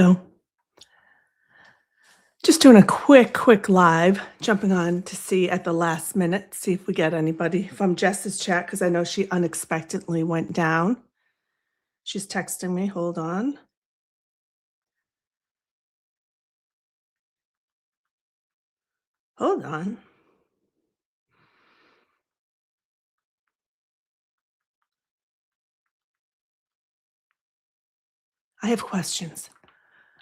Hello. Just doing a quick live, jumping on to see at the last minute, see if we get anybody from Jess's chat because I know she unexpectedly went down. She's texting me. Hold on. Hold on. I have questions.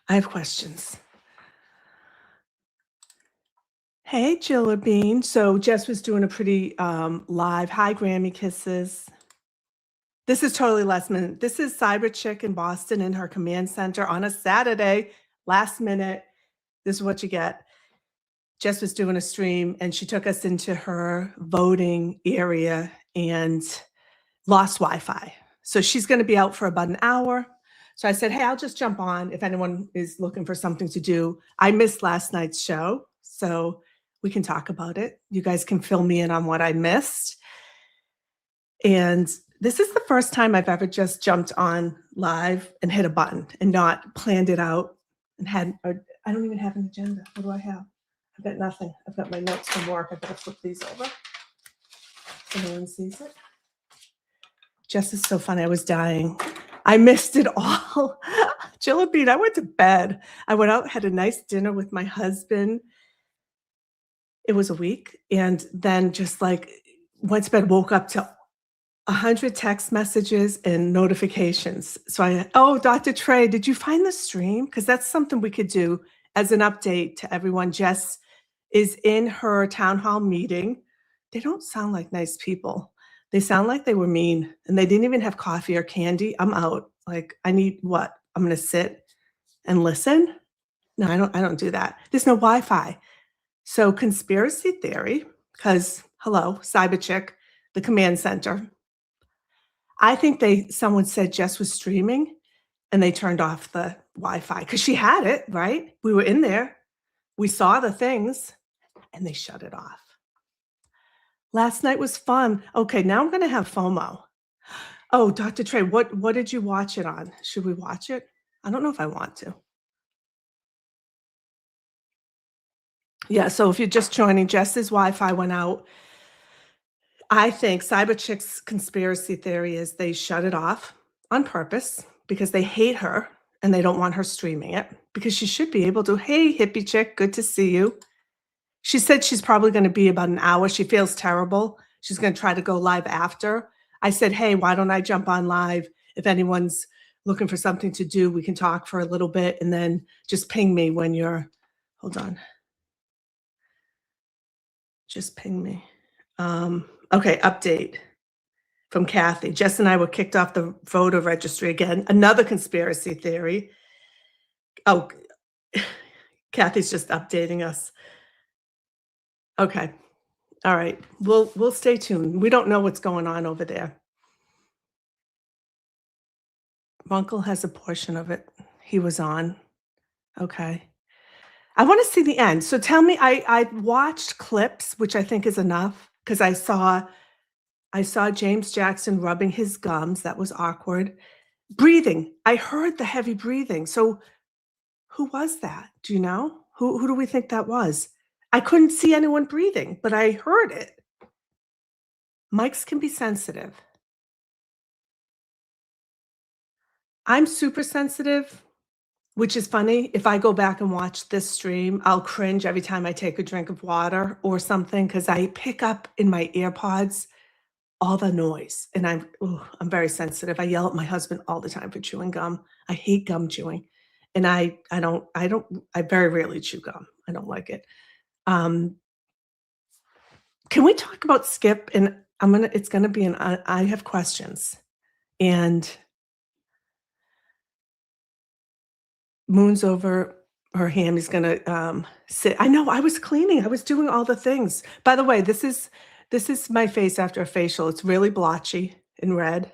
I have questions. Hey, Jilla Bean. So Jess was doing a pretty live. Hi, Grammy Kisses. This is totally last minute. This is Cyber Chick in Boston in her command center on a Saturday, last minute. This is what you get. Jess was doing a stream and she took us into her voting area and lost Wi-Fi. So she's going to be out for about an hour. So I said, hey, I'll just jump on if anyone is looking for something to do. I missed last night's show, so we can talk about it. You guys can fill me in on what I missed. And this is the first time I've ever just jumped on live and hit a button and not planned it out and I don't even have an agenda. What do I have? I've got nothing. I've got my notes from work. I better flip these over so no one sees it. Jess is so funny. I was dying. I missed it all. Jilla Bean, I went to bed. I went out, had a nice dinner with my husband. It was a week. And then just like went to bed, woke up to 100 text messages and notifications. So Dr. Trey, did you find the stream? Because that's something we could do as an update to everyone. Jess is in her town hall meeting. They don't sound like nice people. They sound like they were mean and they didn't even have coffee or candy. I'm out. Like, I need what? I'm going to sit and listen? No, I don't do that. There's no Wi-Fi. So conspiracy theory, because hello, Cyber Chick, the command center. I think someone said Jess was streaming and they turned off the Wi-Fi because she had it, right? We were in there. We saw the things and they shut it off. Last night was fun. Okay, now I'm going to have FOMO. Oh, Dr. Trey, what did you watch it on? Should we watch it? I don't know if I want to. Yeah, so if you're just joining, Jess's Wi-Fi went out. I think Cyber Chick's conspiracy theory is they shut it off on purpose because they hate her and they don't want her streaming it because she should be able to. Hey, hippie chick, good to see you. She said she's probably going to be about an hour. She feels terrible. She's going to try to go live after. I said, hey, why don't I jump on live? If anyone's looking for something to do, we can talk for a little bit and then just ping me when you're, hold on. Just ping me. Okay, update from Kathy. Jess and I were kicked off the voter registry again. Another conspiracy theory. Oh, Kathy's just updating us. Okay. All right. We'll stay tuned. We don't know what's going on over there. Runkle has a portion of it. He was on. Okay. I want to see the end. So tell me, I watched clips, which I think is enough because I saw James Jackson rubbing his gums. That was awkward. Breathing. I heard the heavy breathing. So who was that? Do you know? Who do we think that was? I couldn't see anyone breathing, but I heard it. Mics can be sensitive. I'm super sensitive, which is funny. If I go back and watch this stream, I'll cringe every time I take a drink of water or something because I pick up in my AirPods all the noise. And I'm very sensitive. I yell at my husband all the time for chewing gum. I hate gum chewing. And I very rarely chew gum. I don't like it. Can we talk about Skip? And it's gonna be I have questions. And Moon's over her ham. He's gonna sit. I know, I was cleaning. I was doing all the things. By the way, this is my face after a facial. It's really blotchy and red.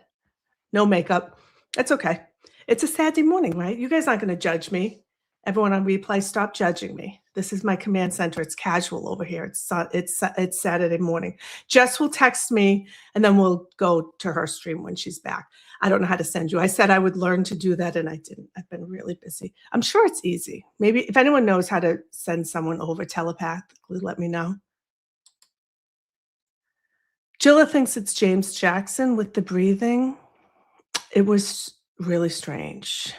No makeup. It's okay. It's a Saturday morning, right? You guys aren't gonna judge me. Everyone on replay, stop judging me. This is my command center. It's casual over here. It's Saturday morning. Jess will text me, and then we'll go to her stream when she's back. I don't know how to send you. I said I would learn to do that, and I didn't. I've been really busy. I'm sure it's easy. Maybe if anyone knows how to send someone over telepathically, let me know. Jilla thinks it's James Jackson with the breathing. It was really strange.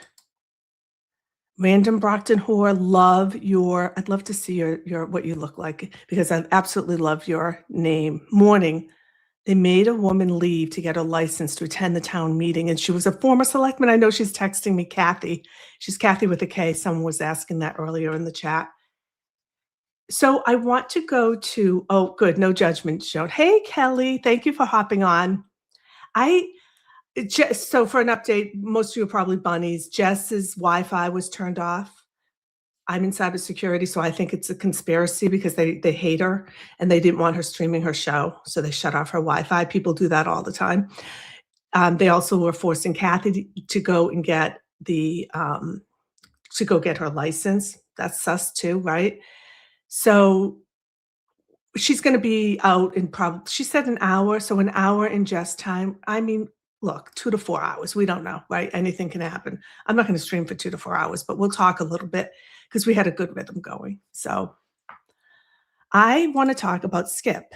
Random Brockton whore, love your I'd love to see your what you look like because I absolutely love your name. Morning. They made a woman leave to get a license to attend the town meeting, and she was a former selectman. I know she's texting me, Kathy. She's Kathy with a K. Someone was asking that earlier in the chat. So I want to go to oh, good, no judgment shown. Hey, Kelly, thank you for hopping on. I just so for an update, most of you are probably bunnies. Jess's Wi-Fi was turned off. I'm in cybersecurity, so I think it's a conspiracy because they hate her and they didn't want her streaming her show, so they shut off her Wi-Fi. People do that all the time. They also were forcing Kathy to go and get to go get her license. That's sus too, right? So she's going to be out in probably she said an hour, so an hour in just time. I mean, look, 2 to 4 hours. We don't know, right? Anything can happen. I'm not going to stream for 2 to 4 hours, but we'll talk a little bit because we had a good rhythm going. So I want to talk about Skip.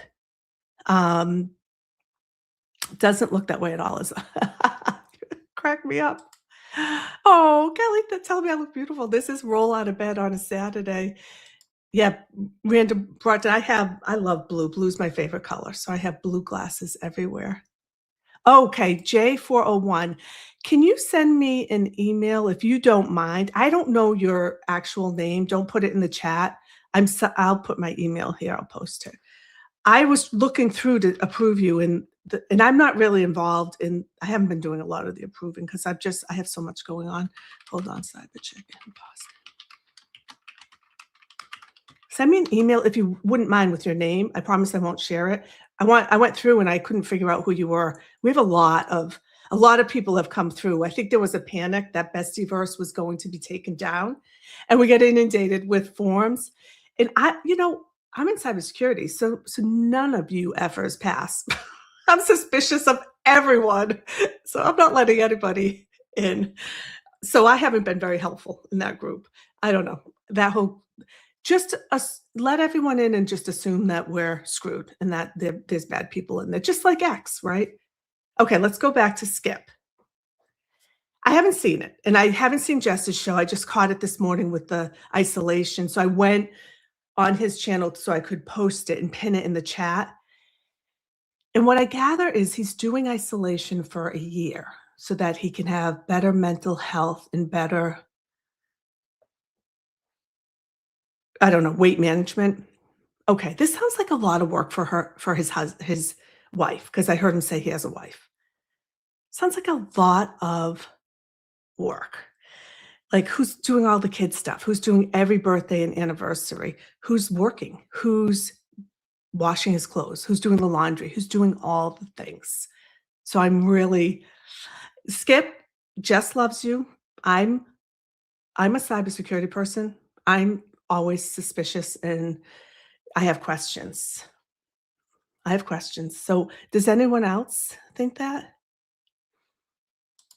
Um, doesn't look that way at all. Is crack me up. Oh, Kelly, tell me I look beautiful. This is roll out of bed on a Saturday. Yeah, random brought. I love blue. Blue's my favorite color, so I have blue glasses everywhere. Okay, J401. Can you send me an email if you don't mind? I don't know your actual name. Don't put it in the chat. I'll put my email here. I'll post it. I was looking through to approve you and I'm not really involved in I haven't been doing a lot of the approving because I have so much going on. Hold on, cyber check. Pause. Send me an email if you wouldn't mind with your name. I promise I won't share it. I went through and I couldn't figure out who you were. We have a lot of people have come through. I think there was a panic that Bestieverse was going to be taken down, and we get inundated with forms. And I'm in cybersecurity, so none of you effers pass. I'm suspicious of everyone, so I'm not letting anybody in. So I haven't been very helpful in that group. I don't know that whole just let everyone in and just assume that we're screwed and that there's bad people in there, just like X, right? Okay, let's go back to Skip. I haven't seen it, and I haven't seen Jess's show. I just caught it this morning with the isolation, so I went on his channel so I could post it and pin it in the chat. And what I gather is he's doing isolation for a year so that he can have better mental health and better I don't know, weight management. Okay, this sounds like a lot of work for his wife, because I heard him say he has a wife. Sounds like a lot of work. Like, who's doing all the kid stuff? Who's doing every birthday and anniversary? Who's working? Who's washing his clothes? Who's doing the laundry? Who's doing all the things? So I'm really Skip, Jess loves you. I'm a cybersecurity person. I'm always suspicious and I have questions. So does anyone else think that?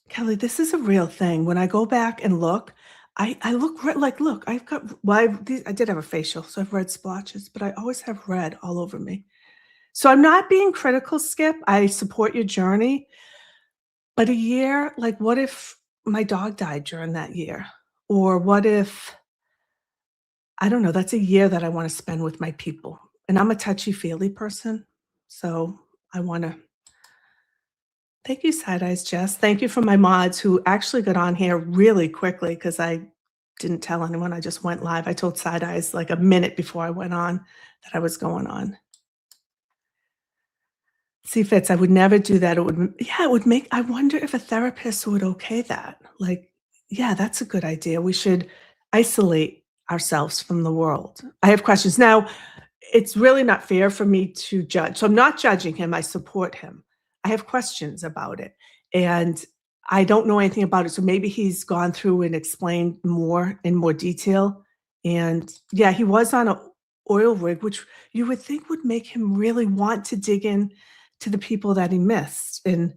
Kelly, this is a real thing. When I go back and look, I look like, look, I've got, well, I did have a facial, so I've red splotches, but I always have red all over me. So I'm not being critical, Skip. I support your journey. But a year, like, what if my dog died during that year? Or what if, I don't know, that's a year that I want to spend with my people. And I'm a touchy-feely person. So I want to thank you, Side Eyes Jess. Thank you for my mods who actually got on here really quickly because I didn't tell anyone. I just went live. I told Side Eyes like a minute before I went on that I was going on. See, Fitz, I would never do that. It would make, I wonder if a therapist would okay that. Like, yeah, that's a good idea. We should isolate ourselves from the world. I have questions. Now, it's really not fair for me to judge. So I'm not judging him. I support him. I have questions about it. And I don't know anything about it. So maybe he's gone through and explained more in more detail. And yeah, he was on an oil rig, which you would think would make him really want to dig in to the people that he missed. And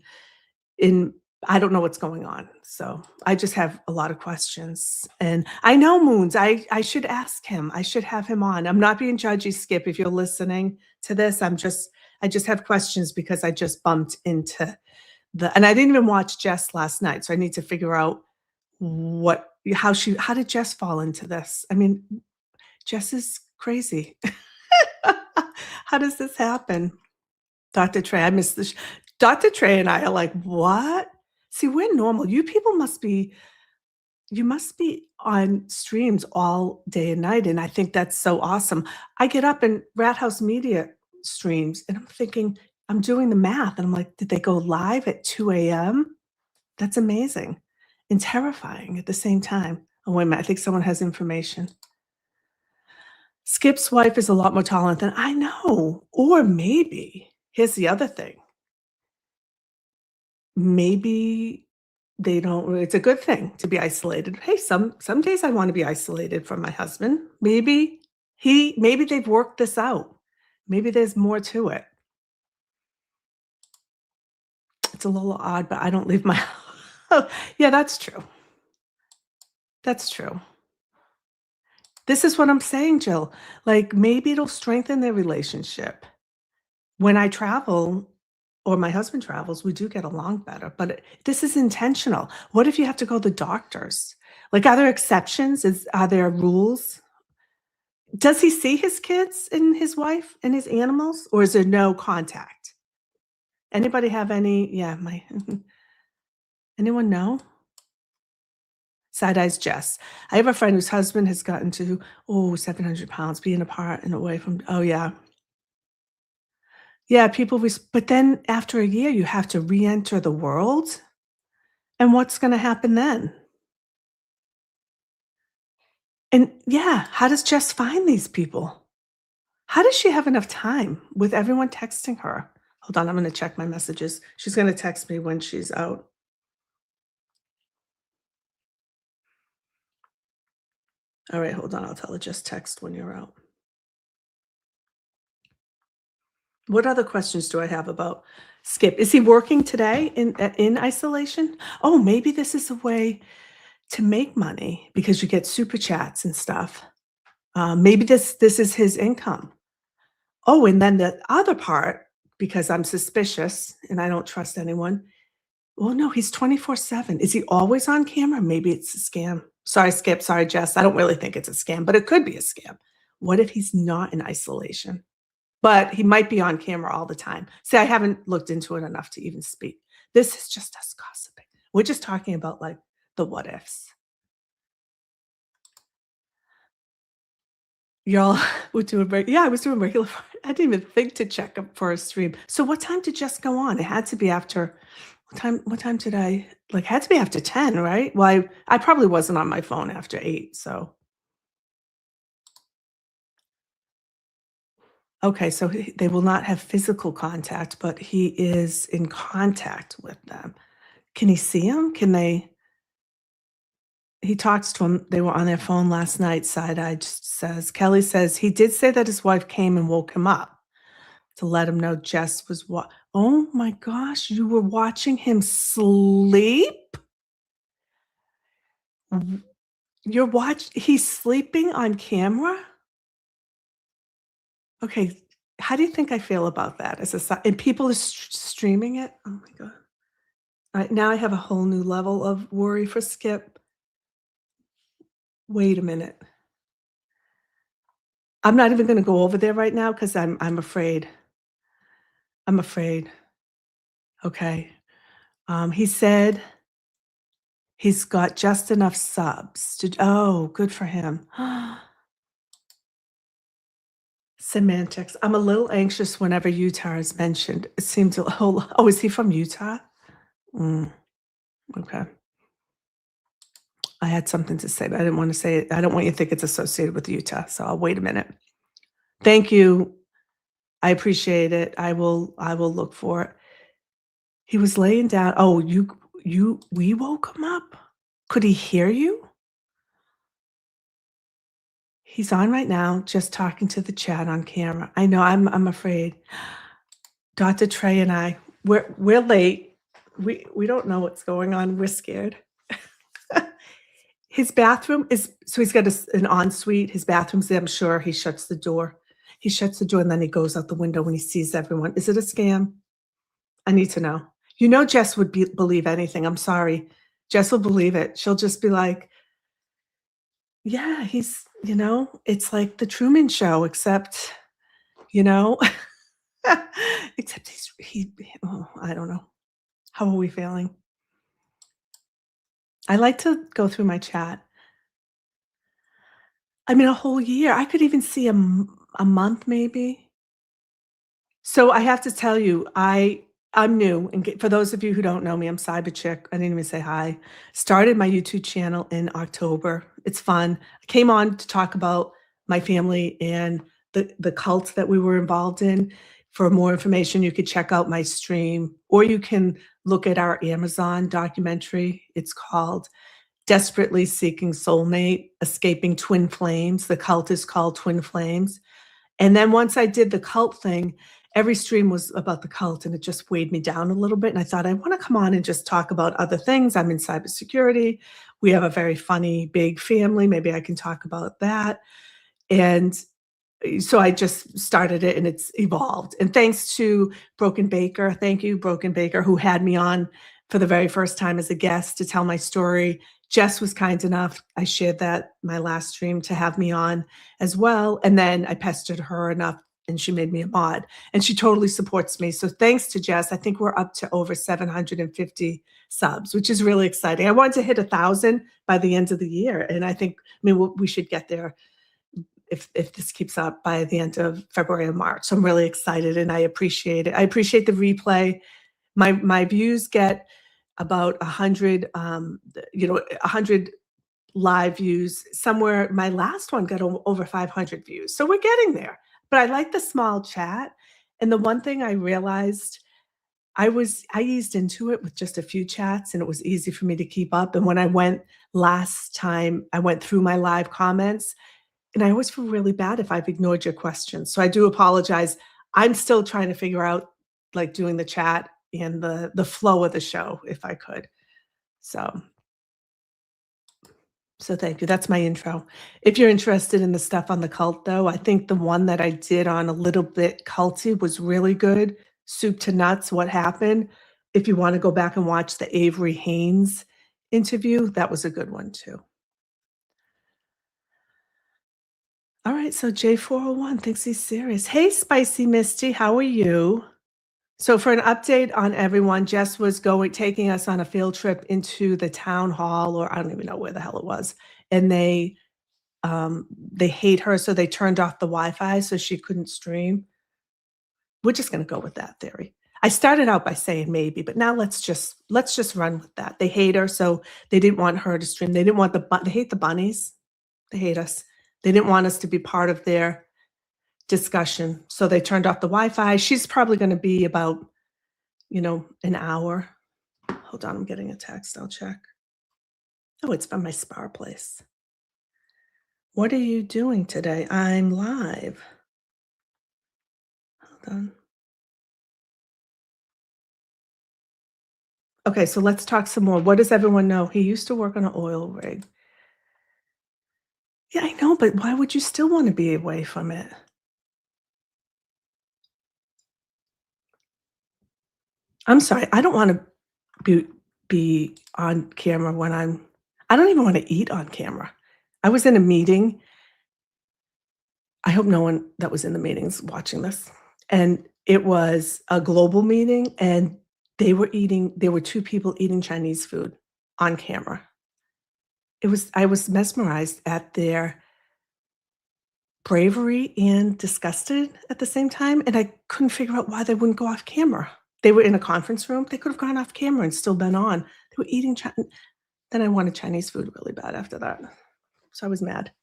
I don't know what's going on. So I just have a lot of questions. And I know Moons. I should ask him. I should have him on. I'm not being judgy, Skip, if you're listening to this. I just have questions because I just bumped into and I didn't even watch Jess last night. So I need to figure out how did Jess fall into this? I mean, Jess is crazy. How does this happen? Dr. Trey, I miss this. Dr. Trey and I are like, what? See, we're normal. You must be on streams all day and night. And I think that's so awesome. I get up and Rat House Media streams and I'm thinking, I'm doing the math. And I'm like, did they go live at 2 a.m.? That's amazing and terrifying at the same time. Oh, wait a minute. I think someone has information. Skip's wife is a lot more tolerant than I know. Or maybe, here's the other thing. Maybe they don't it's a good thing to be isolated. Hey, some days I wanna be isolated from my husband. Maybe they've worked this out. Maybe there's more to it. It's a little odd, but I don't leave my Yeah, that's true. That's true. This is what I'm saying, Jill. Like, maybe it'll strengthen their relationship. When I travel or my husband travels, we do get along better, but this is intentional. What if you have to go to the doctors? Like, are there exceptions? Are there rules? Does he see his kids and his wife and his animals, or is there no contact? Anybody have any yeah, my anyone know? Side eyes Jess. I have a friend whose husband has gotten to, 700 pounds, being apart and away from oh, yeah. Yeah, but then after a year, you have to re-enter the world, and what's gonna happen then? And yeah, how does Jess find these people? How does she have enough time with everyone texting her? Hold on, I'm gonna check my messages. She's gonna text me when she's out. All right, hold on, I'll tell her just text when you're out. What other questions do I have about Skip? Is he working today in isolation? Oh, maybe this is a way to make money because you get super chats and stuff. Maybe this is his income. Oh, and then the other part, because I'm suspicious and I don't trust anyone. Well, no, he's 24/7. Is he always on camera? Maybe it's a scam. Sorry, Skip. Sorry, Jess. I don't really think it's a scam, but it could be a scam. What if he's not in isolation? But he might be on camera all the time. See, I haven't looked into it enough to even speak. This is just us gossiping. We're just talking about like the what ifs. Y'all were doing yeah, I was doing regular I didn't even think to check up for a stream. So what time did Jess go on? It had to be after what time did I like had to be after 10, right? Well, I probably wasn't on my phone after 8, so okay, so they will not have physical contact, but he is in contact with them. Can he see him? Can they he talks to him. They were on their phone last night. Side eye just says, Kelly says he did say that his wife came and woke him up to let him know Jess was what? Oh my gosh, you were watching him sleep? He's sleeping on camera? Okay, how do you think I feel about that as and people are streaming it? Oh my god. Alright, now I have a whole new level of worry for Skip. Wait a minute. I'm not even gonna go over there right now because I 'cause I'm afraid. I'm afraid. Okay. He said he's got just enough subs to oh, good for him. Semantics. I'm a little anxious whenever Utah is mentioned. It seems a whole oh, is he from Utah? Mm, okay. I had something to say, but I didn't want to say it. I don't want you to think it's associated with Utah, so I'll wait a minute. Thank you. I appreciate it. I will look for it. He was laying down. Oh, we woke him up? Could he hear you? He's on right now, just talking to the chat on camera. I know, I'm afraid. Dr. Trey and I, we're late. we don't know what's going on. We're scared. His bathroom is so he's got an ensuite. His bathroom's there, I'm sure he shuts the door. He shuts the door and then he goes out the window when he sees everyone. Is it a scam? I need to know. You know Jess would believe anything. I'm sorry. Jess will believe it. She'll just be like, "Yeah, it's like the Truman Show, except, you know, except I don't know. How are we feeling?" I like to go through my chat. I mean, a whole year. I could even see a month maybe. So I have to tell you, I'm new, and for those of you who don't know me, I'm Cyber Chick. I didn't even say hi. Started my YouTube channel in October. It's fun. I came on to talk about my family and the cult that we were involved in. For more information, you could check out my stream, or you can look at our Amazon documentary. It's called Desperately Seeking Soulmate, Escaping Twin Flames. The cult is called Twin Flames. And then once I did the cult thing, every stream was about the cult and it just weighed me down a little bit. And I thought, I want to come on and just talk about other things. I'm in cybersecurity. We have a very funny, big family. Maybe I can talk about that. And so I just started it and it's evolved. And thanks to Broken Baker, thank you, Broken Baker, who had me on for the very first time as a guest to tell my story. Jess was kind enough, I shared that my last stream, to have me on as well. And then I pestered her enough and she made me a mod. And she totally supports me. So thanks to Jess, I think we're up to over 750 subs, which is really exciting. I wanted to hit 1,000 by the end of the year. And I think, we should get there if this keeps up by the end of February or March. So I'm really excited and I appreciate it. I appreciate the replay. My views get about 100, 100 live views. Somewhere, my last one got over 500 views. So we're getting there. But I like the small chat. And the one thing I realized, I eased into it with just a few chats and it was easy for me to keep up. And when I went last time, I went through my live comments and I always feel really bad if I've ignored your questions. So I do apologize. I'm still trying to figure out like doing the chat and the flow of the show if I could. So thank you. That's my intro. If you're interested in the stuff on the cult though, I think the one that I did on A Little Bit Culty was really good. Soup to Nuts, What Happened. If you want to go back and watch the Avery Haynes interview, that was a good one too. All right, so J401 thinks he's serious. Hey, Spicy Misty, how are you? So for an update on everyone, Jess was taking us on a field trip into the town hall, or I don't even know where the hell it was. And they hate her, so they turned off the Wi-Fi so she couldn't stream. We're just gonna go with that theory. I started out by saying maybe, but now let's just run with that. They hate her, so they didn't want her to stream. They didn't want they hate the bunnies. They hate us. They didn't want us to be part of their discussion, so they turned off the Wi-Fi. She's probably gonna be about, an hour. Hold on, I'm getting a text, I'll check. Oh, it's from my spa place. What are you doing today? I'm live. Hold on. Okay, so let's talk some more. What does everyone know? He used to work on an oil rig. Yeah, I know, but why would you still want to be away from it? I'm sorry, I don't want to be on camera when I don't even want to eat on camera. I was in a meeting. I hope no one that was in the meetings watching this. And it was a global meeting and there were 2 people eating Chinese food on camera. I was mesmerized at their bravery and disgusted at the same time, and I couldn't figure out why they wouldn't go off camera. They were in a conference room, they could have gone off camera and still been on. They were eating then I wanted Chinese food really bad after that. So I was mad.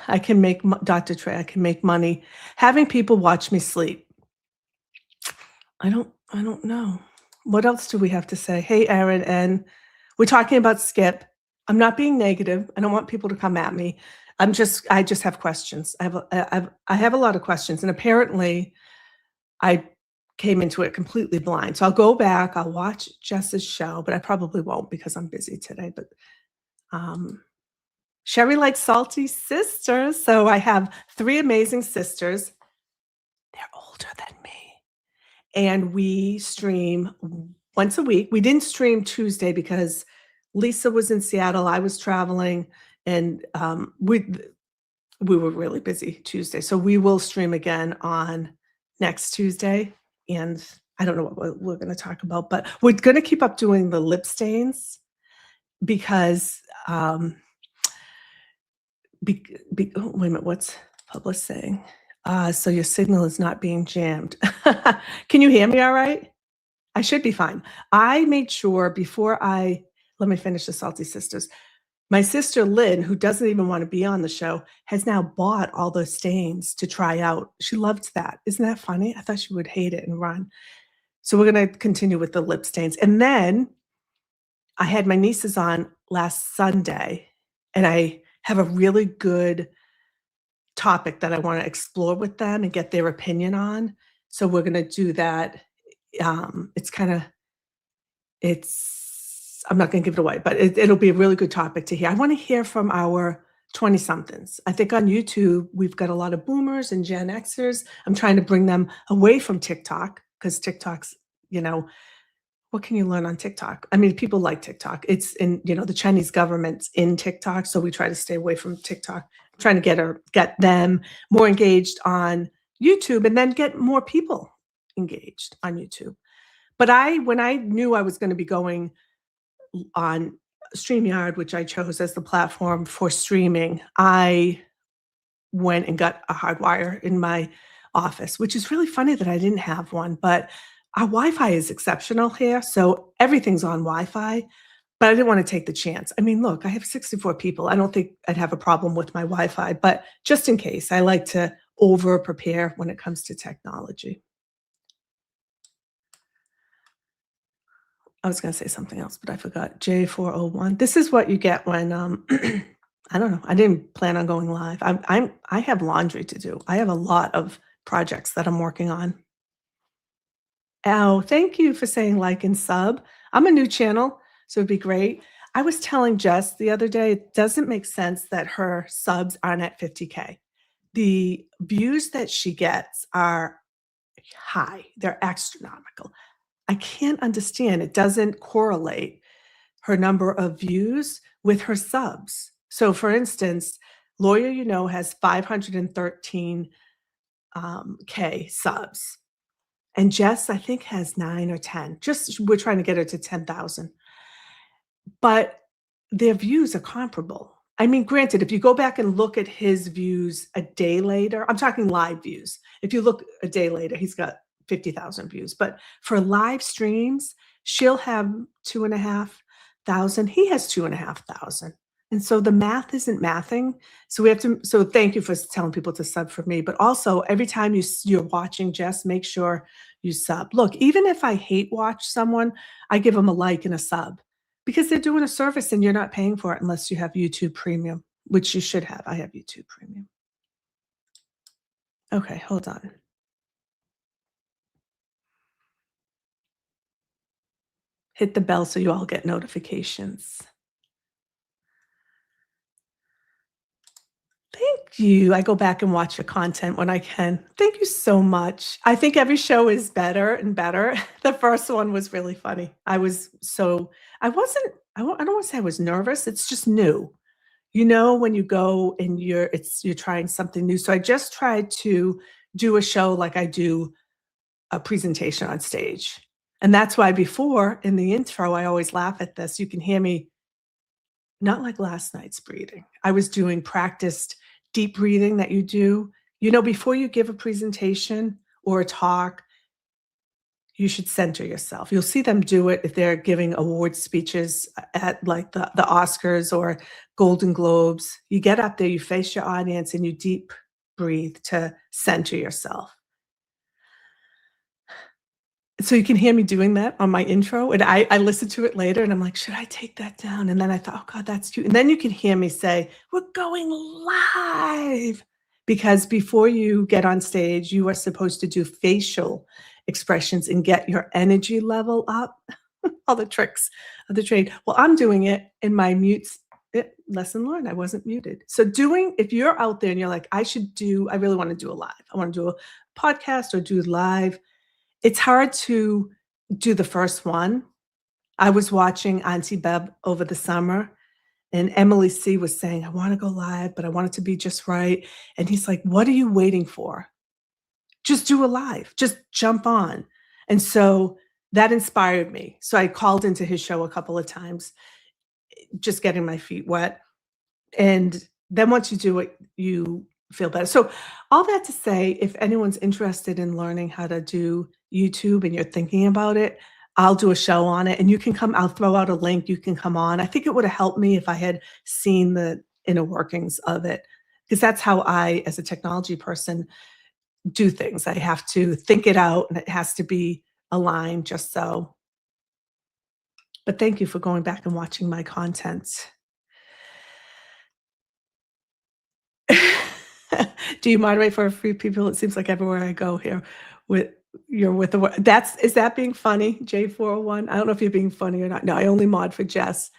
I can make Dr. Trey, I can make money having people watch me sleep. I don't know. What else do we have to say? Hey, Aaron, and we're talking about Skip. I'm not being negative. I don't want people to come at me. I just have questions. I have a lot of questions, and apparently, I came into it completely blind. So I'll go back, I'll watch Jess's show, but I probably won't because I'm busy today. But um, Sherry likes salty sisters. So I have three amazing sisters. They're older than me. And we stream once a week. We didn't stream Tuesday because Lisa was in Seattle, I was traveling, and we were really busy Tuesday. So we will stream again on next Tuesday. And I don't know what we're going to talk about, but we're going to keep up doing the lip stains because oh, wait a minute, what's Publish saying? So your signal is not being jammed. Can you hear me all right? I should be fine. I made sure before let me finish the Salty Sisters. My sister Lynn, who doesn't even want to be on the show, has now bought all the stains to try out. She loved that. Isn't that funny? I thought she would hate it and run. So we're going to continue with the lip stains. And then I had my nieces on last Sunday, and I have a really good topic that I want to explore with them and get their opinion on. So we're going to do that. I'm not going to give it away, but it'll be a really good topic to hear. I want to hear from our 20 somethings. I think on YouTube, we've got a lot of boomers and Gen Xers. I'm trying to bring them away from TikTok because TikTok's, what can you learn on TikTok? I mean, people like TikTok. It's in, the Chinese government's in TikTok. So we try to stay away from TikTok, trying to get them more engaged on YouTube and then get more people engaged on YouTube. But when I knew I was going to be going on StreamYard, which I chose as the platform for streaming, I went and got a hard wire in my office, which is really funny that I didn't have one, but our Wi-Fi is exceptional here. So everything's on Wi-Fi, but I didn't want to take the chance. I mean, look, I have 64 people. I don't think I'd have a problem with my Wi-Fi, but just in case, I like to over prepare when it comes to technology. I was going to say something else, but I forgot. J401. This is what you get when I don't know. I didn't plan on going live. I have laundry to do. I have a lot of projects that I'm working on. Oh, thank you for saying like and sub. I'm a new channel, so it'd be great. I was telling Jess the other day, it doesn't make sense that her subs aren't at 50K. The views that she gets are high. They're astronomical. I can't understand. It doesn't correlate her number of views with her subs. So for instance, Lawyer has 513 K subs. And Jess, I think, has 9 or 10. We're trying to get her to 10,000. But their views are comparable. I mean, granted, if you go back and look at his views a day later, I'm talking live views. If you look a day later, he's got 50,000 views. But for live streams, she'll have 2,500. He has 2,500. And so the math isn't mathing. So thank you for telling people to sub for me. But also, every time you're watching Jess, make sure you sub. Look, even if I hate watch someone, I give them a like and a sub because they're doing a service and you're not paying for it unless you have YouTube Premium, which you should have. I have YouTube Premium. Okay, hold on. Hit the bell so you all get notifications. Thank you. I go back and watch your content when I can. Thank you so much. I think every show is better and better. The first one was really funny. I don't want to say I was nervous. It's just new. When you go and you're trying something new. So I just tried to do a show like I do a presentation on stage. And that's why before in the intro, I always laugh at this. You can hear me not like last night's breathing. I was doing practiced deep breathing that you do. Before you give a presentation or a talk, you should center yourself. You'll see them do it if they're giving award speeches at like the Oscars or Golden Globes. You get up there, you face your audience, and you deep breathe to center yourself. So you can hear me doing that on my intro, and I listened to it later, and I'm like, should I take that down? And then I thought, oh God, that's cute. And then you can hear me say, we're going live. Because before you get on stage, you are supposed to do facial expressions and get your energy level up. All the tricks of the trade. Well, I'm doing it in my mutes. Lesson learned. I wasn't muted. So doing, if you're out there and you're like, I really want to do a live. I want to do a podcast or do live. It's hard to do the first one. I was watching Auntie Beb over the summer, and Emily C was saying, I want to go live, but I want it to be just right. And he's like, what are you waiting for? Just do a live, just jump on. And so that inspired me. So I called into his show a couple of times, just getting my feet wet. And then once you do it, you feel better. So all that to say, if anyone's interested in learning how to do YouTube and you're thinking about it, I'll do a show on it and you can come, I'll throw out a link, you can come on. I think it would have helped me if I had seen the inner workings of it, because that's how I, as a technology person, do things. I have to think it out and it has to be aligned just so. But thank you for going back and watching my content. Do you moderate for free people? It seems like everywhere I go here with you're with the is that being funny, J401? I don't know if you're being funny or not. No, I only mod for Jess.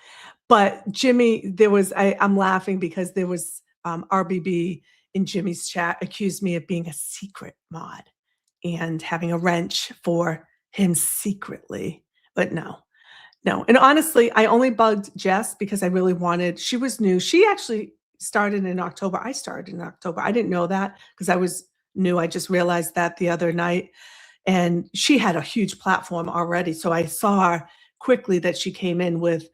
But Jimmy, I'm laughing because there was RBB in Jimmy's chat accused me of being a secret mod and having a wrench for him secretly. But no. No, and honestly, I only bugged Jess because I really wanted she was new. She actually started in October. I started in October. I didn't know that because I was new. I just realized that the other night. And she had a huge platform already. So I saw quickly that she came in with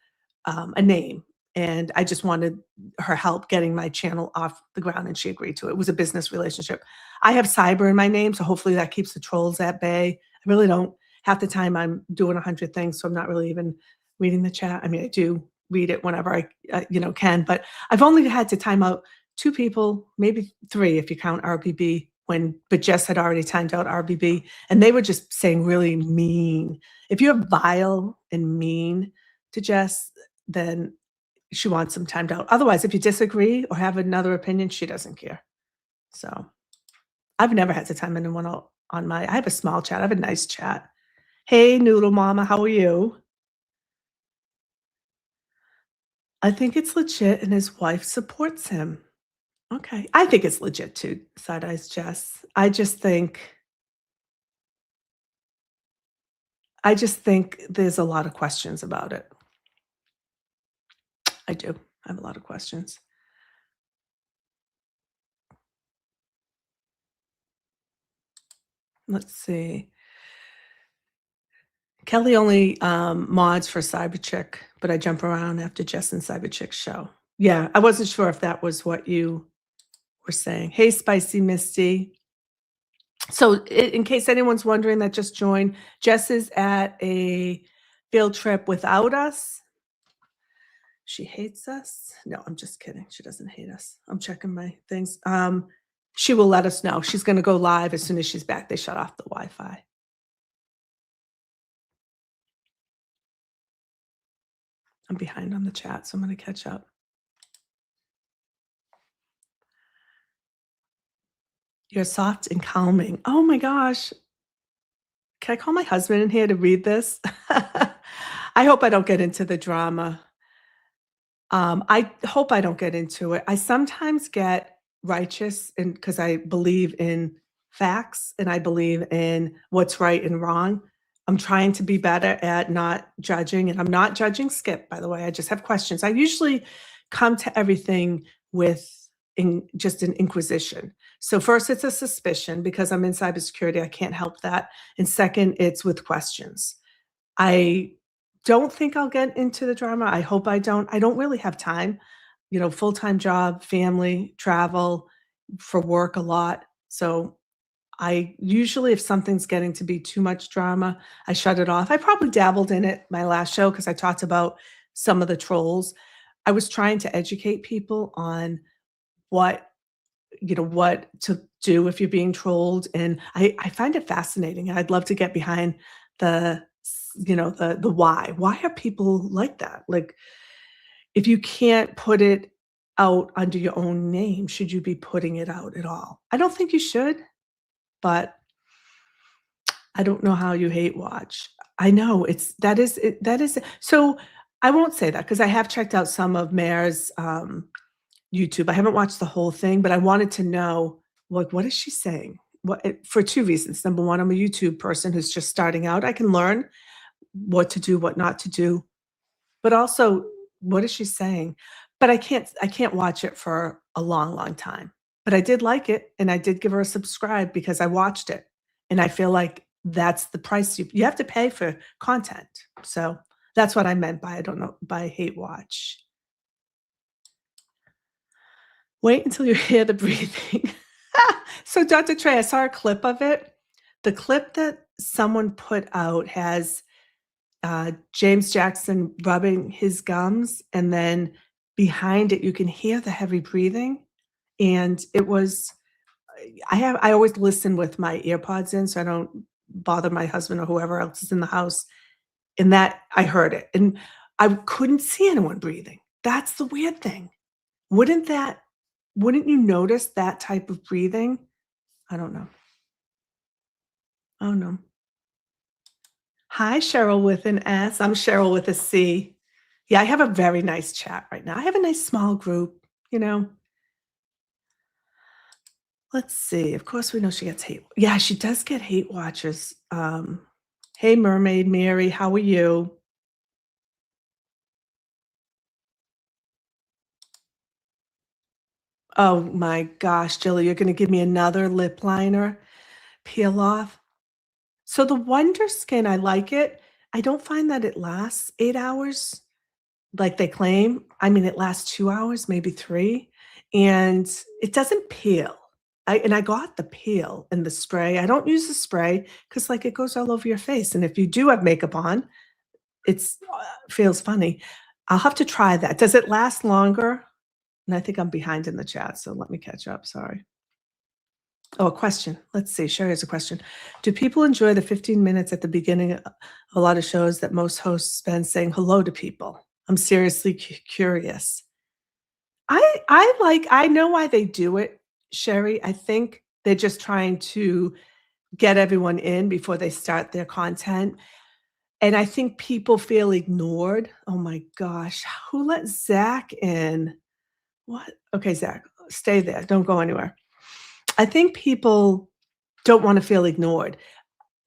a name. And I just wanted her help getting my channel off the ground. And she agreed to it. It was a business relationship. I have cyber in my name. So hopefully that keeps the trolls at bay. I really don't. Half the time I'm doing 100 things. So I'm not really even reading the chat. I mean, I do read it whenever I, can, but I've only had to time out 2 people, maybe 3 if you count RBB but Jess had already timed out RBB and they were just saying really mean. If you're vile and mean to Jess, then she wants them timed out. Otherwise, if you disagree or have another opinion, she doesn't care. So I've never had to time anyone out on I have a small chat. I have a nice chat. Hey, Noodle Mama, how are you? I think it's legit and his wife supports him. Okay. I think it's legit too, Side Eyes Jess. I just think there's a lot of questions about it. I do. I have a lot of questions. Let's see. Kelly only mods for Cyberchick, but I jump around after Jess and Cyberchick's show. Yeah, I wasn't sure if that was what you were saying. Hey, Spicy Misty. So in case anyone's wondering that just joined, Jess is at a field trip without us. She hates us. No, I'm just kidding. She doesn't hate us. I'm checking my things. She will let us know. She's going to go live as soon as she's back. They shut off the Wi-Fi. I'm behind on the chat, so I'm going to catch up. You're soft and calming. Oh my gosh. Can I call my husband in here to read this? I hope I don't get into the drama. I hope I don't get into it. I sometimes get righteous and because I believe in facts and I believe in what's right and wrong. I'm trying to be better at not judging, and I'm not judging Skip, by the way. I just have questions. I usually come to everything with just an inquisition. So first, it's a suspicion because I'm in cybersecurity. I can't help that. And second, it's with questions. I don't think I'll get into the drama. I hope I don't. I don't really have time, full-time job, family, travel for work a lot. So I usually, if something's getting to be too much drama, I shut it off. I probably dabbled in it my last show because I talked about some of the trolls. I was trying to educate people on what to do if you're being trolled. And I find it fascinating. I'd love to get behind the why. Why are people like that? Like, if you can't put it out under your own name, should you be putting it out at all? I don't think you should, but I don't know how you hate watch. I know, that is so I won't say that because I have checked out some of Mare's, YouTube. I haven't watched the whole thing, but I wanted to know, like, what is she saying? For 2 reasons. Number 1, I'm a YouTube person who's just starting out. I can learn what to do, what not to do, but also, what is she saying? But I can't watch it for a long, long time. But I did like it, and I did give her a subscribe because I watched it, and I feel like that's the price you have to pay for content. So, that's what I meant by I don't know by hate watch. Wait until you hear the breathing. So, Dr. Trey, I saw a clip of it. The clip that someone put out has James Jackson rubbing his gums, and then behind it, you can hear the heavy breathing, and it was I always listen with my earpods in so I don't bother my husband or whoever else is in the house, and that I heard it, and I couldn't see anyone breathing. That's the weird thing. Wouldn't that wouldn't you notice that type of breathing? I don't know. Oh, no. Hi, Cheryl with an S. I'm Cheryl with a C. Yeah, I have a very nice chat right now. I have a nice small group, you know. Let's see. Of course, we know she gets hate. Yeah, she does get hate watchers. Hey, Mermaid Mary, how are you? Oh my gosh, Jilly, you're going to give me another lip liner peel off. So the Wonder Skin, I like it. I don't find that it lasts 8 hours. Like they claim. I mean, it lasts 2 hours, maybe 3, and it doesn't peel. I got the peel and the spray. I don't use the spray because, like, it goes all over your face, and if you do have makeup on, it's feels funny. I'll have to try that. Does it last longer? And I think I'm behind in the chat, so let me catch up, sorry. Oh, a question. Let's see, Sherry has a question. Do people enjoy the 15 minutes at the beginning of a lot of shows that most hosts spend saying hello to people? I'm seriously curious. I know why they do it, Sherry. I think they're just trying to get everyone in before they start their content, and I think people feel ignored. Oh my gosh, who let Zach in? What? Okay, Zach, stay there. Don't go anywhere. I think people don't wanna feel ignored.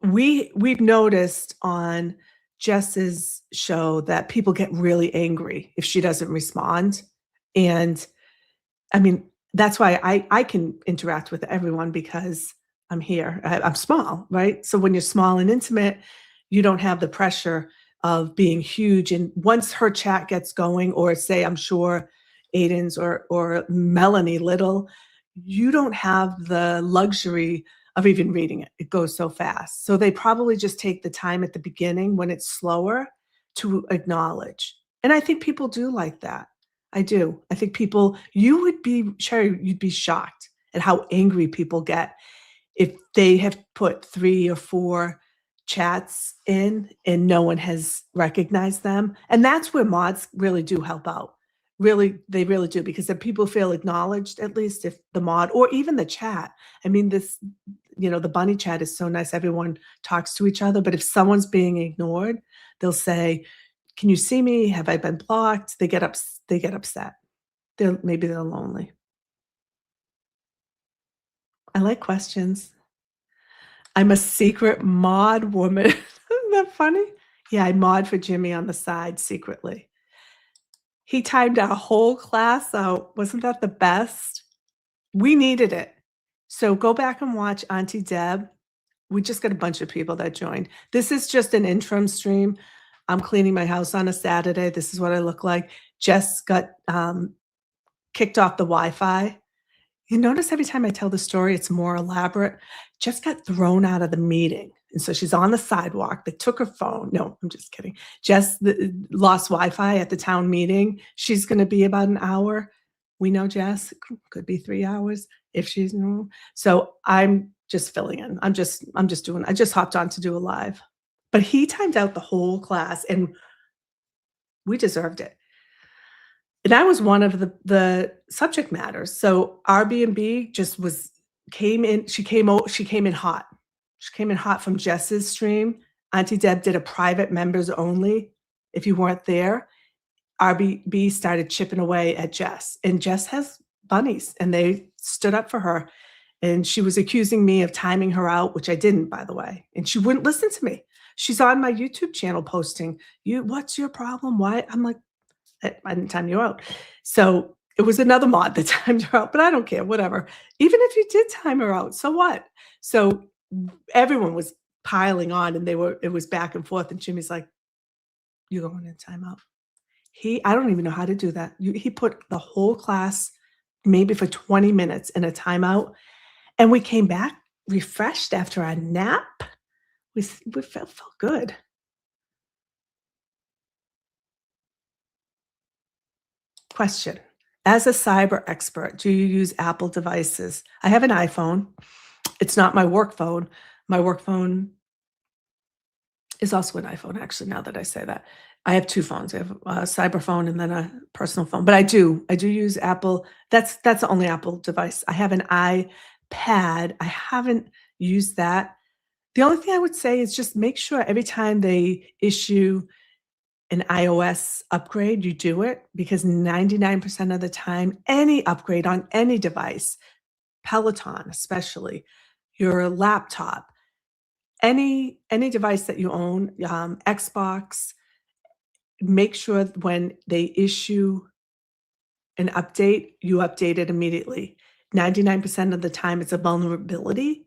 We've noticed on Jess's show that people get really angry if she doesn't respond, and I mean, that's why I can interact with everyone because I'm here. I'm small, right? So when you're small and intimate, you don't have the pressure of being huge. And once her chat gets going, or say, I'm sure Aiden's or Melanie Little, you don't have the luxury of even reading it. It goes so fast. So they probably just take the time at the beginning when it's slower to acknowledge. And I think people do like that. I do. I think people you would be Sherry, you'd be shocked at how angry people get if they have put 3 or 4 chats in and no one has recognized them, and that's where mods really do help out. Really, they really do because if people feel acknowledged, at least if the mod or even the chat. I mean, the bunny chat is so nice, everyone talks to each other, but if someone's being ignored, they'll say, "Can you see me? Have I been blocked?" They get upset. They're lonely. I like questions. I'm a secret mod woman. Isn't that funny? Yeah, I mod for Jimmy on the side secretly. He timed our whole class out. Wasn't that the best? We needed it. So go back and watch Auntie Deb. We just got a bunch of people that joined. This is just an interim stream. I'm cleaning my house on a Saturday. This is what I look like. Jess got kicked off the Wi-Fi. You notice every time I tell the story, it's more elaborate. Jess got thrown out of the meeting. And so she's on the sidewalk. They took her phone. No, I'm just kidding. Jess lost Wi-Fi at the town meeting. She's going to be about an hour. We know Jess could be 3 hours if she's no. So I'm just filling in. I'm just doing. I just hopped on to do a live, but he timed out the whole class, and we deserved it. And that was one of the subject matters. So Airbnb just came in. She came in hot. She came in hot from Jess's stream. Auntie Deb did a private members only. If you weren't there, RBB started chipping away at Jess, and Jess has bunnies, and they stood up for her. And she was accusing me of timing her out, which I didn't, by the way. And she wouldn't listen to me. She's on my YouTube channel posting, "You, what's your problem? Why?" I'm like, I didn't time you out. So it was another mod that timed her out, but I don't care, whatever. Even if you did time her out, so what? So everyone was piling on and it was back and forth. And Jimmy's like, "You're going in timeout." I don't even know how to do that. He put the whole class maybe for 20 minutes in a timeout. And we came back refreshed after our nap. We felt good. Question. As a cyber expert, do you use Apple devices? I have an iPhone. It's not my work phone. My work phone is also an iPhone, actually, now that I say that. I have 2 phones. I have a cyber phone and then a personal phone, but I do use Apple. That's the only Apple device. I have an iPad. I haven't used that. The only thing I would say is just make sure every time they issue an iOS upgrade, you do it, because 99% of the time, any upgrade on any device, Peloton especially, your laptop, any device that you own, Xbox, make sure when they issue an update, you update it immediately. 99% of the time, it's a vulnerability,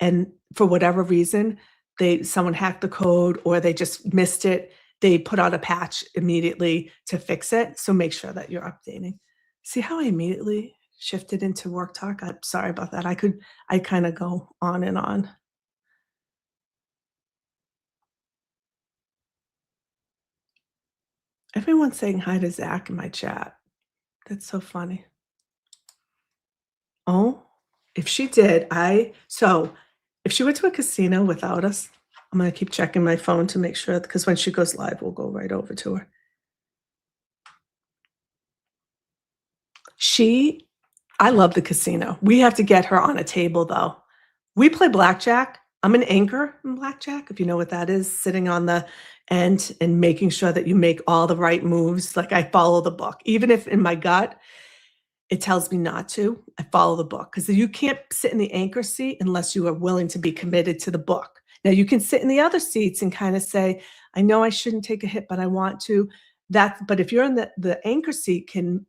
and for whatever reason, someone hacked the code or they just missed it. They put out a patch immediately to fix it, so make sure that you're updating. See how I immediately shifted into work talk? I'm sorry about that. I kinda go on and on. Everyone's saying hi to Zach in my chat. That's so funny. Oh, if she did, if she went to a casino without us, I'm gonna keep checking my phone to make sure, because when she goes live, we'll go right over to her. She I love the casino. We have to get her on a table, though. We play blackjack. I'm an anchor in blackjack, if you know what that is, sitting on the end and making sure that you make all the right moves. Like, I follow the book. Even if in my gut, it tells me not to, I follow the book, because you can't sit in the anchor seat unless you are willing to be committed to the book. Now, you can sit in the other seats and kinda say, "I know I shouldn't take a hit, but I want to." But if you're in the anchor seat, can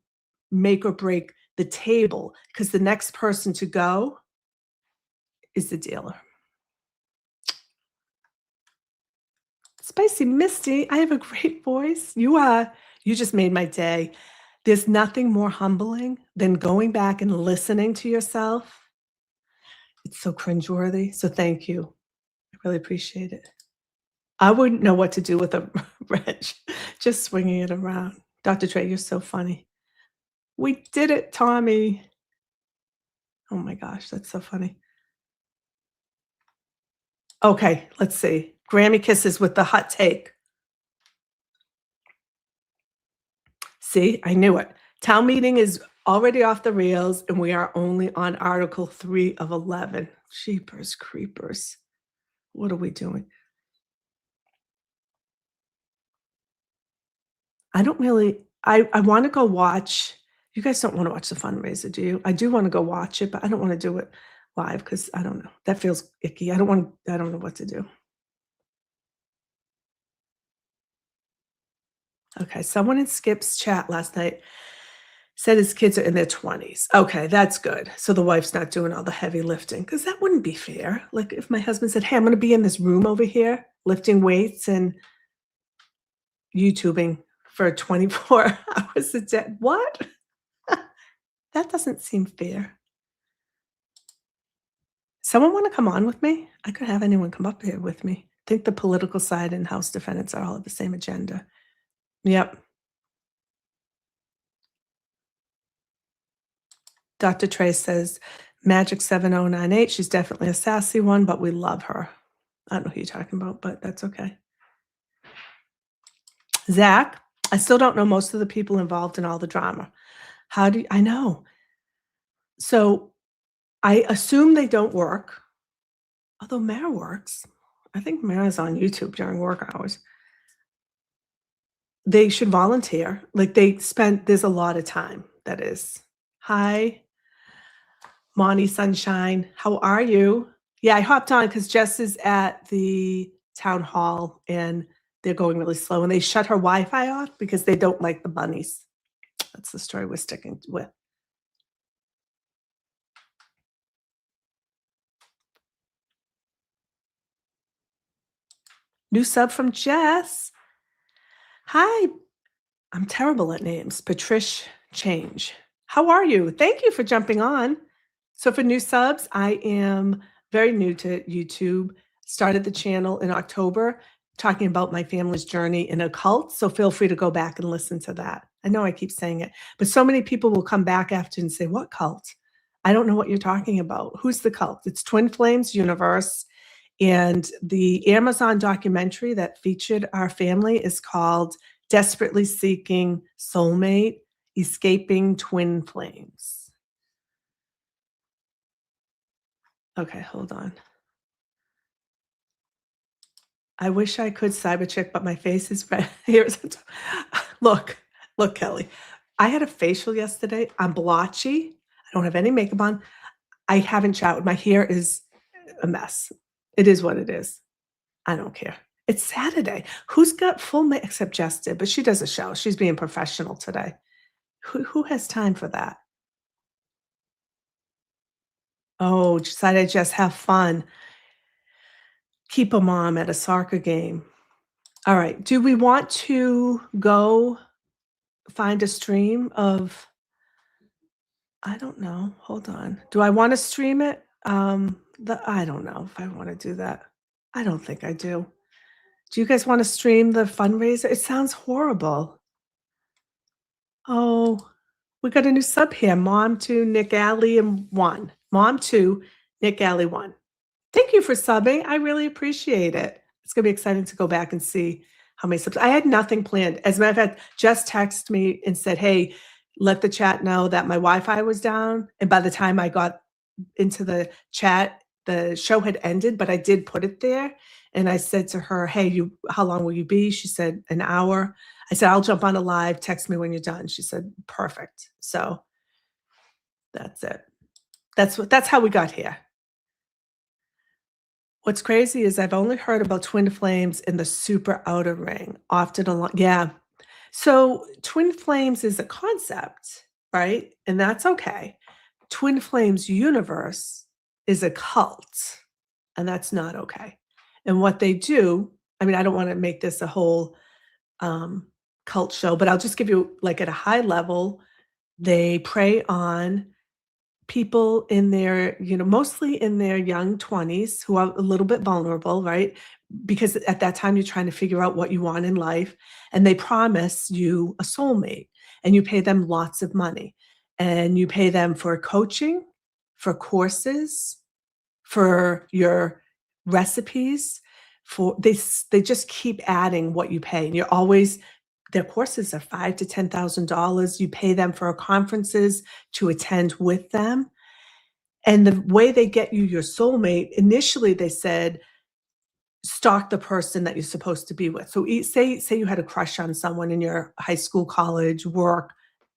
make or break the table, because the next person to go is the dealer. Spicy Misty, I have a great voice. You just made my day. There's nothing more humbling than going back and listening to yourself. It's so cringeworthy, so thank you. I really appreciate it. I wouldn't know what to do with a wrench, just swinging it around. Dr. Trey, you're so funny. We did it, Tommy. Oh my gosh, that's so funny. Okay, let's see. Grammy kisses with the hot take. See, I knew it. Town meeting is already off the rails, and we are only on Article 3 of 11. Jeepers creepers. What are we doing? I don't really I wanna go watch. You guys don't wanna watch the fundraiser, do you? I do wanna go watch it, but I don't wanna do it live because I don't know. That feels icky. I don't know what to do. Okay, someone in Skip's chat last night said his kids are in their 20s. Okay, that's good. So the wife's not doing all the heavy lifting, because that wouldn't be fair. Like, if my husband said, "Hey, I'm gonna be in this room over here lifting weights and YouTubing for 24 hours a day." What? That doesn't seem fair. Someone wanna come on with me? I could have anyone come up here with me. I think the political side and House defendants are all have the same agenda. Yep. Dr. Trey says, "Magic 7098, she's definitely a sassy one, but we love her." I don't know who you're talking about, but that's okay. Zach, I still don't know most of the people involved in all the drama. I know. So I assume they don't work. although Mare works. I think Mare is on YouTube during work hours. They should volunteer. Like, there's a lot of time that is. Hi, Monty Sunshine. How are you? Yeah, I hopped on because Jess is at the town hall and they're going really slow and they shut her Wi-Fi off because they don't like the bunnies. That's the story we're sticking with. New sub from Jess. Hi, I'm terrible at names. Patrish Change. How are you? Thank you for jumping on. So for new subs, I am very new to YouTube. Started the channel in October talking about my family's journey in a cult. So feel free to go back and listen to that. I know I keep saying it, but so many people will come back after and say, "What cult? I don't know what you're talking about. Who's the cult?" It's Twin Flames Universe. And the Amazon documentary that featured our family is called Desperately Seeking Soulmate, Escaping Twin Flames. Okay, hold on. I wish I could cyber chick, but my face is red. Here's look, look, Kelly. I had a facial yesterday. I'm blotchy. I don't have any makeup on. I haven't showered. My hair is a mess. It is what it is. I don't care. It's Saturday. Who's got full makeup except Jess did, but she does a show. She's being professional today. Who has time for that? Oh, decided just have fun. Keep a mom at a soccer game. All right. Do we want to go find a stream of I don't know. Hold on. Do I wanna stream it? I don't know if I wanna do that. I don't think I do. Do you guys wanna stream the fundraiser? It sounds horrible. Oh, we got a new sub here. Mom 2, Nick Alley, and 1. Mom 2, Nick Alley 1. Thank you for subbing. I really appreciate it. It's gonna be exciting to go back and see how many subs I had nothing planned. As a matter of fact, just texted me and said, "Hey, let the chat know that my Wi-Fi was down." And by the time I got into the chat, the show had ended, but I did put it there. And I said to her, "Hey, how long will you be?" She said, "An hour." I said, "I'll jump on a live. Text me when you're done." She said, "Perfect." So that's it. That's how we got here. What's crazy is I've only heard about twin flames in the super outer ring, often along yeah. So, twin flames is a concept, right? And that's okay. Twin flames universe is a cult, and that's not okay. And what they do I mean, I don't wanna make this a whole, um, cult show, but I'll just give you, like, at a high level, they prey on people in their mostly in their young 20s who are a little bit vulnerable, right? Because at that time you're trying to figure out what you want in life and they promise you a soulmate and you pay them lots of money and you pay them for coaching, for courses, for your recipes, for they just keep adding what you pay and you're always their courses are 5 to $10,000. You pay them for conferences to attend with them. And the way they get you your soulmate, initially they said, stalk the person that you're supposed to be with. So say you had a crush on someone in your high school, college, work,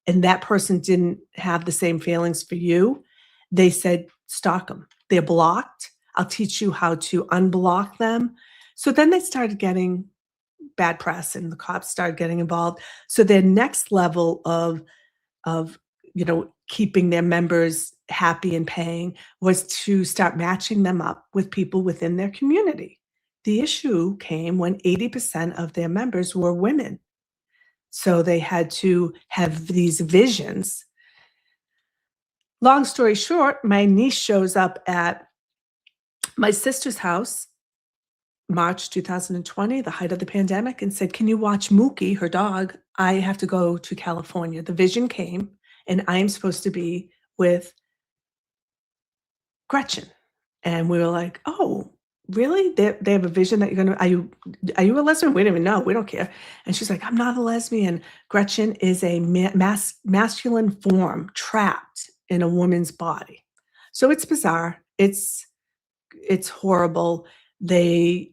and that person didn't have the same feelings for you. They said, stalk them. They're blocked. I'll teach you how to unblock them. So then they started getting bad press and the cops started getting involved. So their next level of keeping their members happy and paying was to start matching them up with people within their community. The issue came when 80% of their members were women. So they had to have these visions. Long story short, my niece shows up at my sister's house March 2020, the height of the pandemic, and said, "Can you watch Mookie, her dog? I have to go to California." The vision came, and I am supposed to be with Gretchen. And we were like, "Oh, really? They have a vision that you're gonna are you a lesbian?" We didn't even know. We don't care. And she's like, "I'm not a lesbian. Gretchen is a masculine form trapped in a woman's body." So it's bizarre. It's it's horrible. They,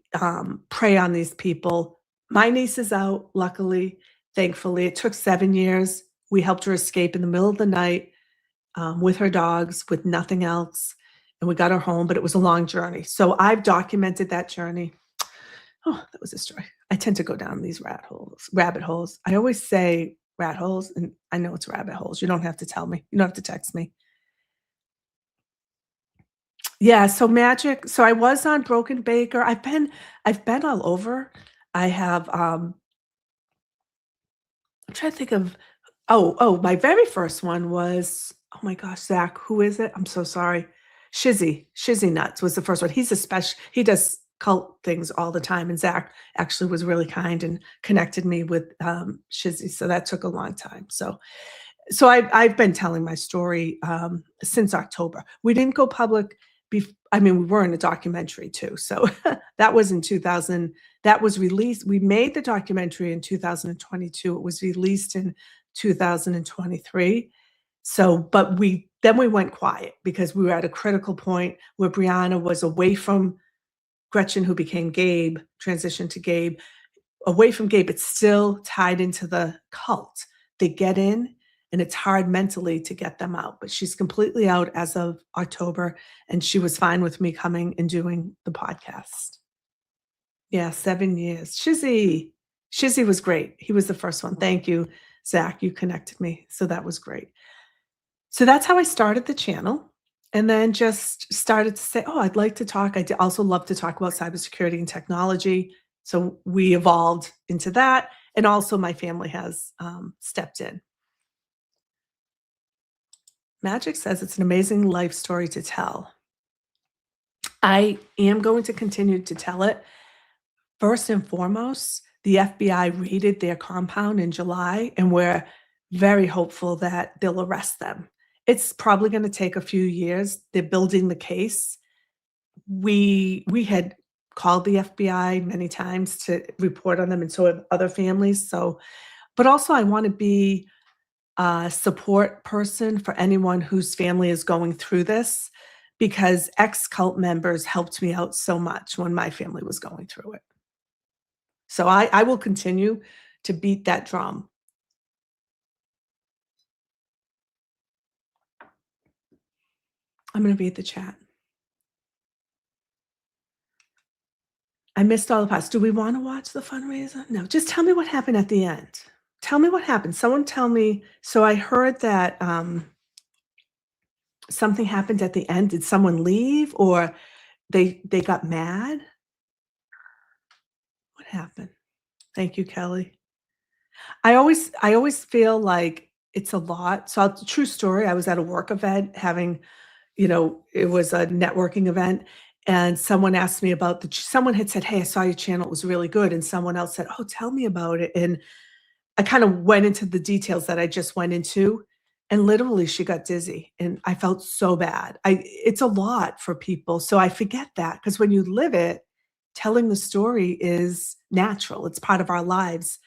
prey on these people. My niece is out, luckily, thankfully. It took 7 years. We helped her escape in the middle of the night, with her dogs, with nothing else, and we got her home, but it was a long journey. So I've documented that journey. Oh, that was a story. I tend to go down these rabbit holes. I always say rat holes, and I know it's rabbit holes. You don't have to tell me. You don't have to text me. Yeah, so magic so I was on Broken Baker. I've been all over. I have, I'm trying to think of my very first one was oh my gosh, Zach, who is it? I'm so sorry. Shizzy Nuts was the first one. He does cult things all the time, and Zach actually was really kind and connected me with, Shizzy, so that took a long time. So I've been telling my story, since October. We didn't go public I mean, we were in a documentary too, so that was in 2000 that was released we made the documentary in 2022, it was released in 2023. So, but we went quiet because we were at a critical point where Brianna was away from Gretchen, who became Gabe, transitioned to Gabe, away from Gabe, but still tied into the cult. They get in, and it's hard mentally to get them out, but she's completely out as of October, and she was fine with me coming and doing the podcast. Yeah, 7 years. Shizzy was great. He was the first one. Thank you, Zach. You connected me, so that was great. So that's how I started the channel, and then just started to say, "Oh, I'd like to talk." Also love to talk about cybersecurity and technology, so we evolved into that, and also my family has, stepped in. Magic says it's an amazing life story to tell. I am going to continue to tell it. First and foremost, the FBI raided their compound in July, and we're very hopeful that they'll arrest them. It's probably gonna take a few years. They're building the case. We had called the FBI many times to report on them, and so have other families, so but also I wanna be a support person for anyone whose family is going through this, because ex-cult members helped me out so much when my family was going through it. So I will continue to beat that drum. I'm gonna read the chat. I missed all the parts. Do we wanna watch the fundraiser? No, just tell me what happened at the end. Tell me what happened. Someone tell me so I heard that, something happened at the end. Did someone leave or they got mad? What happened? Thank you, Kelly. I always feel like it's a lot. So true story, I was at a work event having it was a networking event, and someone asked me about someone had said, "Hey, I saw your channel, it was really good," and someone else said, "Oh, tell me about it," and I kind of went into the details that I just went into, and literally she got dizzy, and I felt so bad. It's a lot for people, so I forget that because when you live it, telling the story is natural, it's part of our lives.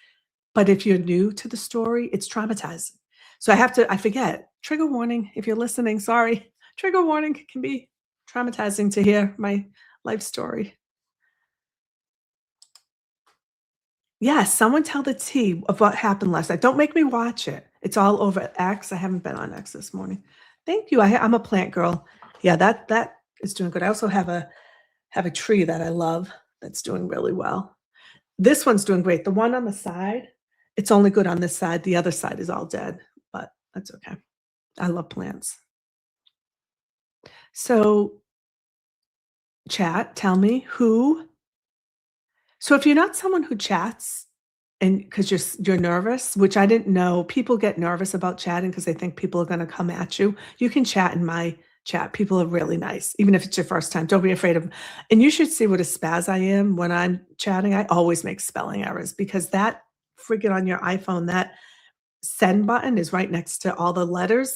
But if you're new to the story, it's traumatizing. So I forget. Trigger warning, if you're listening, sorry. Trigger warning, it can be traumatizing to hear my life story. Yes, someone tell the tea of what happened last night. Don't make me watch it. It's all over X. I haven't been on X this morning. Thank you. I'm a plant girl. Yeah, that is doing good. I also have a tree that I love that's doing really well. This one's doing great. The one on the side, it's only good on this side. The other side is all dead, but that's okay. I love plants. So, chat, tell me who so if you're not someone who chats and because you're nervous, which I didn't know, people get nervous about chatting because they think people are gonna come at you. You can chat in my chat. People are really nice, even if it's your first time. Don't be afraid of. And you should see what a spaz I am when I'm chatting. I always make spelling errors because that freaking on your iPhone, that send button is right next to all the letters.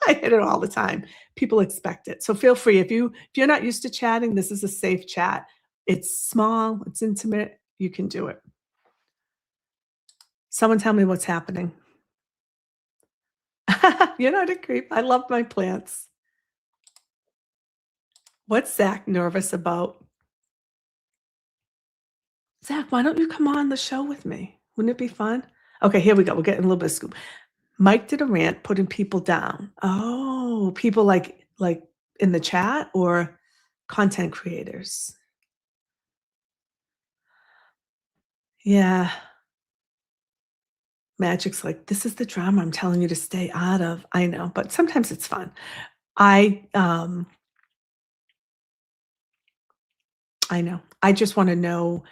I hit it all the time. People expect it. So feel free. If you're not used to chatting, this is a safe chat. It's small, it's intimate. You can do it. Someone tell me what's happening. You're not a creep. I love my plants. What's Zach nervous about? Zach, why don't you come on the show with me? Wouldn't it be fun? Okay, here we go. We're getting a little bit of scoop. Mike did a rant putting people down. Oh, people like in the chat or content creators? Yeah. Magic's like, "This is the drama I'm telling you to stay out of." I know, but sometimes it's fun. I, um I know. I just wanna know,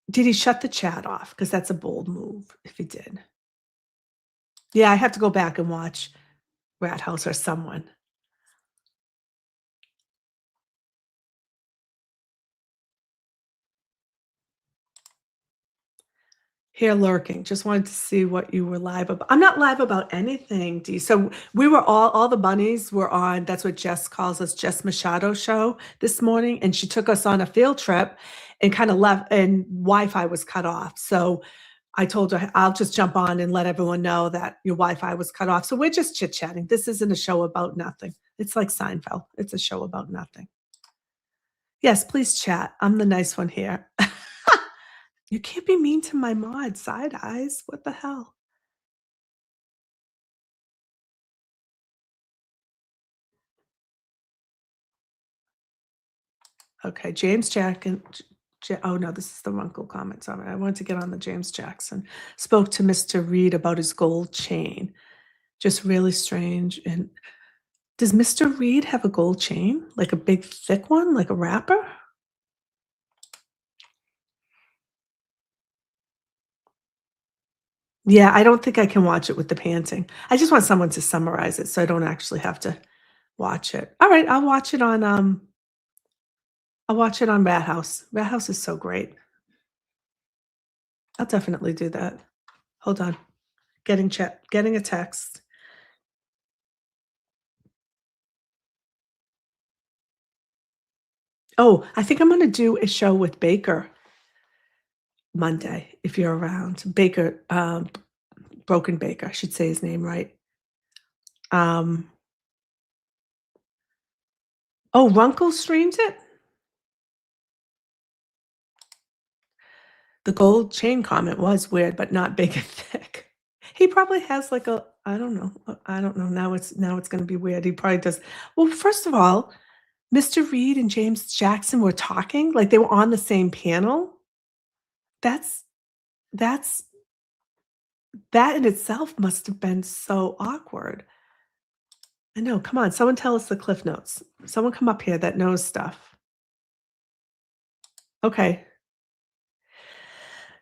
did he shut the chat off? Because that's a bold move if he did. Yeah, I have to go back and watch Rat House or someone. Here lurking, just wanted to see what you were live about. I'm not live about anything, Dee. So we were all the bunnies were on, that's what Jess calls us, Jess Machado show this morning, and she took us on a field trip and kind of left, and Wi-Fi was cut off. So I told her, I'll just jump on and let everyone know that your Wi-Fi was cut off. So we're just chit-chatting. This isn't a show about nothing. It's like Seinfeld. It's a show about nothing. Yes, please chat. I'm the nice one here. You can't be mean to my mod, side eyes. What the hell? Okay, James Jack and oh no, this is the Runkle comment. Sorry, I wanted to get on the James Jackson. Spoke to Mr. Reed about his gold chain. Just really strange. And does Mr. Reed have a gold chain? Like a big thick one, like a wrapper? Yeah, I don't think I can watch it with the panting. I just want someone to summarize it so I don't actually have to watch it. All right, I'll watch it on Rat House. Rat House is so great. I'll definitely do that. Hold on. Getting a text. Oh, I think I'm gonna do a show with Baker Monday, if you're around. Baker, Broken Baker, I should say his name right. Um, oh, Runkle streams it? The gold chain comment was weird, but not big and thick. He probably has like a, I don't know. I don't know. Now it's gonna be weird. He probably does. Well, first of all, Mr. Reed and James Jackson were talking, like they were on the same panel. That's that's that in itself must have been so awkward. I know, come on, someone tell us the cliff notes. Someone come up here that knows stuff. Okay.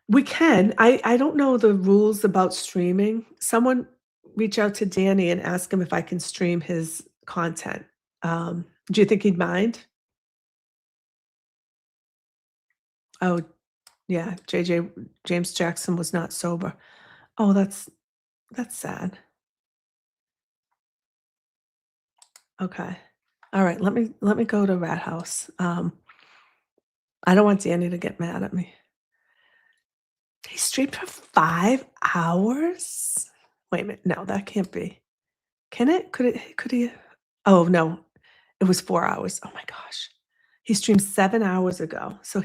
We can. I don't know the rules about streaming. Someone reach out to Danny and ask him if I can stream his content. Do you think he'd mind? Oh, yeah, JJ James Jackson was not sober. Oh, that's sad. Okay. All right, let me go to Rat House. I don't want Danny to get mad at me. He streamed for 5 hours? Wait a minute, no, that can't be. Can it? Could he? Oh, no, it was 4 hours. Oh my gosh. He streamed 7 hours ago. So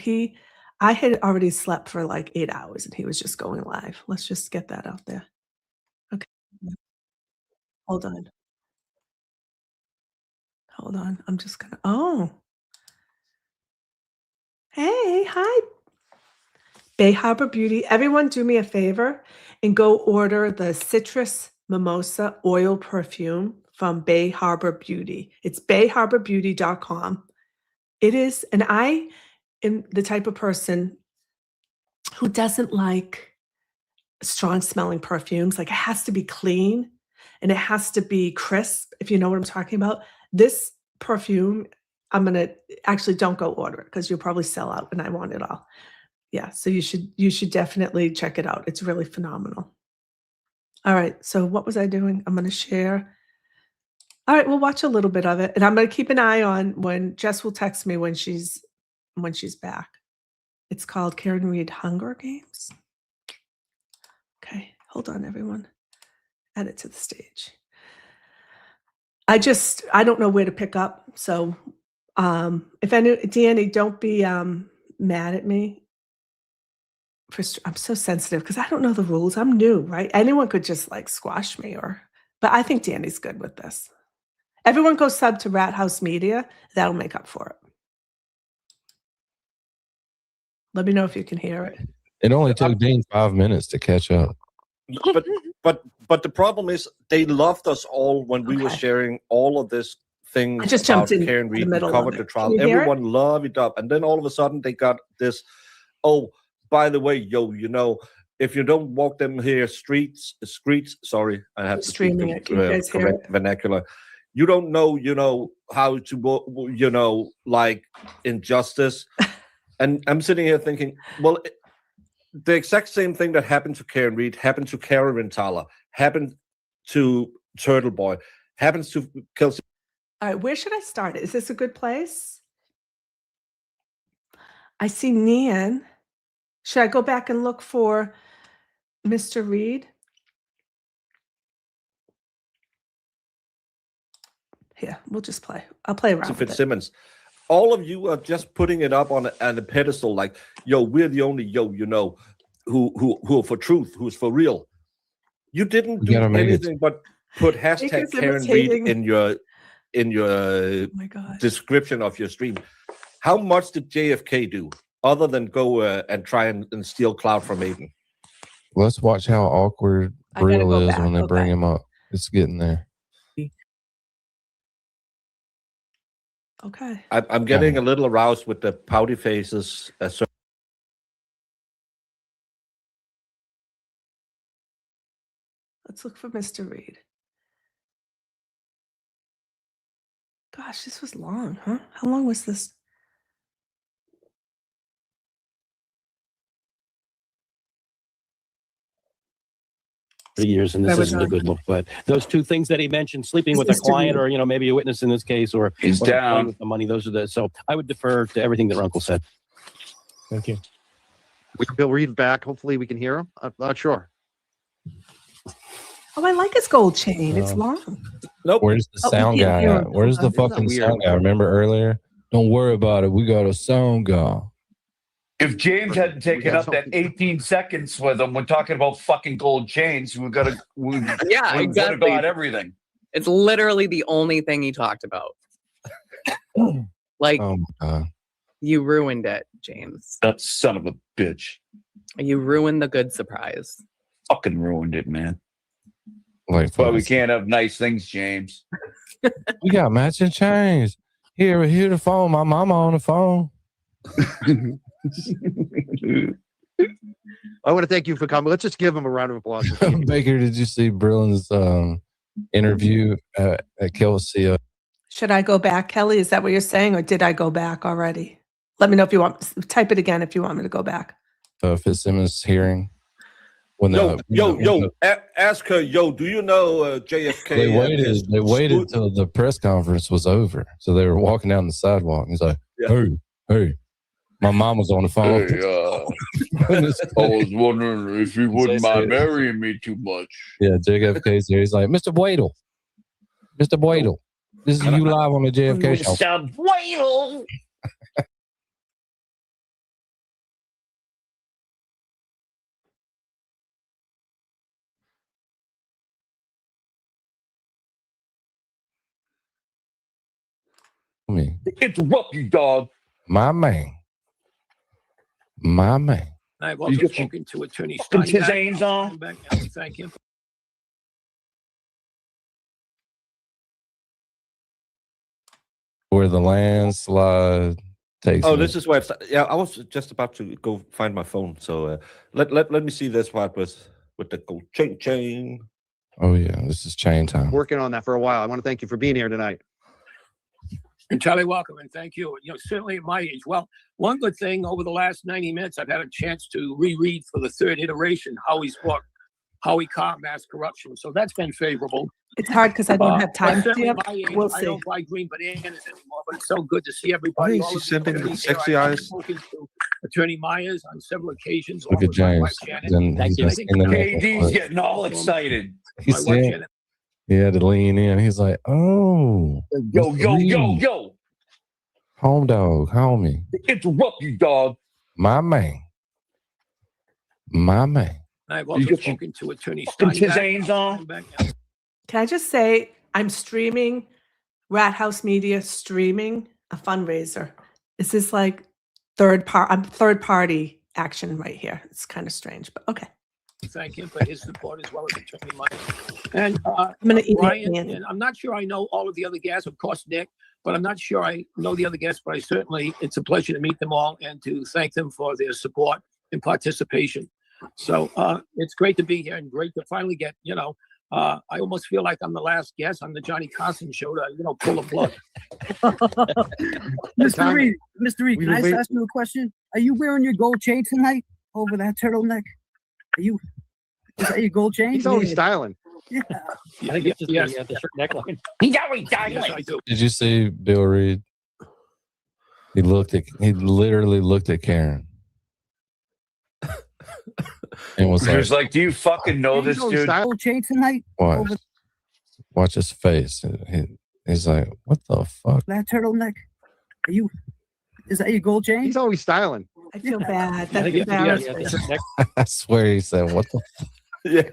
I had already slept for like 8 hours and he was just going live. Let's just get that out there. Okay. Hold on. Hold on. I'm just gonna, oh, hey, hi, Bay Harbor Beauty. Everyone do me a favor and go order the Citrus Mimosa Oil Perfume from Bay Harbor Beauty. It's bayharborbeauty.com. It is, and I am the type of person who doesn't like strong smelling perfumes. Like it has to be clean and it has to be crisp, if you know what I'm talking about. This perfume, I'm gonna actually don't go order it because you'll probably sell out and I want it all. Yeah, so you should definitely check it out. It's really phenomenal. All right, so what was I doing? I'm gonna share. All right, we'll watch a little bit of it, and I'm gonna keep an eye on when Jess will text me when she's back. It's called Karen Reed Hunger Games. Okay, hold on, everyone. Add it to the stage. I don't know where to pick up, so If Danny, don't be mad at me. I'm so sensitive because I don't know the rules. I'm new, right? Anyone could just like squash me, but I think Danny's good with this. Everyone go sub to Rat House Media. That'll make up for it. Let me know if you can hear it. It only took Dean 5 minutes to catch up. But the problem is they loved us all when we were sharing all of this things. I just jumped in Karen Reed, the middle covered of the it. trial. Everyone loved it up, and then all of a sudden they got this. Oh, by the way, yo, you know, if you don't walk them here streets. Sorry, I have to speak the correct vernacular. You don't know, you know, how to, you know, like injustice. And I'm sitting here thinking, well, the exact same thing that happened to Karen Reed happened to Karen Thaler, happened to Turtle Boy, happens to Kelsey. All right, where should I start? Is this a good place? I see Nian. Should I go back and look for Mr. Reed? Here, we'll just play. I'll play around with Fitzsimmons. All of you are just putting it up on a pedestal, like, yo, we're the only you know, who are for truth, who's for real. You didn't do anything but put hashtag Karen Reed in your description of your stream. How much did JFK do other than go and try and steal clout from Aiden? Let's watch how awkward Brill is when they bring him up. It's getting there. Okay. I'm getting a little aroused with the pouty faces. Let's look for Mr. Reed. Gosh, this was long, huh? How long was this? Years, and this isn't a good look. But those two things that he mentioned, sleeping with a client, or you know, maybe a witness in this case, or he's down with the money. Those are the. So I would defer to everything that Runkle said. Thank you. We'll read back. Hopefully, we can hear him. I'm not sure. Oh, I like his gold chain. It's long. Nope. Where's the sound guy at? Where's the fucking sound guy? Remember earlier? Don't worry about it. We got a sound guy. If James hadn't taken up that 18 seconds with him, we're talking about fucking gold chains. We exactly. Got everything. It's literally the only thing he talked about. Like, oh my God. You ruined it, James. That son of a bitch. You ruined the good surprise. Fucking ruined it, man. Like, but we can't have nice things, James. We got matching chains. Here the phone. My mama on the phone. I want to thank you for coming. Let's just give him a round of applause. Baker, did you see Brillen's interview at Kelsey? Should I go back, Kelly? Is that what you're saying, or did I go back already? Let me know if you want. Type it again if you want me to go back. Fitzsimmons hearing. When ask her, do you know JFK? They waited till the press conference was over. So they were walking down the sidewalk. And he's like, hey, my mom was on the phone. Hey, I was wondering if you wouldn't mind marrying me too much. Yeah, JFK's there. He's like, Mr. Boydell, this is you live on the JFK show. Mr. Boydell. Interrupt you, dog. My man. I've also spoken to Attorney Scott. His name's on. Thank you. Where the landslide takes. Oh, this is where it's. Yeah, I was just about to go find my phone. So let me see this part with the gold chain. Oh yeah, this is chain time. Working on that for a while. I want to thank you for being here tonight. And Charlie, welcome, and thank you. You know, certainly at my age. Well, one good thing over the last 90 minutes, I've had a chance to reread for the third iteration Howie's book, Howie Carr, Mass Corruption. So that's been favorable. It's hard because I don't have time. We'll see. I don't buy green bananas anymore, but it's so good to see everybody. She's sending the sexy eyes. Attorney Myers on several occasions. Look at James. KD's getting all excited. He had to lean in. He's like, oh. Yo. Home dog, homie. Interrupt you, dog. My man. My man. I've You also get your spoken to Attorney fucking Steinbeck. tizanes on. Can I just say I'm streaming Rat House Media streaming a fundraiser. Is this like third party action right here? It's kind of strange, but okay. Thank him for his support as well as Attorney Mike. And I'm gonna email Brian, Annie. and I'm not sure I know all of the other guests, of course, Nick, but I'm not sure I know the other guests, but I certainly, it's a pleasure to meet them all and to thank them for their support and participation. So it's great to be here and great to finally get, I almost feel like I'm the last guest on the Johnny Carson show to, pull a plug. Mr. Reed, can I just ask you a question? Are you wearing your gold chain tonight over that turtleneck? Is that your gold chain? He's always styling. Yeah. I think it's just Yes. the shirt neckline. He's always dying. Yes, I do. Did you see Bill Reed? He literally looked at Karen. And was He was like, "Do you fucking know this dude?" Gold chain tonight Watch his face. He's like, "What the fuck?" that turtleneck. Is that your gold chain? He's always styling. I feel bad. I That's think it's embarrassing. the shirt neck. I swear he said, "What the fuck?" Yeah.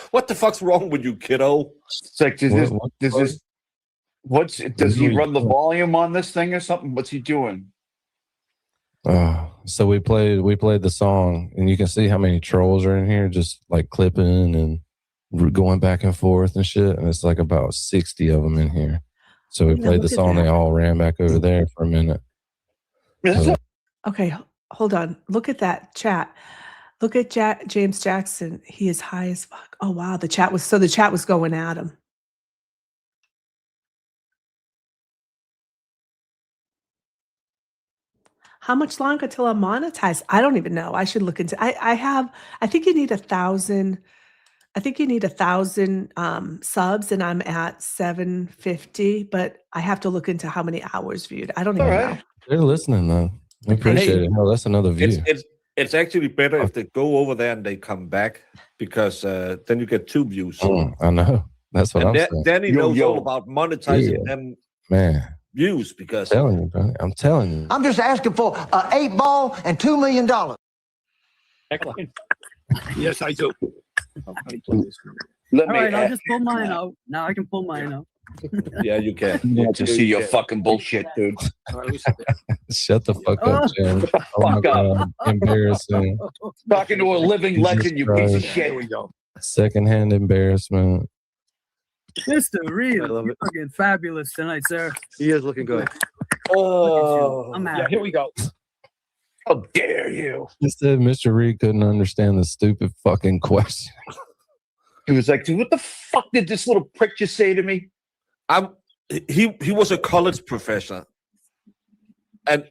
What the fuck's wrong with you, kiddo? It's like, does he run the volume on this thing or something? What's he doing? So we played the song, and you can see how many trolls are in here, just like clipping and going back and forth and shit. And it's like about 60 of them in here. So we played the look at song. that. They all ran back over there for a minute. Okay, hold on. Look at that chat. Look at James Jackson. He is high as fuck. Oh wow, the chat was going at him. How much longer till I'm monetized? I don't even know. I should look into. I think you need 1,000. I think you need 1,000 subs, and I'm at 750. But I have to look into how many hours viewed. I don't even know. They're listening though. We appreciate it. Hell, that's another view. It's actually better if they go over there and they come back, because then you get 2 views. I know. That's what I'm saying. Danny knows all about monetizing them views, because I'm telling you. I'm just asking for an 8-ball and $2 million. Neckline. Yes, I do. All right, I'll just pull mine out. Now I can pull mine out. Yeah, you can. Want to see your fucking bullshit, dude. Shut the fuck up, Jim. Oh my Fuck up. God. Embarrassing. Talking to a living Jesus legend, you piece of Christ. shit. Here we go. Secondhand embarrassment. Mr. Reed, I love you're it. looking fabulous tonight, sir. He is looking good. Oh, I'm Yeah, happy. here we go. How dare you? He said Mr. Reed couldn't understand the stupid fucking question. He was like, dude, what the fuck did this little prick just say to me? he was a college professor, and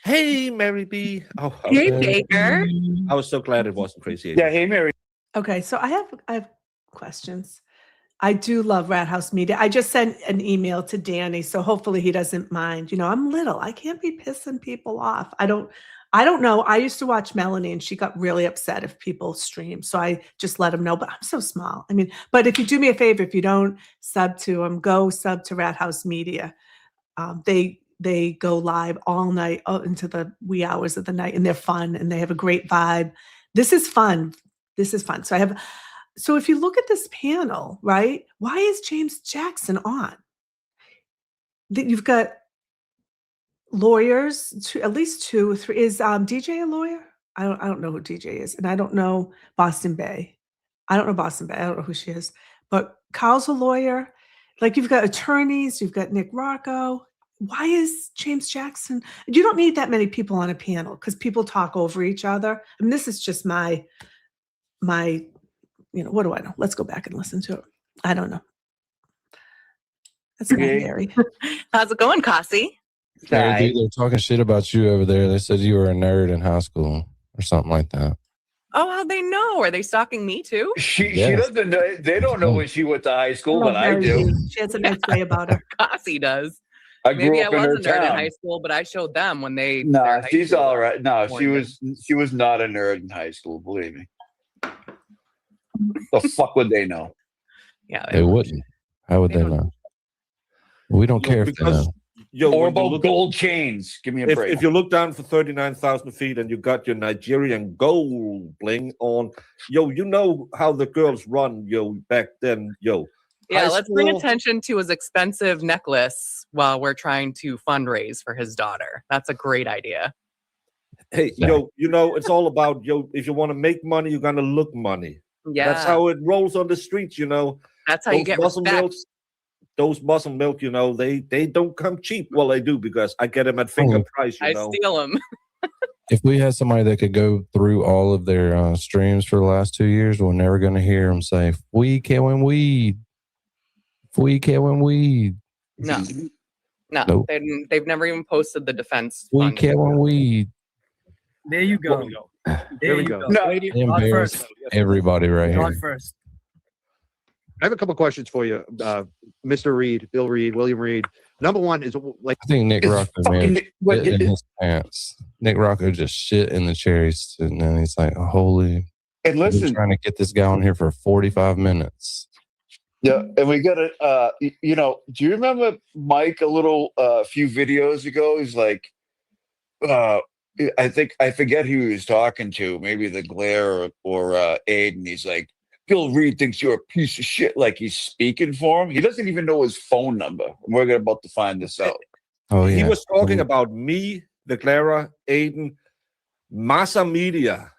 hey, Mary B. Oh, Hey, Baker. I was so glad it wasn't Crazy. Yeah, hey, Mary. Okay, so I have questions. I do love Rat House Media. I just sent an email to Danny, so hopefully he doesn't mind. I'm little. I can't be pissing people off. I don't know. I used to watch Melanie, and she got really upset if people stream. So I just let him know. But I'm so small. I mean, but if you do me a favor, if you don't sub to them, go sub to Rat House Media. They go live all night into the wee hours of the night, and they're fun, and they have a great vibe. This is fun. So if you look at this panel, right? Why is James Jackson on? You've got lawyers, at least 2 or 3. Is DJ a lawyer? I don't know who DJ is, and I don't know Boston Bay. I don't know who she is. But Kyle's a lawyer. Like, you've got attorneys, you've got Nick Rocco. Why is James Jackson? You don't need that many people on a panel, because people talk over each other. I mean, this is just my what do I know? Let's go back and listen to it. I don't know. That's not Mary. How's it going, Cassie? They're talking shit about you over there. They said you were a nerd in high school or something like that. Oh, how'd they know? Are they stalking me too? She doesn't know. They don't know when she went to high school, but I do. She has a nice way about her. Cassie does. I grew Maybe I up in was her a nerd in town. high school, but I showed them when they. No, their high she's school all right. No, she wanted was not a nerd in high school. Believe me. The fuck would they know? Yeah, They wouldn't. How would They they don't- know? We don't care if they because know. Or when you about look gold chains. Give me a break. if you look down for 39,000 feet and you got your Nigerian gold bling on, you know how the girls run, back then, Yeah, High let's bring school- attention to his expensive necklace while we're trying to fundraise for his daughter. That's a great idea. Hey, it's all about if you want to make money, you're gonna look money. Yeah. That's how it rolls on the streets, That's how you get muscle respect. milks, those muscle milk, they don't come cheap. Well, they do because I get them at finger price, I steal them. If we had somebody that could go through all of their streams for the last 2 years, we're never going to hear them say, "We killing weed. We killing weed." No. No, Nope. they've never even posted the defense We fund. killing weed. There you go. There we go. No, Lady, They embarrass everybody right God here. first. I have a couple questions for you, Mr. Reed, Bill Reed, William Reed. Number one is like, I think Nick It's Rocco, fucking- man, what- shit in his pants. Nick Rocco just shit in the chair. He's sitting there and he's like, "Holy, and I've been listen, trying to get this guy on here for 45 minutes." yeah, and we got to, do you remember Mike a few videos ago? He's like, I forget who he was talking to, maybe the Glare or Aiden. He's like, Bill Reed thinks you're a piece of shit. Like he's speaking for him. He doesn't even know his phone number. We're about to find this out. Oh yeah, He was talking about me, the Clara, Aiden, Massa Media,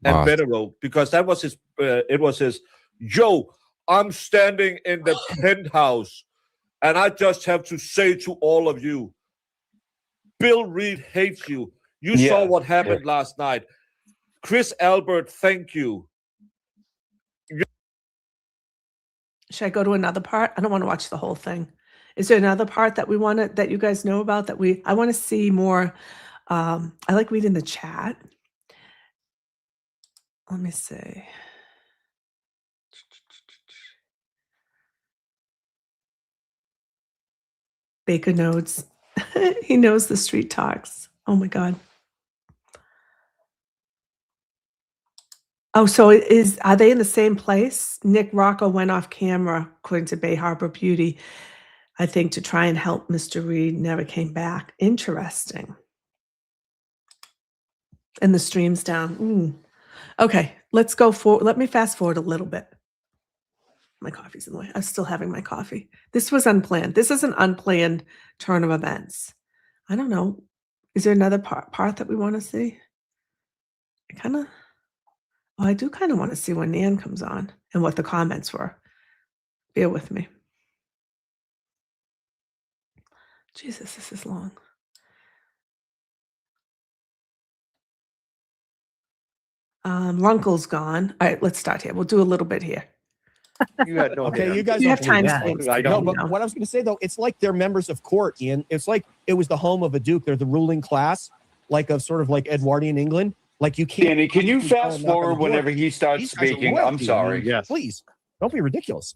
and Massa. Bedero, because that was his. It was his. Yo, I'm standing in the penthouse, and I just have to say to all of you, Bill Reed hates you. You saw Yeah. what happened last night. Chris Albert, thank you. Should I go to another part? I don't want to watch the whole thing. Is there another part that that you guys know about I want to see more? I like reading the chat. Let me see. Baker knows. He knows the street talks. Oh my God. Oh, so are they in the same place? Nick Rocco went off camera, according to Bay Harbor Beauty, I think, to try and help Mr. Reed, never came back. Interesting. And the stream's down. Okay, let's go forward. Let me fast forward a little bit. My coffee's in the way. I'm still having my coffee. This was unplanned. This is an unplanned turn of events. I don't know. Is there another part that we want to see? I do kind of want to see when Nan comes on and what the comments were. Bear with me. Jesus, this is long. Runkle's gone. All right, let's start here. We'll do a little bit here. you had no Okay, idea. you guys You don't have believe timestamps. I No, don't. but what I was going to say though, it's like they're members of court, Ian. It's like it was the home of a duke. They're the ruling class, like of sort of like Edwardian England. Like you can't. Danny, can you possibly tell fast them knock on the forward door. whenever he starts These guys are speaking? royalty. I'm sorry. Yes. Please don't be ridiculous.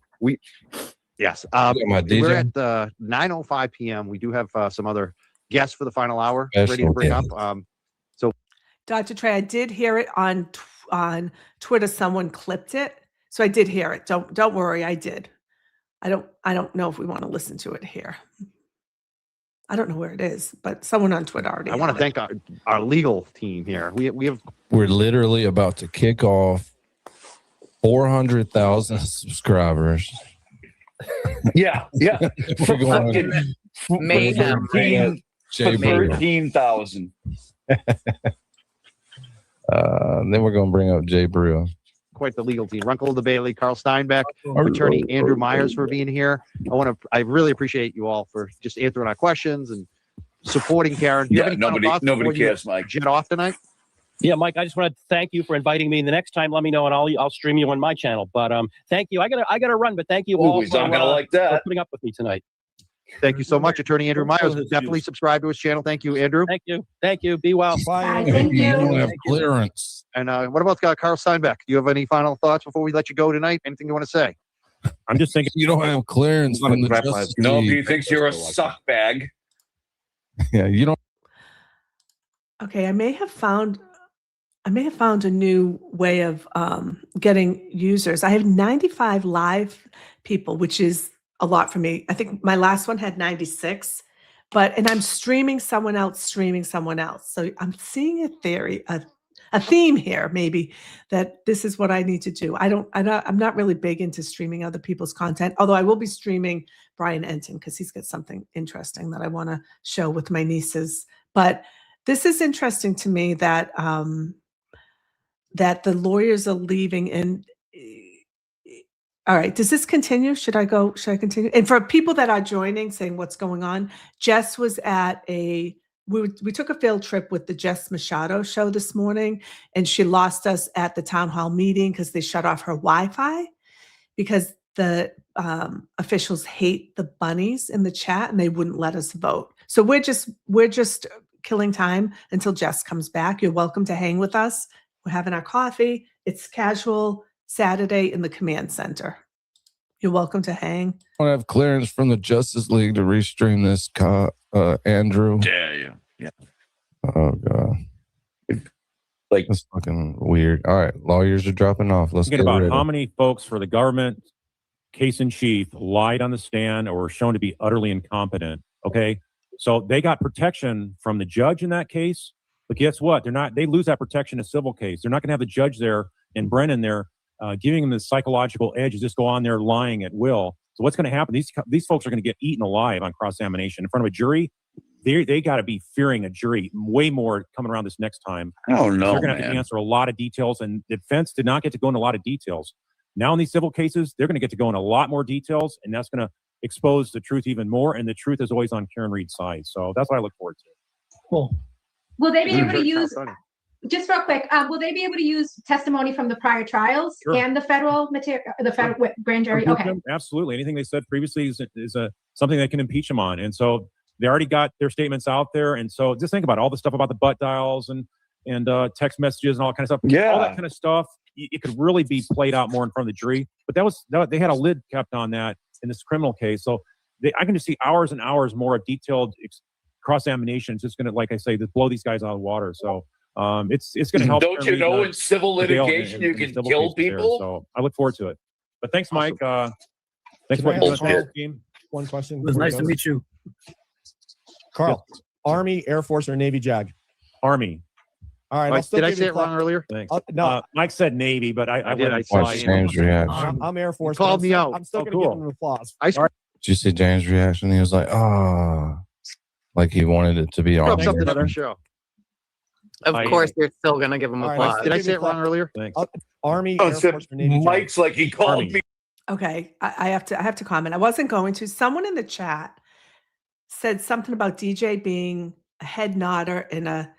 Yes. my We're DJ. at 9:05 p.m. We do have some other guests for the final hour Special ready to bring up. guests. Dr. Trey, I did hear it on Twitter. Someone clipped it, so I did hear it. Don't worry, I did. I don't know if we want to listen to it here. I don't know where it is, but someone on Twitter already. I want to had it. thank our legal team here. We have We're literally about to kick off 400,000 subscribers. Yeah. We're going Mayhem. Jay Brewer. 13,000. Then we're going to bring up Jay Brewer. quite the legal team. Runkle the Bailey, Carl Steinbeck, attorney Andrew Myers for being here. I really appreciate you all for just answering our questions and supporting Karen. Do you have any final thoughts nobody before you cares, Mike. jet off tonight? Yeah, Mike, I just want to thank you for inviting me. The next time, let me know and I'll stream you on my channel. But thank you. I gotta run, but thank you all He's not gonna like for that. putting up with me tonight. Thank you so much, attorney Andrew Myers. Definitely subscribe to his channel. Thank you, Andrew. Thank you. Thank you. Be well. Bye. Thank you. don't have clearance. And what about Carl Steinbeck? Do you have any final thoughts before we let you go tonight? Anything you want to say? I'm just thinking. You don't have clearance from the Justice No, League. he thinks you're a suck bag. Yeah, you don't. Okay, I may have found a new way of getting users. I have 95 live people, which is a lot for me. I think my last one had 96, and I'm streaming someone else, So I'm seeing a theme here, maybe, that this is what I need to do. I'm not really big into streaming other people's content, although I will be streaming Brian Enton because he's got something interesting that I want to show with my nieces. But this is interesting to me that that the lawyers are leaving. And all right, does this continue? Should I continue? And for people that are joining, saying what's going on, Jess was at we took a field trip with the Jess Machado show this morning, and she lost us at the town hall meeting because they shut off her Wi-Fi because the officials hate the bunnies in the chat and they wouldn't let us vote. So we're just killing time until Jess comes back. You're welcome to hang with us. We're having our coffee. It's casual Saturday in the command center. You're welcome to hang. I want to have clearance from the Justice League to restream this, Andrew. Yeah. Oh, God. That's fucking weird. All right, lawyers are dropping off. Let's get about rid how of many folks for the government case in chief lied on the stand or were shown to be utterly incompetent. Okay, so they got protection from the judge in that case, but guess what? They lose that protection in a civil case. They're not going to have the judge there and Brennan there giving them the psychological edge to just go on there lying at will. So what's going to happen? These folks are going to get eaten alive on cross-examination in front of a jury. They got to be fearing a jury way more coming around this next time. Oh no, they're going to have to answer a lot of details, and the defense did not get to go into a lot of details. Now in these civil cases, they're going to get to go into a lot more details, and that's going to expose the truth even more. And the truth is always on Karen Reed's side. So that's what I look forward to. Cool. Will they be able to use? Just real quick, will they be able to use testimony from the prior trials and the federal material, grand jury? Okay. Absolutely. Anything they said previously is something they can impeach them on. And so they already got their statements out there. And so just think about all the stuff about the butt dials and text messages and all that kind of stuff. Yeah. All that kind of stuff. It could really be played out more in front of the jury. But they had a lid kept on that in this criminal case. So I can just see hours and hours more of detailed cross-examination. It's just going to, like I say, just blow these guys out of the water. So it's going to help. Don't you know in civil litigation you can kill people? So I look forward to it. But thanks, Mike. Thanks Can I for ask doing this, team. one question? It was nice to meet you. Carl, Army, Air Force, or Navy JAG? Army. All right. Did I say it wrong earlier? Thanks. No. Mike said Navy, but I did. went Watch James' reaction. I'm Air Force. Called me out. I'm still going to give him an applause. Did you see James' reaction? He was like, like he wanted it to be Army. Something on the show. Of course, you're still going to give him applause. Did I say it wrong earlier? Thanks. Army, Air Force, or Navy Mike's JAG? like he called me. Okay, I have to comment. I wasn't going to. Someone in the chat said something about DJ being a head nodder and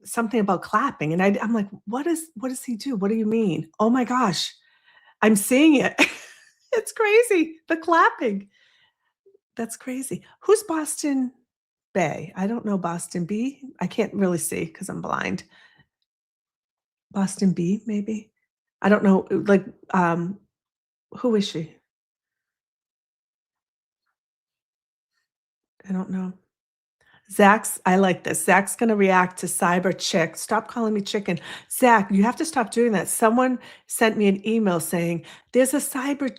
something about clapping, and I'm like, what does he do? What do you mean? Oh my gosh, I'm seeing it. It's crazy. The clapping. That's crazy. Who's Boston Bay? I don't know Boston B. I can't really see because I'm blind. Boston B, maybe. I don't know. Like, who is she? I don't know. I like this. Zach's going to react to Cyber Chick. Stop calling me chicken. Zach, you have to stop doing that. Someone sent me an email saying, there's a Cyber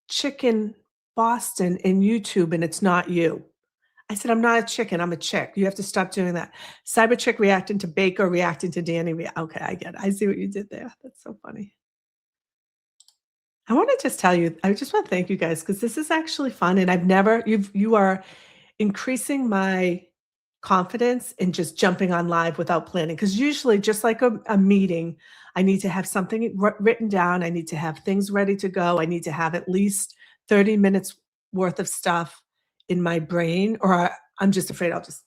Chicken Boston in YouTube and it's not you. I said, I'm not a chicken. I'm a chick. You have to stop doing that. Cyber Chick reacting to Baker, reacting to Danny. Okay, I get it. I see what you did there. That's so funny. I want to just tell you, I just want to thank you guys because this is actually fun. And you are increasing my confidence in just jumping on live without planning. Because usually just like a meeting, I need to have something written down. I need to have things ready to go. I need to have at least 30 minutes worth of stuff in my brain, or I'm just afraid I'll just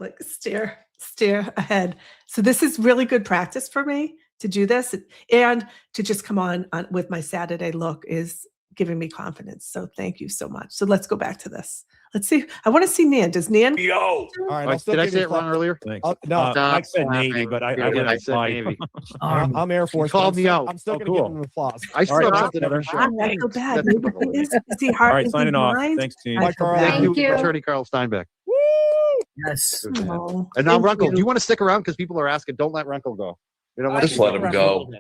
like stare ahead. So this is really good practice for me to do this, and to just come on with my Saturday look is giving me confidence. So thank you so much. So let's go back to this. Let's see. I want to see Nan. Does Nan? Yo. All right. Did I say it wrong earlier? Thanks. No. Mike said Navy, but I said Navy. I'm Air Force. Called me out. I'm still going to give him an applause. I still have something on the show. I feel bad. Maybe he is he All hard? right, Is he signing off. blind? Thanks, team. Bye, Carl. Thank you. Attorney Carl Steinbeck. Yes. Oh, And now, thank Runkle, you. do you want to stick around? Because people are asking, don't let Runkle go. You don't want Just let him go.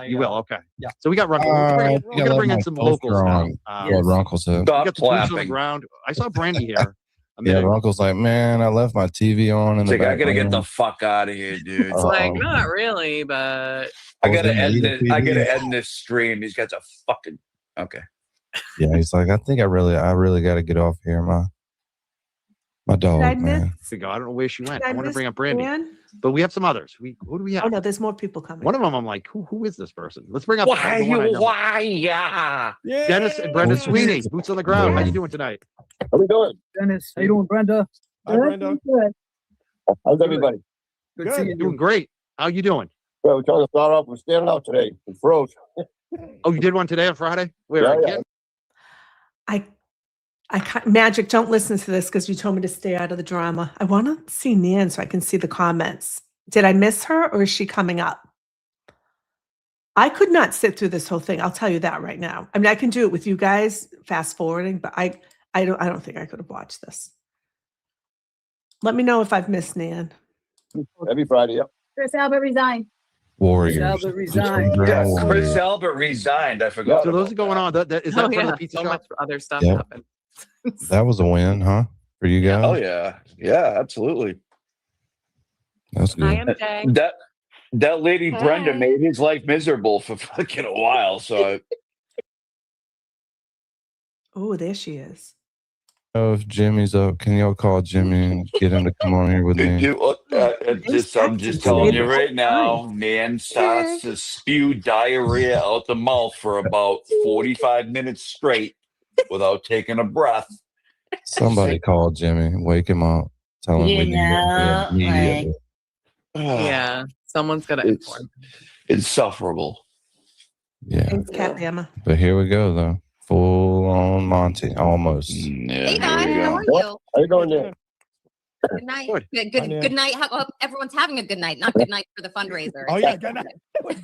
You will, okay. Yeah. So we got Runkle. We're gonna bring in some locals now. What Runkle said. We got the boots on the clapping. ground. I saw Brandy here. Yeah, Runkle's like, man, I left my TV on in It's the like, I gotta get the background. fuck out of here, dude. It's like, not really, but I gotta gonna end eat a this. I TV. gotta end this stream. These guys are fucking okay. Yeah, he's like, I think I really got to get off here. My dog, I man. I don't know where she went. Did I I want to miss bring up Brandy, Ann? but we have some others. Who do we have? Oh no, there's more people coming. One of them, I'm like, who is this person? Let's bring up. Why the one I know. Why? Yeah. Dennis and Brenda Sweeney, boots on the ground. How Yeah. you doing tonight? How we doing? Dennis, how you doing, Brenda? Hi, Brenda. How's everybody? Good seeing you. Doing great. How you doing? Well, we're trying to start off. We're standing out today. It froze. Oh, you did one today on Friday? Where? Yeah, again? I can't, Magic, don't listen to this because you told me to stay out of the drama. I want to see Nan so I can see the comments. Did I miss her or is she coming up? I could not sit through this whole thing. I'll tell you that right now. I mean, I can do it with you guys fast forwarding, but I don't think I could have watched this. Let me know if I've missed Nan. Every Friday, yep. Chris Albert resigned. Warriors. Albert resigned. Yes, Warriors. Chris Albert resigned. I forgot. So those about are going on. Is that in front of the pizza so shop? much other stuff Yep. happened. That was a win, huh? For you guys? Oh yeah, yeah, absolutely. That's good. I am Jay. That lady Brenda Hey. made his life miserable for fucking a while. So Oh, there she is. Oh, if Jimmy's up, can y'all call Jimmy and get him to come on here with me? I'm just telling you right now, Nan starts to spew diarrhea out the mouth for about 45 minutes straight without taking a breath. Somebody call Jimmy, wake him up, tell him we need him immediately. Yeah, someone's gonna inform. Insufferable. Yeah, Thanks, Cat Bama. but here we go though, full on Monty, almost. Yeah, Hey there guys, we go. how are you? How you doing there? Good night. Good. Good night. Hope everyone's having a good night. Not good night for the fundraiser. Oh yeah, good night.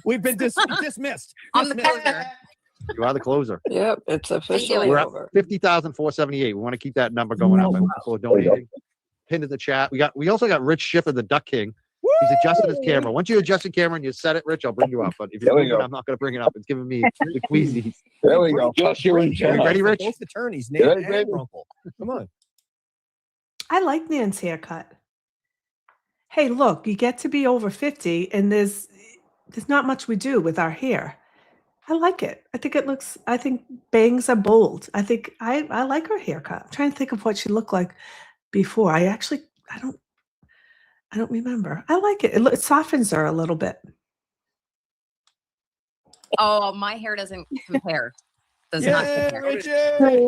We've been dismissed. On the closer. You are the closer. Yep, it's doing? officially We're at over. 50,478. We want to keep that number going up. And people are donating. Pinned in the chat. We also got Rich Schiffer, the Duck King. He's adjusting his camera. Once you adjust the camera and you set it, Rich, I'll bring you up. But if you're There we moving, go. I'm not going to bring it up. It's giving me the queasies. There we go. Josh, you're in Are you jail. ready, Rich? Both attorneys, Yeah, Nan and baby. Runkle. Come on. I like Nan's haircut. Hey, look, you get to be over 50 and there's not much we do with our hair. I like it. I think bangs are bold. I think I like her haircut. I'm trying to think of what she looked like before. I don't remember. I like it. It softens her a little bit. Oh, my hair doesn't compare. Does not compare.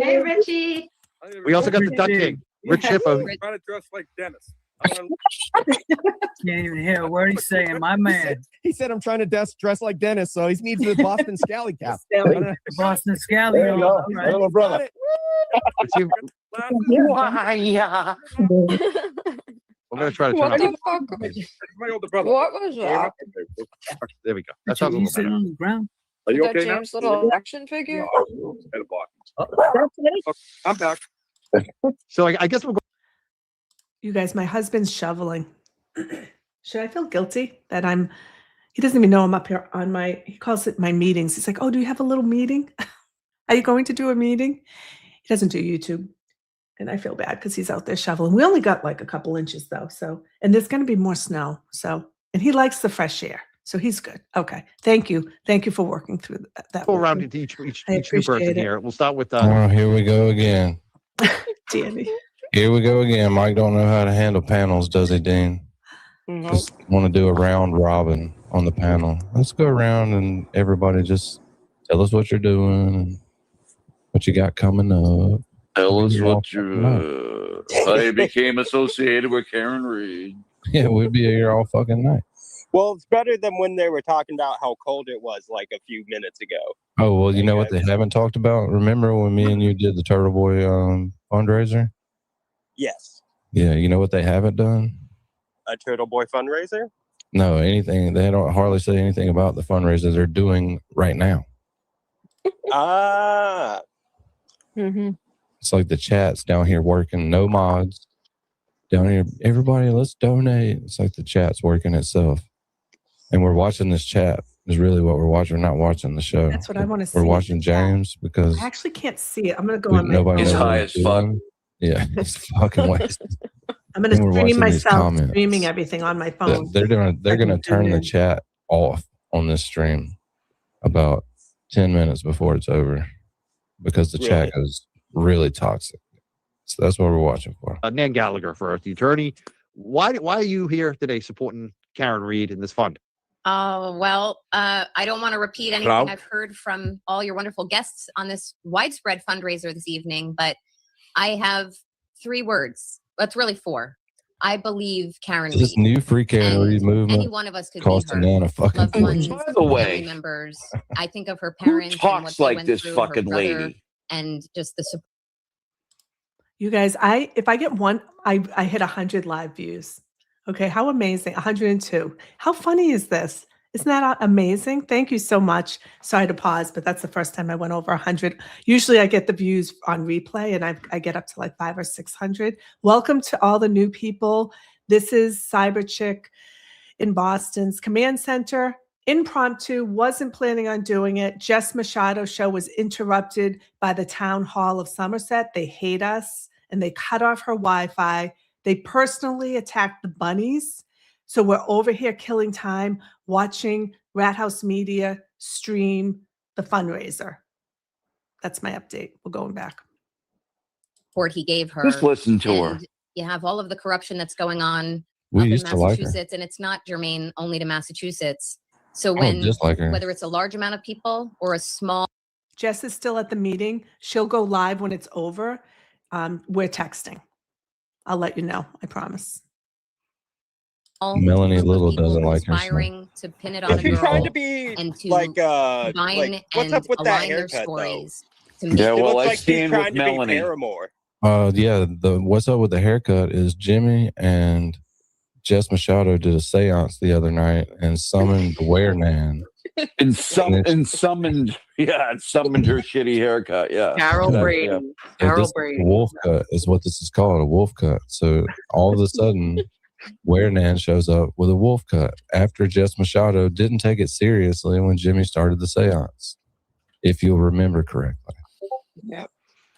Hey, Richie. We also got the Duck King, Rich Schiffer. Trying to dress like Dennis. Can't even hear a word he's saying. My man. He said I'm trying to dress like Dennis, so he needs the Boston Scally cap. Boston Scally. There you go. All right. Little brother. We're going to try to turn What on. the fuck? My older brother. What was that? There we go. That sounds a You little sitting better. on the ground? Are you Is that okay now? James' little action figure? At a box. I'm back. So I guess we'll go. You guys, my husband's shoveling. Should I feel guilty that he doesn't even know I'm up here on he calls it my meetings. He's like, oh, do you have a little meeting? Are you going to do a meeting? He doesn't do YouTube. And I feel bad because he's out there shoveling. We only got like a couple inches though. And there's going to be more snow. And he likes the fresh air. So he's good. Okay. Thank you. Thank you for working through that. Go with around me. into each I new person appreciate it. here. We'll start with Oh, here we go again. Danny. Here we go again. Mike don't know how to handle panels, does he, Dean? Just want to do a round robin on the panel. Let's go around and everybody just tell us what you're doing and what you got coming up. Tell us You're all what you. I became associated with Karen Reed. Yeah, we'd be here all fucking night. Well, it's better than when they were talking about how cold it was like a few minutes ago. Oh, well, you know what they haven't talked about? Remember when me and you did the Turtle Boy fundraiser? Yes. Yeah, you know what they haven't done? A Turtle Boy fundraiser? No, anything. They don't hardly say anything about the fundraiser they're doing right now. Ah. It's like the chat's down here working, no mods. Down here, everybody, let's donate. It's like the chat's working itself. And we're watching this chat is really what we're watching. We're not watching the show. That's what I want to see. We're watching James because I actually can't see it. I'm going to go on my nobody He's knows phone. what high as fuck. doing. Yeah, he's fucking wasted. I'm going We're to stream watching these myself comments. streaming everything on my phone. They're I gonna can turn tune the in. chat off on this stream about 10 minutes before it's over because the chat goes really toxic. So that's what we're watching for. Nan Gallagher first, the attorney. Why are you here today supporting Karen Reed in this fund? Oh, well, I don't want to repeat anything Hello? I've heard from all your wonderful guests on this widespread fundraiser this evening, but I have 3 words. That's really 4. I believe Karen This Reed. new free Karen And Reed movement any one of us could be cost her. Nan a fucking Loved ones, By the way, family members. I think of her Who parents and what talks they like went this through, fucking her brother, lady? and just the support. You guys, if I get one, I hit 100 live views. Okay, how amazing. 102. How funny is this? Isn't that amazing? Thank you so much. Sorry to pause, but that's the first time I went over 100. Usually I get the views on replay and I get up to like 500 or 600. Welcome to all the new people. This is Cyber Chick in Boston's command center. Impromptu, wasn't planning on doing it. Jess Machado show was interrupted by the town hall of Somerset. They hate us and they cut off her Wi-Fi. They personally attacked the bunnies. So we're over here killing time watching Rat House Media stream the fundraiser. That's my update. We're going back. Support he gave her. Just listen to her. And you have all of the corruption that's going on We up in used to like her. Massachusetts, and it's not germane only to Massachusetts. So I when, don't dislike her. whether it's a large amount of people or a small, Jess is still at the meeting. She'll go live when it's over. We're texting. I'll let you know. I promise. Melanie group of Little people doesn't like her. So. conspiring to pin it on a If you're girl trying to be and to like combine what's and up with that align their haircut though? stories to Yeah, It well, looks I like she's stand with trying to be Melanie. Paramore. Yeah, the what's up with the haircut is Jimmy and Jess Machado did a seance the other night and summoned the Werenan. And summoned her shitty haircut. Yeah. Carol That- Brady. yeah. Carol This is Brady. a wolf cut is what this is called, a wolf cut. So all of a sudden, Werenan shows up with a wolf cut after Jess Machado didn't take it seriously when Jimmy started the seance, if you'll remember correctly. Yep.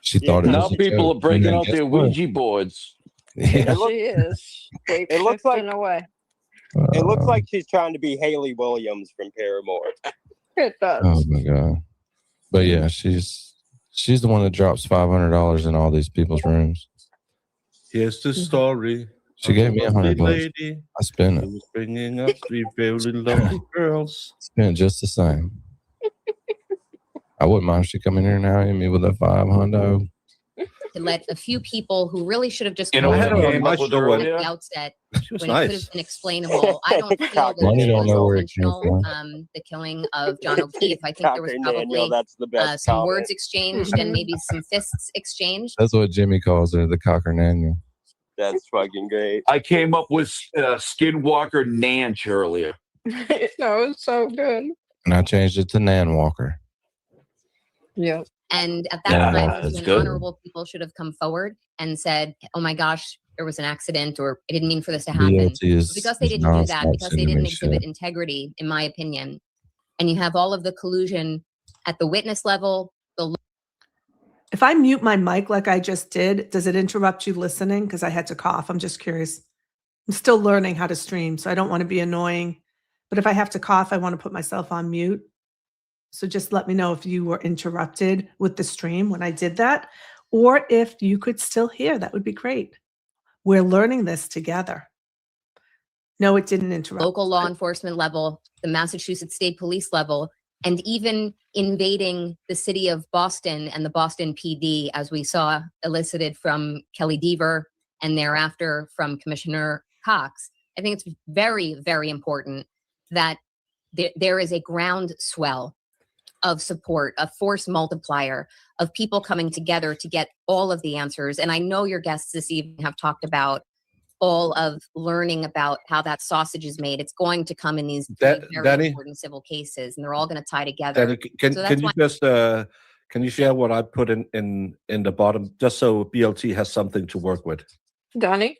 She thought it Now was a people joke. are breaking And then out guess their what? Ouija boards. Yeah. She is. It looks like away. it looks like she's trying to be Haley Williams from Paramore. It does. Oh my god! But yeah, she's the one that drops $500 in all these people's rooms. Here's the story. She gave me $100. Lady I spent who it. was bringing up 3 very lovely girls. Spent just the same. I wouldn't mind if she come in here now and hit me with a $500. to let a few people who really should have just You know, come I had forward a game up with her at earlier. the outset She was when it could nice. have been explainable. I don't feel that Money it don't was know where it came intentional, from. the killing of John O'Keefe. I think there was Cocker Daniel, probably that's the best some comment. words exchanged and maybe some fists exchanged. That's what Jimmy calls her, the cockernaniel. That's fucking great. I came up with Skinwalker Nanch earlier. No, it's so good. And I changed it to Nan Walker. Yeah. And at Yeah, that time, that's when good. honorable people should have come forward and said, "Oh my gosh, there was an accident," or "I didn't mean for this to happen." BLT is, But because they is didn't do that, nonstop because they sending didn't me exhibit shit. integrity, in my opinion, and you have all of the collusion at the witness level, the If I mute my mic like I just did, does it interrupt you listening? Because I had to cough. I'm just curious. I'm still learning how to stream, so I don't want to be annoying. But if I have to cough, I want to put myself on mute. So just let me know if you were interrupted with the stream when I did that, or if you could still hear. That would be great. We're learning this together. No, it didn't interrupt. local law enforcement level, the Massachusetts State Police level, and even invading the city of Boston and the Boston PD, as we saw elicited from Kelly Deaver and thereafter from Commissioner Cox. I think it's very, very important that there is a groundswell of support, a force multiplier of people coming together to get all of the answers. And I know your guests this evening have talked about all of learning about how that sausage is made. It's going to come in these very Danny? important civil cases, and they're all going to tie together. Danny, can So that's you why- just can you share what I put in the bottom just so BLT has something to work with? Donnie?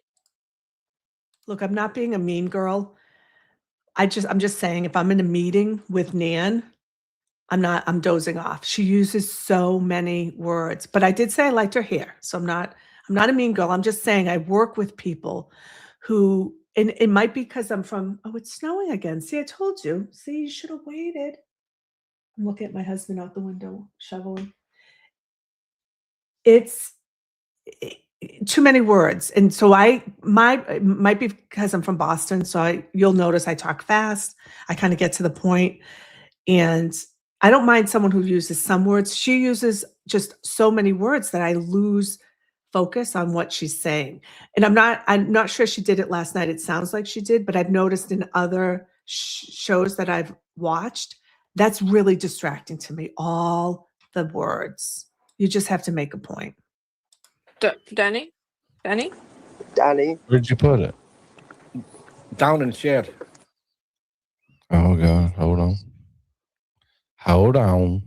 Look, I'm not being a mean girl. I'm just saying, if I'm in a meeting with Nan, I'm dozing off. She uses so many words, but I did say I liked her hair. So I'm not a mean girl. I'm just saying I work with people who, and it might be because I'm from, oh, it's snowing again. See, I told you. See, you should have waited. I'm looking at my husband out the window shoveling. It's too many words. And so it might be because I'm from Boston. So you'll notice I talk fast. I kind of get to the point. And I don't mind someone who uses some words. She uses just so many words that I lose focus on what she's saying. And I'm not sure she did it last night. It sounds like she did, but I've noticed in other shows that I've watched, that's really distracting to me. All the words. You just have to make a point. Danny? Where'd you put it? Down in chat. Oh God, hold on. Hold on.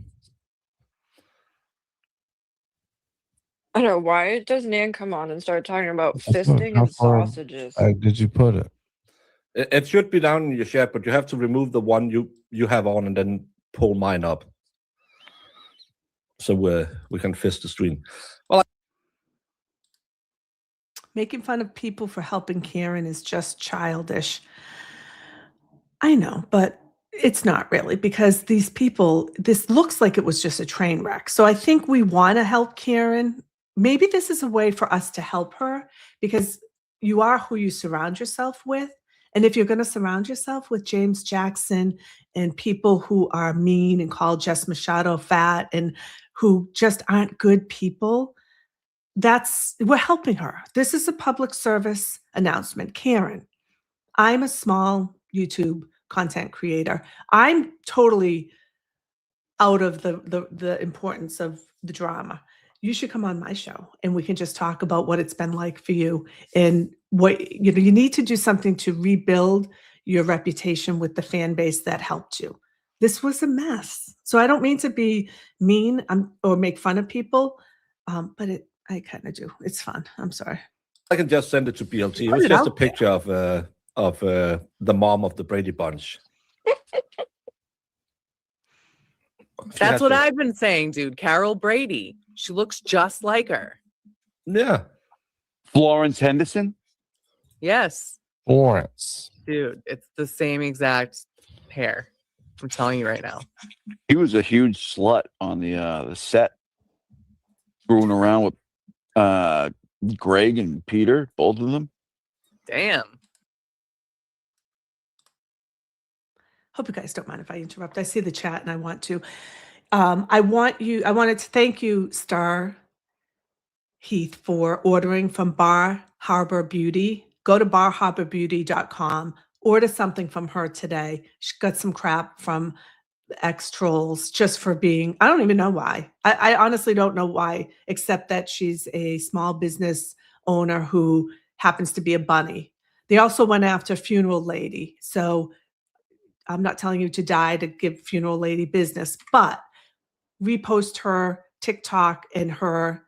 I don't know why does Nan come on and start talking about fisting How and far sausages? back did you put it? It should be down in your chat, but you have to remove the one you have on and then pull mine up. So we can fist the stream. Well, Making fun of people for helping Karen is just childish. I know, but it's not really, because these people, this looks like it was just a train wreck. So I think we want to help Karen. Maybe this is a way for us to help her, because you are who you surround yourself with. And if you're going to surround yourself with James Jackson and people who are mean and call Jess Machado fat and who just aren't good people, we're helping her. This is a public service announcement. Karen, I'm a small YouTube content creator. I'm totally out of the importance of the drama. You should come on my show and we can just talk about what it's been like for you, and what you need to do something to rebuild your reputation with the fan base that helped you. This was a mess. So I don't mean to be mean or make fun of people, but I kind of do. It's fun. I'm sorry. I can just send it to BLT. It was just a picture of the mom of the Brady Bunch. That's what I've been saying, dude. Carol Brady. She looks just like her. Yeah. Florence Henderson? Yes. Florence. Dude, it's the same exact hair. I'm telling you right now. He was a huge slut on the set, screwing around with Greg and Peter, both of them. Damn. Hope you guys don't mind if I interrupt. I see the chat and I want to. I wanted to thank you, Star Heath, for ordering from Bar Harbor Beauty. Go to barharborbeauty.com. Order something from her today. She got some crap from the ex-trolls just for being, I don't even know why. I honestly don't know why, except that she's a small business owner who happens to be a bunny. They also went after Funeral Lady. So I'm not telling you to die to give Funeral Lady business, but repost her TikTok and her,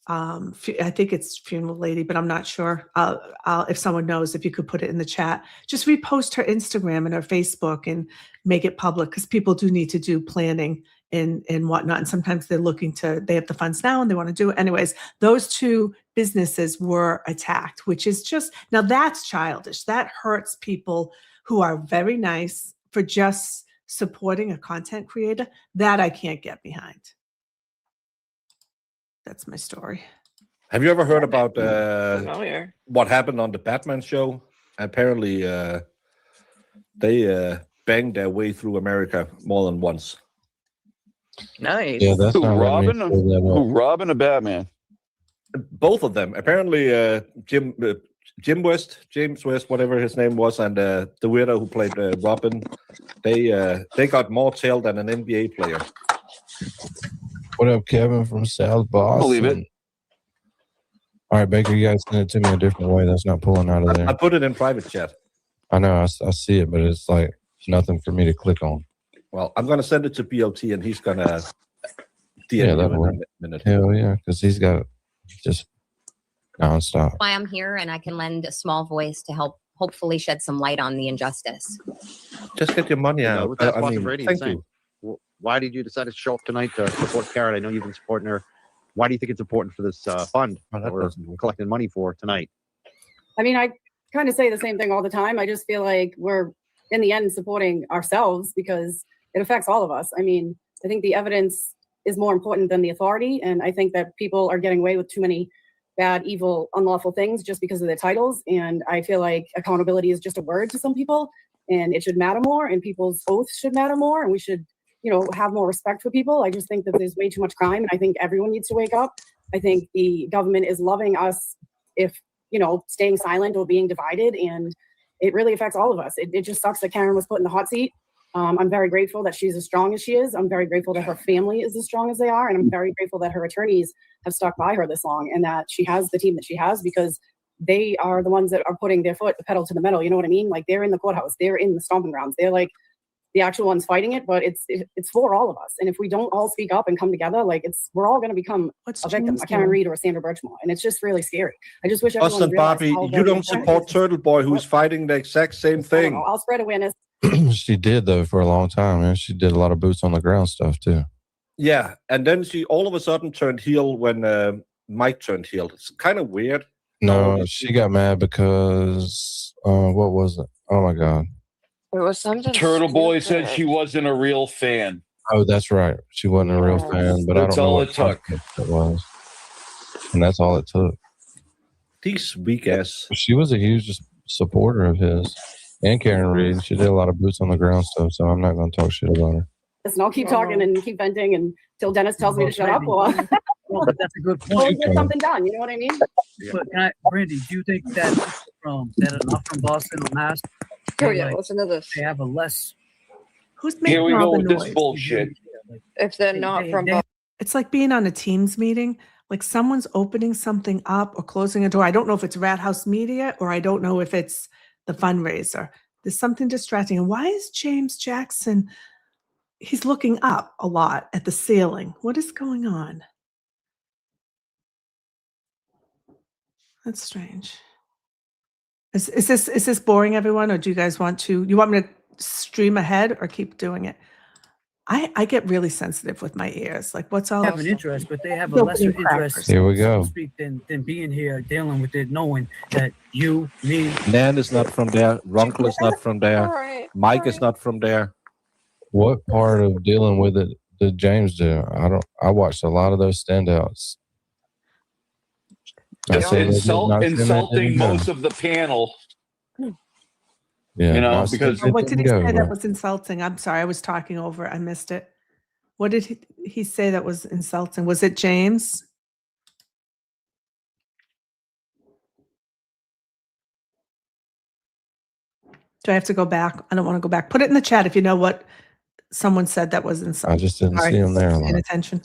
I think it's Funeral Lady, but I'm not sure. If someone knows, if you could put it in the chat, just repost her Instagram and her Facebook and make it public, because people do need to do planning and whatnot. And sometimes they have the funds now and they want to do it. Anyways, those two businesses were attacked, which is just, now that's childish. That hurts people who are very nice for just supporting a content creator. That I can't get behind. That's my story. Have you ever heard about what happened on the Batman show? Apparently, they banged their way through America more than once. Nice. Yeah, that's not Robin or Batman? Both of them. Apparently, James West, whatever his name was, and the weirdo who played Robin, they got more tail than an NBA player. What up, Kevin from South Boston? Believe it. All right, Baker, you guys send it to me a different way. That's not pulling out of there. I put it in private chat. I know, I see it, but it's like nothing for me to click on. Well, I'm going to send it to BLT, and he's going to DM that'll you work. in a minute. Hell yeah, because he's got just nonstop. Why I'm here, and I can lend a small voice to help hopefully shed some light on the injustice. Just get your money out. With that, I Boston mean, Brady, thank insane. you. Well, why did you decide to show up tonight to support Karen? I know you've been supporting her. Why do you think it's important for this fund that we're collecting money for tonight? I mean, I kind of say the same thing all the time. I just feel like we're, in the end, supporting ourselves because it affects all of us. I mean, I think the evidence is more important than the authority. And I think that people are getting away with too many bad, evil, unlawful things just because of their titles. And I feel like accountability is just a word to some people, and it should matter more, and people's oaths should matter more, and we should, you know, have more respect for people. I just think that there's way too much crime, and I think everyone needs to wake up. I think the government is loving us if, you know, staying silent or being divided, and it really affects all of us. It just sucks that Karen was put in the hot seat. I'm very grateful that she's as strong as she is. I'm very grateful that her family is as strong as they are, and I'm very grateful that her attorneys have stuck by her this long, and that she has the team that she has, because they are the ones that are putting their foot, the pedal to the metal. You know what I mean? Like, they're in the courthouse, they're in the stomping grounds, they're like the actual ones fighting it, but it's for all of us. And if we don't all speak up and come together, like, we're all going to become a victim, a Karen Reed or a Sandra Birchmore, and it's just really scary. I just wish everyone Austin realized Barbie, how you very don't important support it is. Turtle Boy, who's fighting the exact same I don't thing. know. I'll spread awareness. She did though for a long time, and she did a lot of boots on the ground stuff too. Yeah, and then she all of a sudden turned heel when Mike turned heel. It's kind of weird. No, she got mad because what was it? Oh my god. It was something. Turtle Boy said stupid. she wasn't a real fan. Oh, that's right. She wasn't a real fan, but That's I don't know all what it took. context it was. And that's all it took. These weak ass. She was a huge supporter of his and Karen Reed. She did a lot of boots on the ground stuff, so I'm not going to talk shit about her. And I'll keep talking and keep venting until Dennis tells me to shut up, or Well, but that's a good we'll point. get something done. You know what I mean? But Brandy, do you think that that are not from Boston or Mass? Oh yeah, listen to this. They have a less. Who's Here making we all go the with this noise? bullshit. If they're not from Boston. It's like being on a Teams meeting, like someone's opening something up or closing a door. I don't know if it's Rat House Media or I don't know if it's the fundraiser. There's something distracting. And why is James Jackson, he's looking up a lot at the ceiling. What is going on? That's strange. Is this boring, everyone, or do you guys want me to stream ahead or keep doing it? I get really sensitive with my ears. Like, what's all They have an interest, but they have a Opening lesser crackers. interest, Here we so go. to speak, than being here, dealing with it, knowing that you, me, Nan is not from there. Runkle is not from there. Alright, Mike is not from there. What part of dealing with it did James do? I watched a lot of those standouts. I Just say they did not say they insulting didn't go. most of the panel. Yeah, You know, not saying because they What did he didn't say go, that but was insulting? I'm sorry, I was talking over. I missed it. What did he say that was insulting? Was it James? Do I have to go back? I don't want to go back. Put it in the chat if you know what someone said that was insulting. I just didn't Sorry, see him there a paying lot. attention.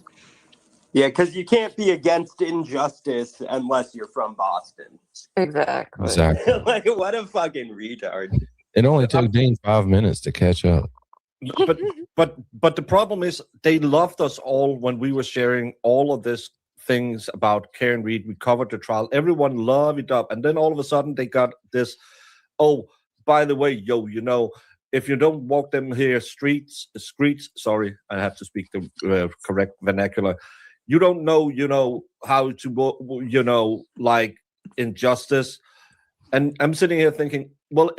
Yeah, because you can't be against injustice unless you're from Boston. Exactly. Exactly. Like, what a fucking retard. It only took Dean 5 minutes to catch up. But the problem is they loved us all when we were sharing all of this things about Karen Reed. We covered the trial. Everyone loved it up. And then all of a sudden they got this, oh, by the way, you know, if you don't walk them here streets, sorry, I have to speak the correct vernacular. You don't know, you know, how to, you know, like injustice. And I'm sitting here thinking, well,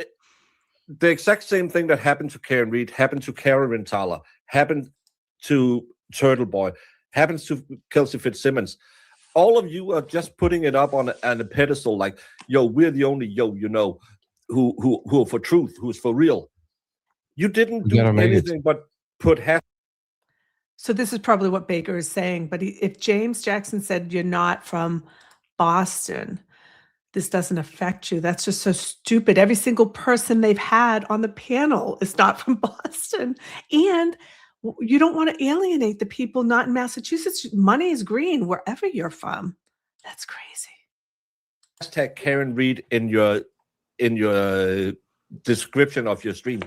the exact same thing that happened to Karen Reed happened to Karen Thaler, happened to Turtle Boy, happens to Kelsey Fitzsimmons. All of you are just putting it up on a pedestal, like, yo, we're the only you know, who are for truth, who's for real. You didn't do anything but put So this is probably what Baker is saying. But if James Jackson said you're not from Boston, this doesn't affect you. That's just so stupid. Every single person they've had on the panel is not from Boston. And you don't want to alienate the people not in Massachusetts. Money is green wherever you're from. That's crazy. hashtag Karen Reed in your description of your stream.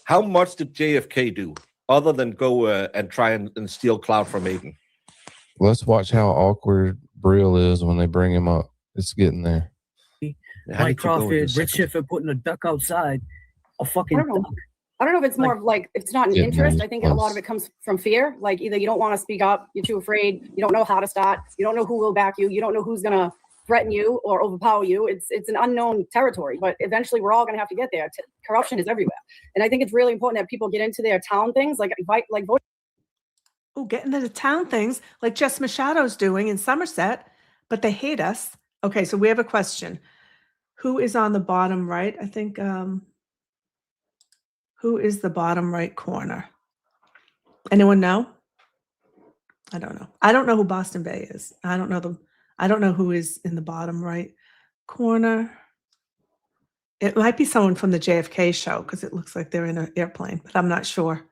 How much did JFK do other than go and try and steal clout from Aiden? Let's watch how awkward Brill is when they bring him up. It's getting there. Mike Crawford, Rich Schiffer putting a duck outside. A fucking duck. I don't know if it's more of like, if it's not an interest. I think a lot of it comes from fear. Like either you don't want to speak up, you're too afraid, you don't know how to start, you don't know who will back you, you don't know who's going to threaten you or overpower you. It's an unknown territory, but eventually we're all going to have to get there. Corruption is everywhere. And I think it's really important that people get into their town things, like vote. Oh, getting into the town things like Jess Machado's doing in Somerset, but they hate us. Okay, so we have a question. Who is on the bottom right? I think, who is the bottom right corner? Anyone know? I don't know. I don't know who Boston Bay is. I don't know who is in the bottom right corner. It might be someone from the JFK show because it looks like they're in an airplane, but I'm not sure.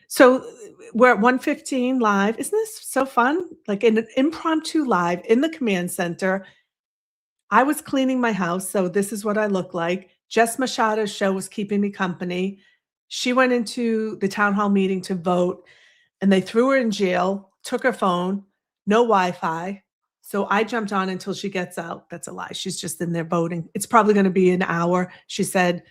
So we're at 1:15 live. Isn't this so fun? Like in an impromptu live in the command center. I was cleaning my house, so this is what I look like. Jess Machado's show was keeping me company. She went into the town hall meeting to vote, and they threw her in jail, took her phone, no Wi-Fi. So I jumped on until she gets out. That's a lie. She's just in there voting. It's probably going to be an hour, she said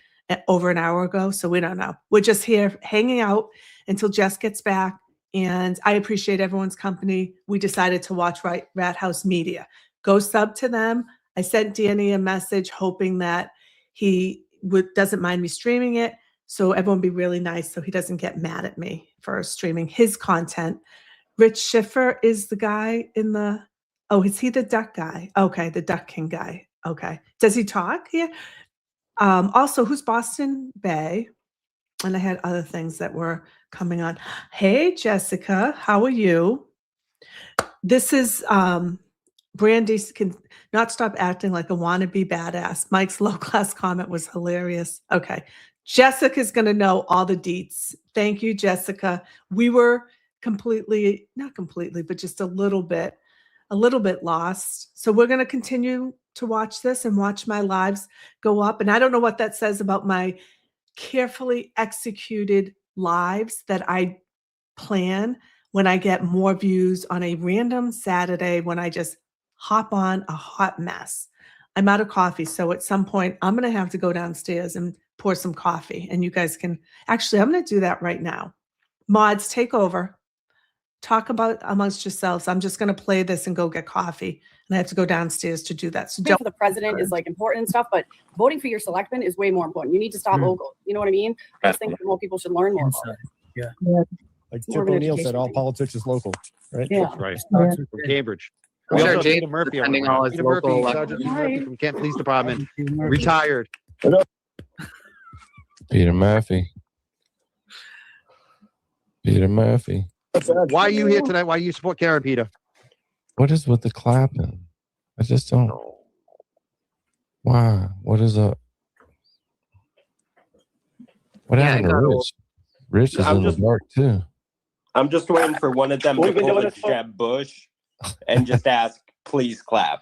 over an hour ago, so we don't know. We're just here hanging out until Jess gets back, and I appreciate everyone's company. We decided to watch Rat House Media. Go sub to them. I sent Danny a message hoping that he doesn't mind me streaming it, so everyone be really nice so he doesn't get mad at me for streaming his content. Rich Schiffer is the guy in the, oh, is he the duck guy? Okay, the Duck King guy. Okay. Does he talk? Yeah. Also, who's Boston Bay? And I had other things that were coming on. Hey, Jessica, how are you? This is Brandy can not stop acting like a wannabe badass. Mike's low-class comment was hilarious. Okay. Jessica's going to know all the deets. Thank you, Jessica. We were not completely, but just a little bit lost. So we're going to continue to watch this and watch my lives go up. And I don't know what that says about my carefully executed lives that I plan when I get more views on a random Saturday when I just hop on a hot mess. I'm out of coffee, so at some point I'm going to have to go downstairs and pour some coffee, and you guys can actually, I'm going to do that right now. Mods, take over. Talk about amongst yourselves. I'm just going to play this and go get coffee, and I have to go downstairs to do that. So For the president is like important and stuff, but voting for your selectmen is way more important. You need to start local. You know what I mean? I just think that more people should learn more about it. Yeah. Like Chip O'Neill said, all politics is local, right? Yeah. That's right. Yeah. From Cambridge. I'm We sure also have James Peter Murphy. is attending all his Peter local Murphy, Sergeant Peter Murphy from Kent Police Department, retired. Peter Murphy. Peter Murphy. Why are you here tonight? Why do you support Karen, Peter? What is with the clapping? I just don't. Why? What is up? What happened to Rich? Rich is in the dark too. I'm just waiting for one of them to pull a Jeb Bush and just ask, please clap.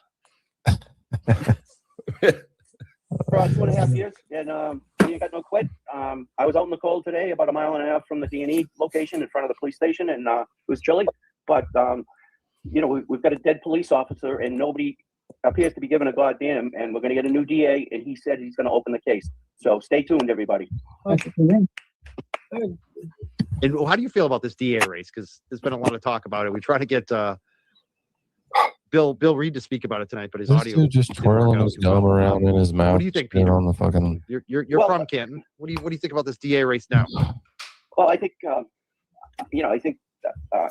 For 2.5 years, and you ain't got no quit. I was out in the cold today, about 1.5 miles from the D&E location in front of the police station, and it was chilly. But you know, we've got a dead police officer, and nobody appears to be giving a goddamn. And we're going to get a new DA, and he said he's going to open the case. So stay tuned, everybody. And how do you feel about this DA race? Because there's been a lot of talk about it. We try to get Bill Reed to speak about it tonight, but his This audio dude just twirling his gum around in his mouth. What do you think, spitting Peter? on the fucking. You're from Canton. What do you think about this DA race now? Well, I think you know, I think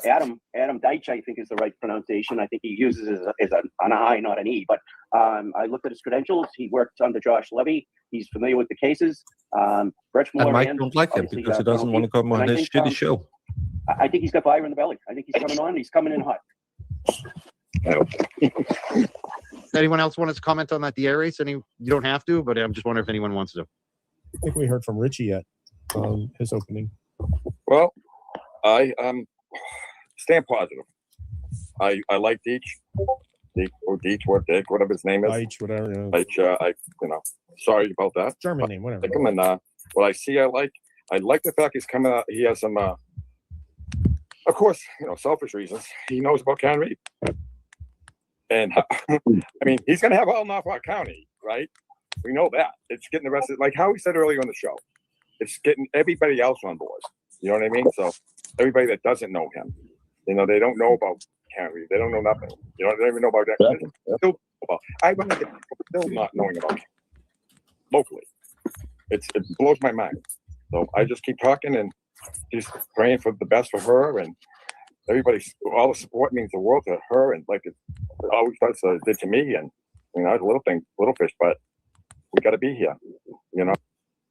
Adam Deitch, I think is the right pronunciation. I think he uses it as an I, not an E. But I looked at his credentials. He worked under Josh Levy. He's familiar with the cases. Brett And Mike don't like him because he doesn't want to come on this shitty show. I think he's got fire in the belly. I think he's coming on. And he's coming in hot. Anyone else want to comment on that DA race? You don't have to, but I'm just wondering if anyone wants to. I think we heard from Richie yet. His opening. Well, I stand positive. I like Deitch or Deitch, whatever his name is. Deitch, whatever. Yeah. Deitch, I sorry about that. German name, whatever. Like him, and what I see, I like the fact he's coming out. He has some, of course, selfish reasons. He knows about Karen Reed, and I mean, he's going to have all Norfolk County, right? We know that. It's getting the rest of, like Howie said earlier on the show, it's getting everybody else on board. You know what I mean? So everybody that doesn't know him, you know, they don't know about Karen Reed. They don't know nothing. You know, they don't even know about that. I run into people still not knowing about him locally. It blows my mind. So I just keep talking and just praying for the best for her, and everybody, all the support means the world to her, and like it always does did to me. And you know, it's a little thing, little fish, but we got to be here. You know.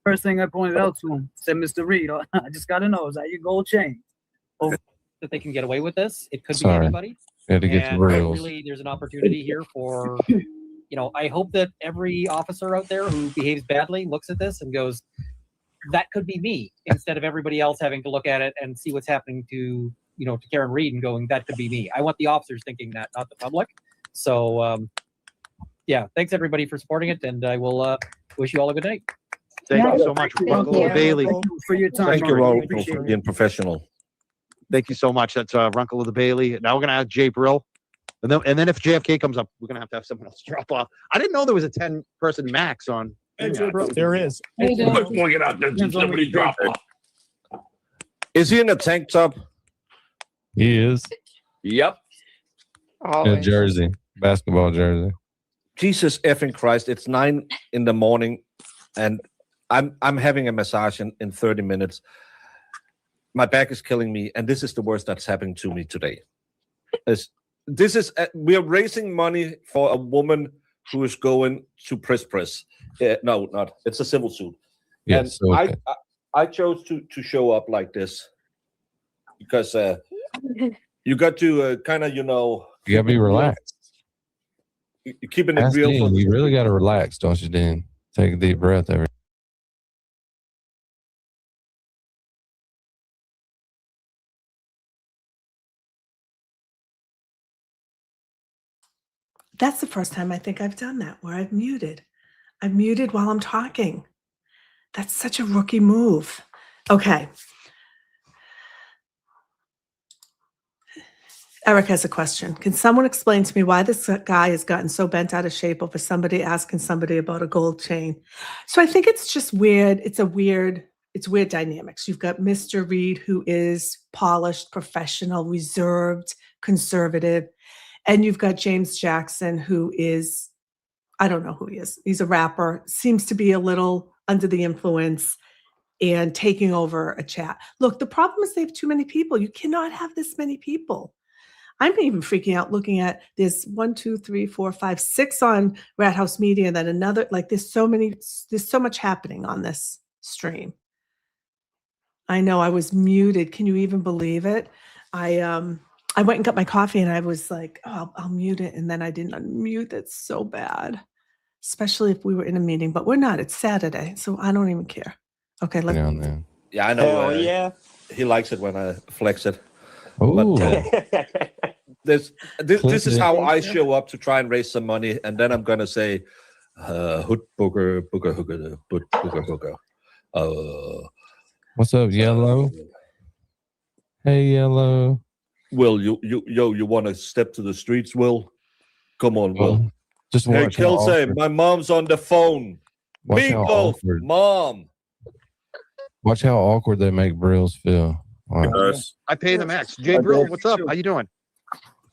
First thing I pointed out to him, said, Mr. Reed, I just got to know, is that your gold chain? That they can get away with this. It could Sorry. be anybody. Had to get the And reels. really, there's an opportunity here for, I hope that every officer out there who behaves badly looks at this and goes, that could be me, instead of everybody else having to look at it and see what's happening to Karen Reed and going, that could be me. I want the officers thinking that, not the public. So, yeah, thanks everybody for supporting it, and I will wish you all a good night. Thank you so much, Runkle Bailey. For your time. Thank you Mark. all We appreciate for it. being professional. Thank you so much. That's Runkle of the Bailey. Now we're gonna have Jay Brill, and then if JFK comes up, we're gonna have someone else drop off. I didn't know there was a 10-person max on. There is. Point it out. There's somebody drop off. Is he in a tank top? He is. Yep. In a jersey, basketball jersey. Jesus effing Christ! It's 9 a.m. and I'm having a massage in 30 minutes. My back is killing me, and this is the worst that's happened to me today. We are raising money for a woman who is going to press. No, not. It's a civil suit. Yes. And Okay. I chose to show up like this because you got to kind of You gotta be relaxed. Keeping it Ask real. Dean, you really gotta relax, don't you, Dean? Take a deep breath every. That's the first time I think I've done that, where I've muted. I've muted while I'm talking. That's such a rookie move. Okay. Eric has a question. Can someone explain to me why this guy has gotten so bent out of shape over somebody asking somebody about a gold chain? So I think it's just weird. It's weird dynamics. You've got Mr. Reed, who is polished, professional, reserved, conservative. And you've got James Jackson, who is, I don't know who he is. He's a rapper, seems to be a little under the influence and taking over a chat. Look, the problem is they have too many people. You cannot have this many people. I'm even freaking out looking at this 1, 2, 3, 4, 5, 6 on Rat House Media, and then another, like there's so much happening on this stream. I know I was muted. Can you even believe it? I went and got my coffee and I was like, oh, I'll mute it. And then I didn't unmute. That's so bad, especially if we were in a meeting, but we're not. It's Saturday, so I don't even care. Okay, let's. Yeah, I know. Hell yeah. He likes it when I flex it. Ooh. This is how I show up to try and raise some money, and then I'm gonna say, "Hood booger, booger, hooger, booger, booger." What's up, Yellow? Hey, Yellow. Will, you want to step to the streets, Will? Come on, Will. Just hey, watch how Kelsey, awkward- my mom's on the phone. Watch how Meatloaf, awkward- Mom. Watch how awkward they make Brills feel. Wow. I pay the max. Jay Brill, what's up? How you doing?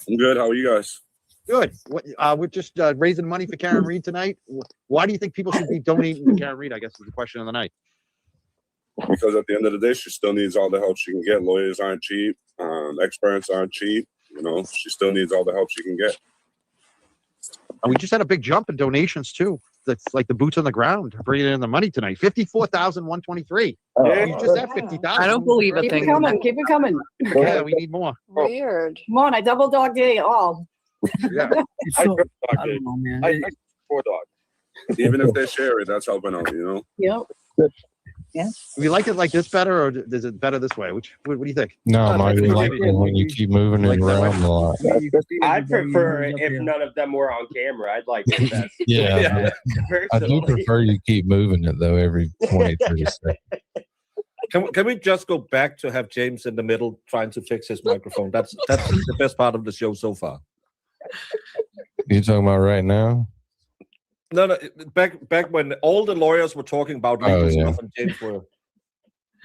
I'm good. How are you guys? Good. We're just raising money for Karen Reed tonight. Why do you think people should be donating to Karen Reed? I guess is the question of the night. Because at the end of the day, she still needs all the help she can get. Lawyers aren't cheap. Experts aren't cheap. She still needs all the help she can get. And we just had a big jump in donations too. That's like the boots on the ground bringing in the money tonight. 54,123. Yeah. You just had 50,000. I don't believe a Keep thing. it coming. Keep it coming. Yeah, we need more. Weird. Come on, I double dogged it all. Yeah. I don't know, man. I support dog. Even if they share it, that's helping out, Yep. Do you like it like this better, or is it better this way? What do you think? No, Mike, we like it when you keep moving it around a lot. I'd prefer it if none of them were on camera. I'd like it best. Yeah. I do prefer you keep moving it though every 20, 30 seconds. Can we just go back to have James in the middle trying to fix his microphone? That's the best part of the show so far. You talking about right now? No. Back when all the lawyers were talking about legal stuff, and James were.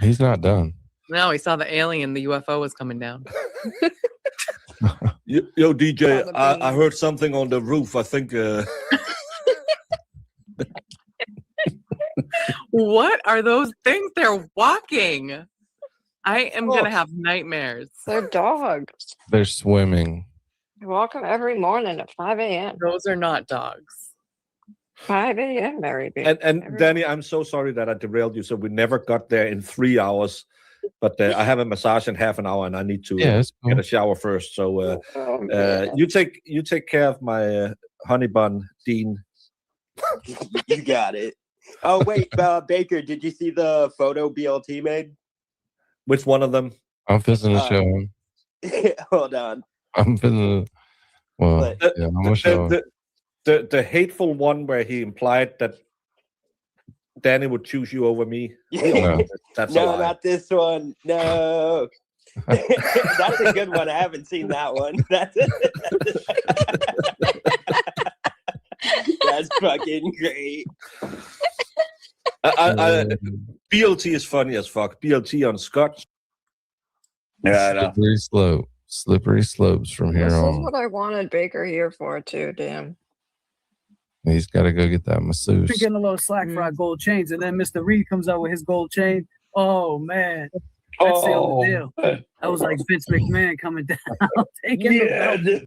He's not done. No, he saw the alien. The UFO was coming down. Yo, DJ, I heard something on the roof. I think. What are those things? They're walking. I am gonna have nightmares. They're dogs. They're swimming. I walk them every morning at 5 a.m. Those are not dogs. 5 a.m. Mary B. And Danny, I'm so sorry that I derailed you. So we never got there in 3 hours. But I have a massage in half an hour, and I need to get a shower first. So you take care of my honey bun, Dean. You got it. Oh wait, Baker, did you see the photo BLT made? Which one of them? I'm fixing to show him. Hold on. I'm fixing to. Well, I'm gonna show him. The hateful one where he implied that Danny would choose you over me. No, That's no, not this one. No. That's a good one. I haven't seen that one. That's fucking great. BLT is funny as fuck. BLT on Scotch. Yeah, I know. Slippery slopes from here This on. is what I wanted Baker here for too. Damn. He's got to go get that masseuse. We're getting a little slack for our gold chains, and then Mr. Reed comes out with his gold chain. Oh man, that sealed the deal. That was like Vince McMahon coming down, taking the belt.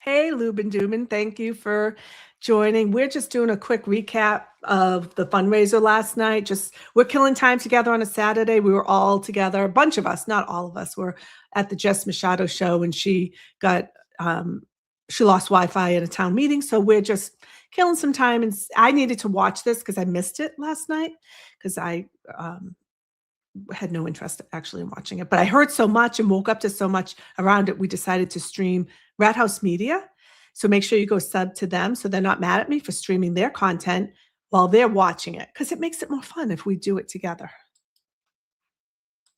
Hey, Lubin Dubin, thank you for joining. We're just doing a quick recap of the fundraiser last night. We're killing time together on a Saturday. We were all together, a bunch of us, not all of us, were at the Jess Machado show, and she got she lost Wi-Fi at a town meeting. So we're just killing some time, and I needed to watch this because I missed it last night because I had no interest actually in watching it. But I heard so much and woke up to so much around it. We decided to stream Rat House Media. So make sure you go sub to them so they're not mad at me for streaming their content while they're watching it, because it makes it more fun if we do it together.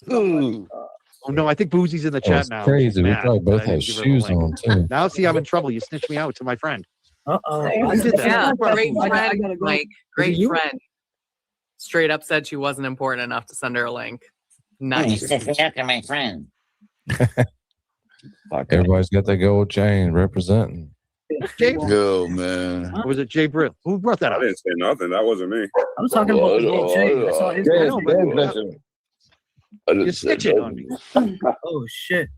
Oh no, I think Boozy's in the chat now. Crazy. We Mad probably both that I have didn't give her the shoes link. on too. Now see, I'm in trouble. You snitched me out to my friend. Uh-oh. I did that. Yeah, great I friend, gotta go. Mike. Is it Great you? friend. Straight up said she wasn't important enough to send her a link. Nice. After my friend. Everybody's got that gold chain representing. Jay, Yo, man. or was it Jay Brill? Who brought that I up? didn't say nothing. That wasn't me. I was talking about the gold chain. I saw his. Yes, You're snitching on me. Oh shit!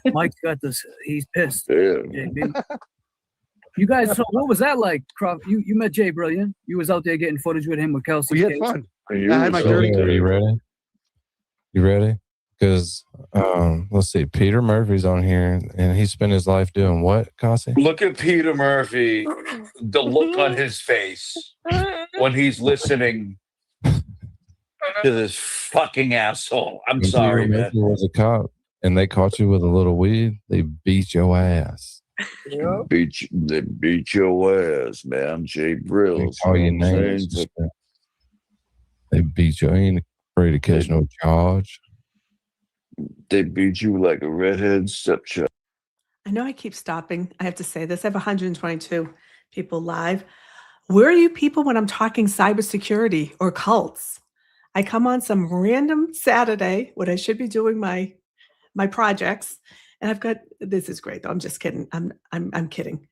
Mike's got this. He's pissed. Yeah. JB. You guys, so what was that like? You met Jay Brilliant. You was out there getting footage with him with Kelsey. We had Case. fun. Are I had my So, dirty. are you ready? You ready? Because let's see, Peter Murphy's on here, and he spent his life doing what, Kasi? Look at Peter Murphy, the look on his face when he's listening to this fucking asshole. I'm When sorry, Peter man. Murphy was a cop, and they caught you with a little weed. They beat your ass. They beat your ass, man. Jay They Brill. call your names. They beat you. Ain't afraid to catch no charge. They beat you like a redhead stepchild. I know I keep stopping. I have to say this. I have 122 people live. Where are you people when I'm talking cybersecurity or cults? I come on some random Saturday when I should be doing my projects, and I've got, this is great though. I'm just kidding. I'm kidding.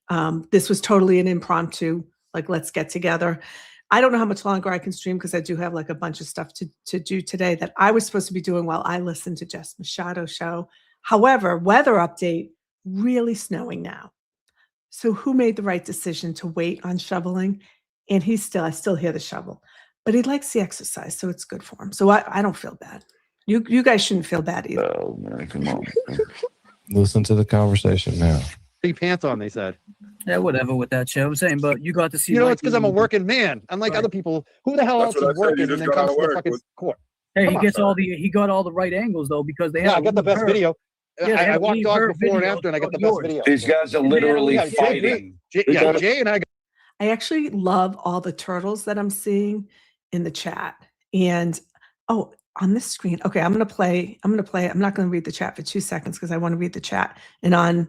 This was totally an impromptu, like, let's get together. I don't know how much longer I can stream because I do have like a bunch of stuff to do today that I was supposed to be doing while I listened to Jess Machado show. However, weather update, really snowing now. So who made the right decision to wait on shoveling? And I still hear the shovel, but he likes the exercise, so it's good for him. So I don't feel bad. You guys shouldn't feel bad either. Oh man, come on. Listen to the conversation now. Big pants on, they said. Yeah, whatever with that shit. I'm saying, but you got to see. You know, Mike it's because I'm a Lee. working man. Unlike other people, who the hell That's else what is I said. working You and just then got comes out to of the work. fucking court? Hey, Come he on, gets son. all he got all the right angles though because they Yeah, have. I got the best video. Yeah, they I have walked Lee dogs Bird before and videos after, and I got the of best yours. video. These guys are literally Yeah, fighting. Jay and I got. I actually love all the turtles that I'm seeing in the chat. And on this screen, okay, I'm gonna play. I'm not gonna read the chat for 2 seconds because I want to read the chat. And on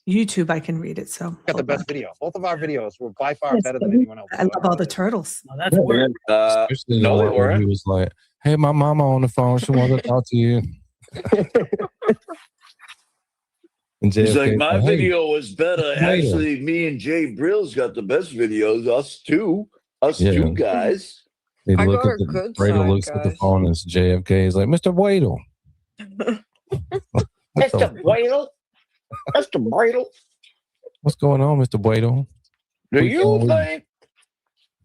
YouTube, I can read it. So Got the hold best on. video. Both of our videos were by far Yes, better than anyone else. I love all the turtles. No, that's weird. Especially the no, they one where he weren't. was like, "Hey, my mama on the phone. She wants to talk to you." And He's like, JFK's my "Hey, video was better. Waiter." Actually, me and Jay Brill's got the best videos. Us two Yeah. guys. He I look got at a the good Raider side, looks at the guys. phone and it's JFK. He's like, "Mr. Waddle." Mr. Waddle. Mr. Waddle. What's going on, Mr. Waddle? Do you think?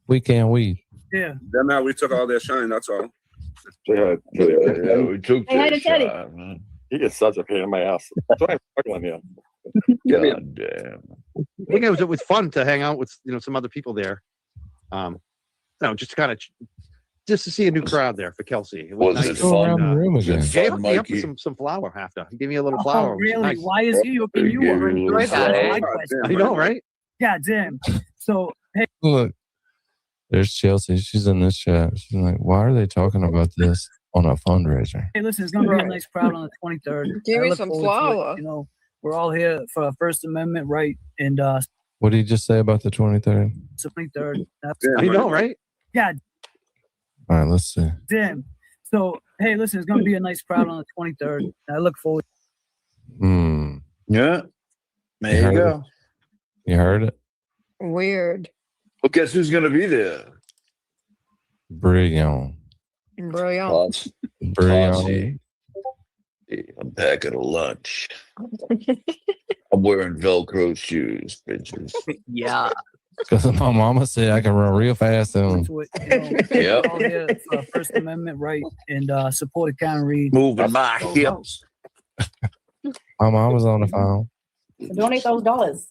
We can we? Yeah. Then now we took all their shine. That's all. Yeah, we took Hey, hi that to Teddy. shot, man. He is such a pain in my ass. That's why I'm struggling here. God damn. I think it was fun to hang out with some other people there. Just kind of just to see a new crowd there for Kelsey. It was Was nice. it fun? Around the room Was it again. He fun, hooked me up Mikey? with some flour after. He gave me a little Oh, flour. which is really? nice. Why is he hooking They you gave up? you a little Enjoy that, flour. eh? My question. I know, right? God damn. So, hey, Look, there's Chelsea. She's in this chat. She's like, "Why are they talking about this on a fundraiser?" hey, listen, it's gonna be a nice crowd on the 23rd. Give I me look some forward to it. flour. You know, we're all here for our First Amendment right, and What did he just say about the 23rd? 23rd. I know, right? God All right, let's see. damn. So, hey, listen, it's gonna be a nice crowd on the 23rd. I look forward. Hmm. Yeah. There you go. You heard it? Weird. Well, guess who's going to be there? Brilliant. Brilliant. Potsy. Brilliant. I'm packing a lunch. I'm wearing Velcro shoes, bitches. Yeah. Because my mama said I can run real fast on. to it. You know, Yep. we're all here for our First Amendment right, and support Karen Reed. Moving my hips. My mom was on the phone. So donate those dollars.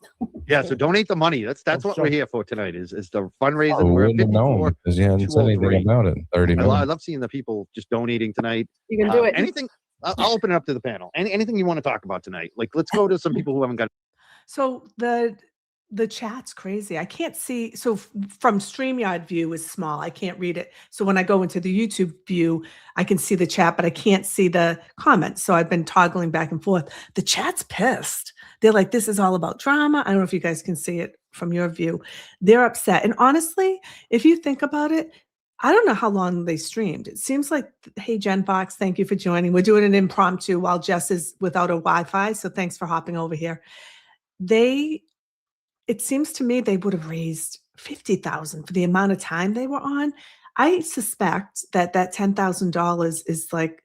Yeah, so donate the money. That's what we're here for tonight. Is the fundraising? Oh, we We're at wouldn't have known 54. because you hadn't said anything 203. about it in 30 I minutes. love seeing the people just donating tonight. You can do it. Anything? I'll open it up to the panel. Anything you want to talk about tonight? Like, let's go to some people who haven't got. So the chat's crazy. I can't see. So from StreamYard view is small. I can't read it. So when I go into the YouTube view, I can see the chat, but I can't see the comments. So I've been toggling back and forth. The chat's pissed. They're like, this is all about drama. I don't know if you guys can see it from your view. They're upset. And honestly, if you think about it, I don't know how long they streamed. It seems like, hey, Jen Fox, thank you for joining. We're doing an impromptu while Jess is without a Wi-Fi. So thanks for hopping over here. It seems to me they would have raised $50,000 for the amount of time they were on. I suspect that $10,000 is like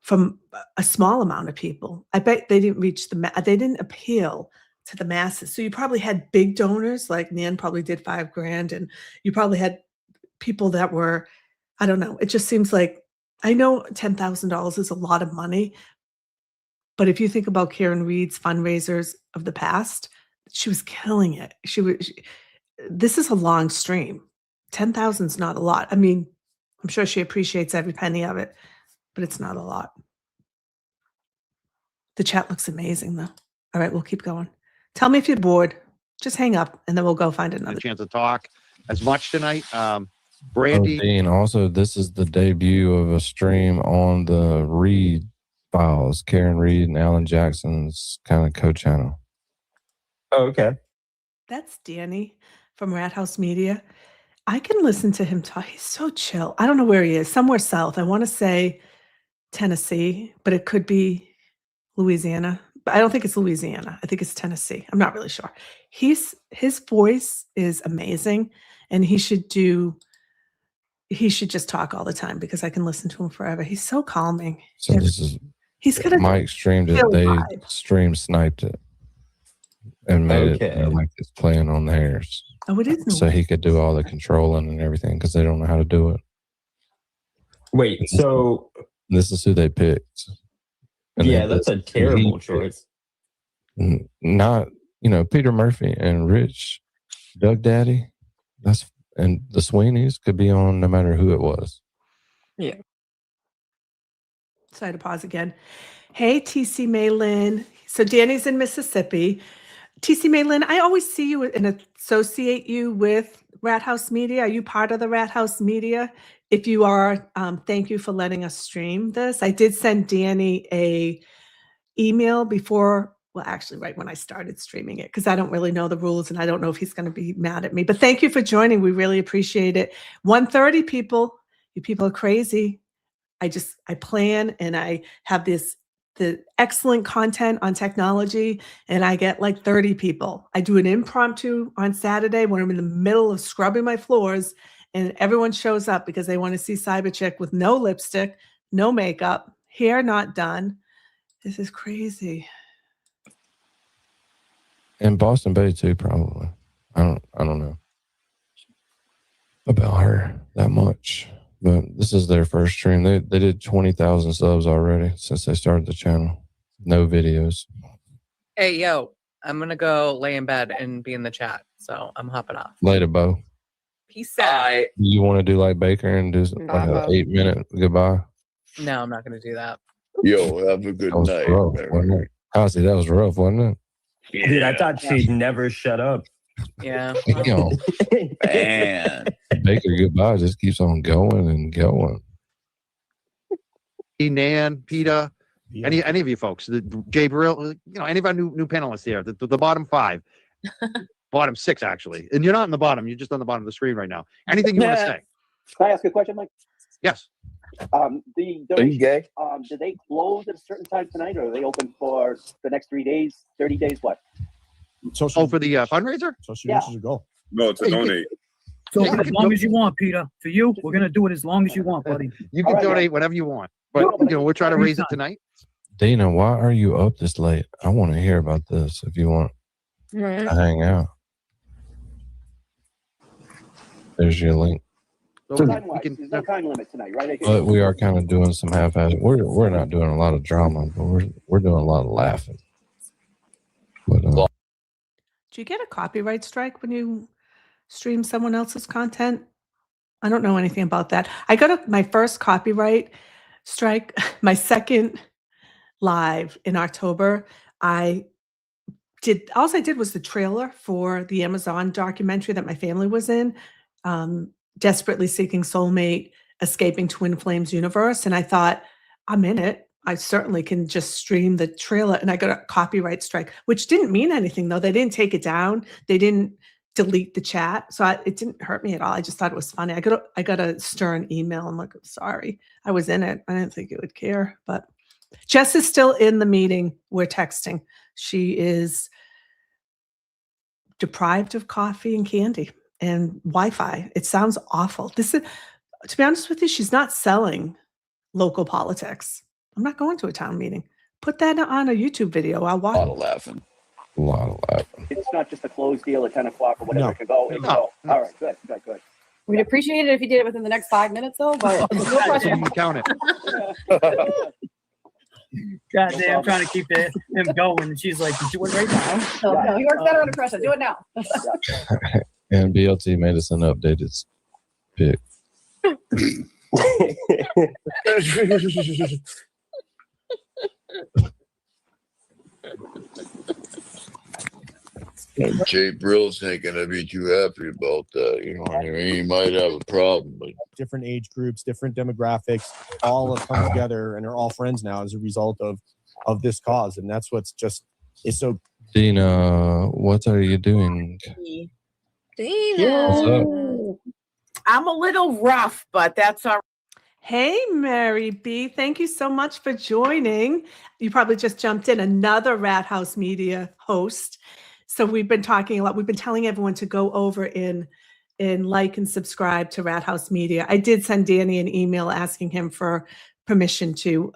from a small amount of people. I bet they didn't reach they didn't appeal to the masses. So you probably had big donors, like Nan probably did $5,000, and you probably had people that were, I don't know. It just seems like, I know $10,000 is a lot of money, but if you think about Karen Reed's fundraisers of the past, she was killing it. This is a long stream. 10,000 is not a lot. I mean, I'm sure she appreciates every penny of it, but it's not a lot. The chat looks amazing though. All right, we'll keep going. Tell me if you're bored. Just hang up and then we'll go find another. A chance to talk as much tonight. Oh, Brandy. Dean, also, this is the debut of a stream on the Reed files, Karen Reed and Alan Jackson's kind of co-channel. Oh, okay. That's Danny from Rat House Media. I can listen to him talk. He's so chill. I don't know where he is. Somewhere south. I want to say Tennessee, but it could be Louisiana. But I don't think it's Louisiana. I think it's Tennessee. I'm not really sure. His voice is amazing, and he should just talk all the time because I can listen to him forever. He's so calming. So this is He's got a Mike streamed it. chill They vibe. stream sniped it and made it like it's playing on theirs. Oh, it is. So he could do all the controlling and everything because they don't know how to do it. Wait, so This is who they picked. And yeah, then that's a he terrible picked choice. Not, Peter Murphy and Rich, Doug Daddy, and the Sweeneys could be on no matter who it was. Yeah. Sorry to pause again. Hey, TC Maylin. So Danny's in Mississippi. TC Maylin, I always see you and associate you with Rat House Media. Are you part of the Rat House Media? If you are, thank you for letting us stream this. I did send Danny a email before Well, actually, right when I started streaming it, because I don't really know the rules and I don't know if he's going to be mad at me. But thank you for joining. We really appreciate it. 1:30 people. You people are crazy. I plan and I have the excellent content on technology, and I get like 30 people. I do an impromptu on Saturday when I'm in the middle of scrubbing my floors, and everyone shows up because they want to see Cyber Chick with no lipstick, no makeup, hair not done. This is crazy. And Boston Bay too, probably. I don't know about her that much. But this is their first stream. They did 20,000 subs already since they started the channel. No videos. Hey, yo, I'm going to go lay in bed and be in the chat. So I'm hopping off. Later, Bo. Peace out. Do you want to do like Baker and do like an 8-minute goodbye? No, I'm not going to do that. Yo, have a good night. Rough, wasn't it? Honestly, that was rough, wasn't it? Dude, I thought she'd never shut up. Yeah. Damn. Man. Baker goodbye just keeps on going and going. Nan, PETA, any of you folks, Jay Brill, any of our new panelists here, the bottom 5, bottom 6 actually, and you're not in the bottom, you're just on the bottom of the screen right now. Anything you want to say? Can I ask a question, Mike? Yes. The gay? Do they close at a certain time tonight, or are they open for the next 3 days, 30 days? What? For the fundraiser? So she wishes to go. No, to donate. So as long as you want, Peter. For you, we're gonna do it as long as you want, buddy. You can donate whatever you want, but we're trying to raise it tonight. Dina, why are you up this late? I want to hear about this if you want to hang out. There's your link. So there's no time limit tonight, right? But we are kind of doing some half-assed. We're not doing a lot of drama, but we're doing a lot of laughing. But Do you get a copyright strike when you stream someone else's content? I don't know anything about that. I got my first copyright strike, my second live in October. All I did was the trailer for the Amazon documentary that my family was in, Desperately Seeking Soulmate, Escaping Twin Flames Universe. And I thought, I'm in it. I certainly can just stream the trailer. And I got a copyright strike, which didn't mean anything, though. They didn't take it down. They didn't delete the chat. So it didn't hurt me at all. I just thought it was funny. I got a stern email. I'm like, sorry, I was in it. I didn't think it would care. But Jess is still in the meeting. We're texting. She is deprived of coffee and candy and Wi-Fi. It sounds awful. To be honest with you, she's not selling local politics. I'm not going to a town meeting. Put that on a YouTube video. I'll watch. A lot of laughing. A lot of laughing. It's not just a closed deal at 10 o'clock or whatever. No. It can go. It can go. All right, good. We'd appreciate it if you did it within the next 5 minutes, though. But no question. You count it. God damn, I'm trying to keep him going. And she's like, do it right now. No, he works better under pressure. Do it now. And BLT made us an updated pic. Jay Brill's ain't gonna be too happy about that. You know what I mean? He might have a problem, but Different age groups, different demographics, all have come together and are all friends now as a result of this cause. And that's what's just is so. Dina, what are you doing? What's up? I'm a little rough, but that's all right. Hey, Mary B. Thank you so much for joining. You probably just jumped in, another Rat House Media host. So we've been talking a lot. We've been telling everyone to go over and like and subscribe to Rat House Media. I did send Danny an email asking him for permission to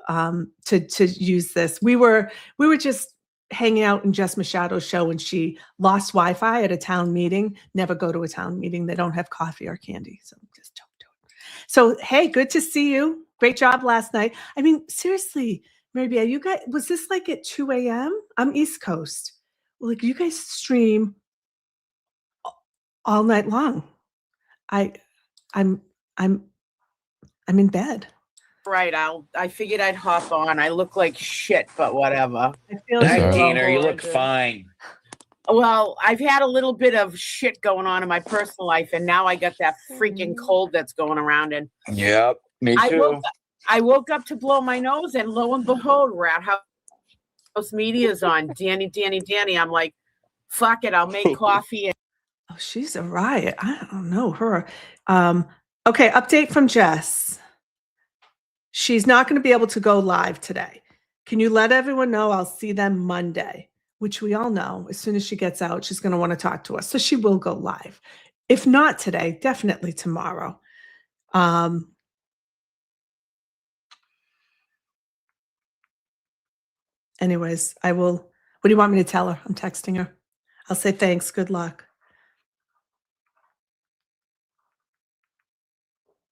use this. We were just hanging out in Jess Machado's show and she lost Wi-Fi at a town meeting. Never go to a town meeting. They don't have coffee or candy. So just don't do it. So, hey, good to see you. Great job last night. I mean, seriously, Mary B, you guys, was this like at 2 a.m.? I'm East Coast. Like you guys stream all night long. I'm in bed. Right, I figured I'd hop on. I look like shit, but whatever. I feel Dina, you look fine. Well, I've had a little bit of shit going on in my personal life, and now I got that freaking cold that's going around. And Yep, me too. I woke up to blow my nose, and lo and behold, Rat House media's on. Danny. I'm like, fuck it, I'll make coffee. And Oh, she's a riot. I don't know her. Okay, update from Jess. She's not going to be able to go live today. Can you let everyone know? I'll see them Monday, which we all know as soon as she gets out, she's going to want to talk to us. So she will go live. If not today, definitely tomorrow. Anyways, I will. What do you want me to tell her? I'm texting her. I'll say thanks. Good luck.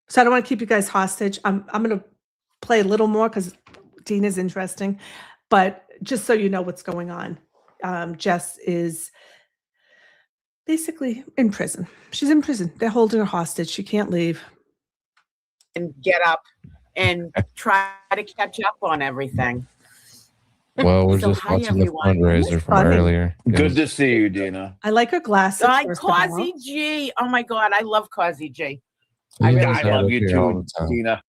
So I don't want to keep you guys hostage. I'm going to play a little more because Dina's interesting. But just so you know what's going on, Jess is basically in prison. She's in prison. They're holding her hostage. She can't leave. and get up and try to catch up on everything. Well, we're So just hi, watching the everyone. fundraiser from funny. earlier. Good to see you, Dina. I like her glasses. Like first of all. Causey G. Oh my God, I love Causey G. You really guys do. have love it you here all too, the time. Dina.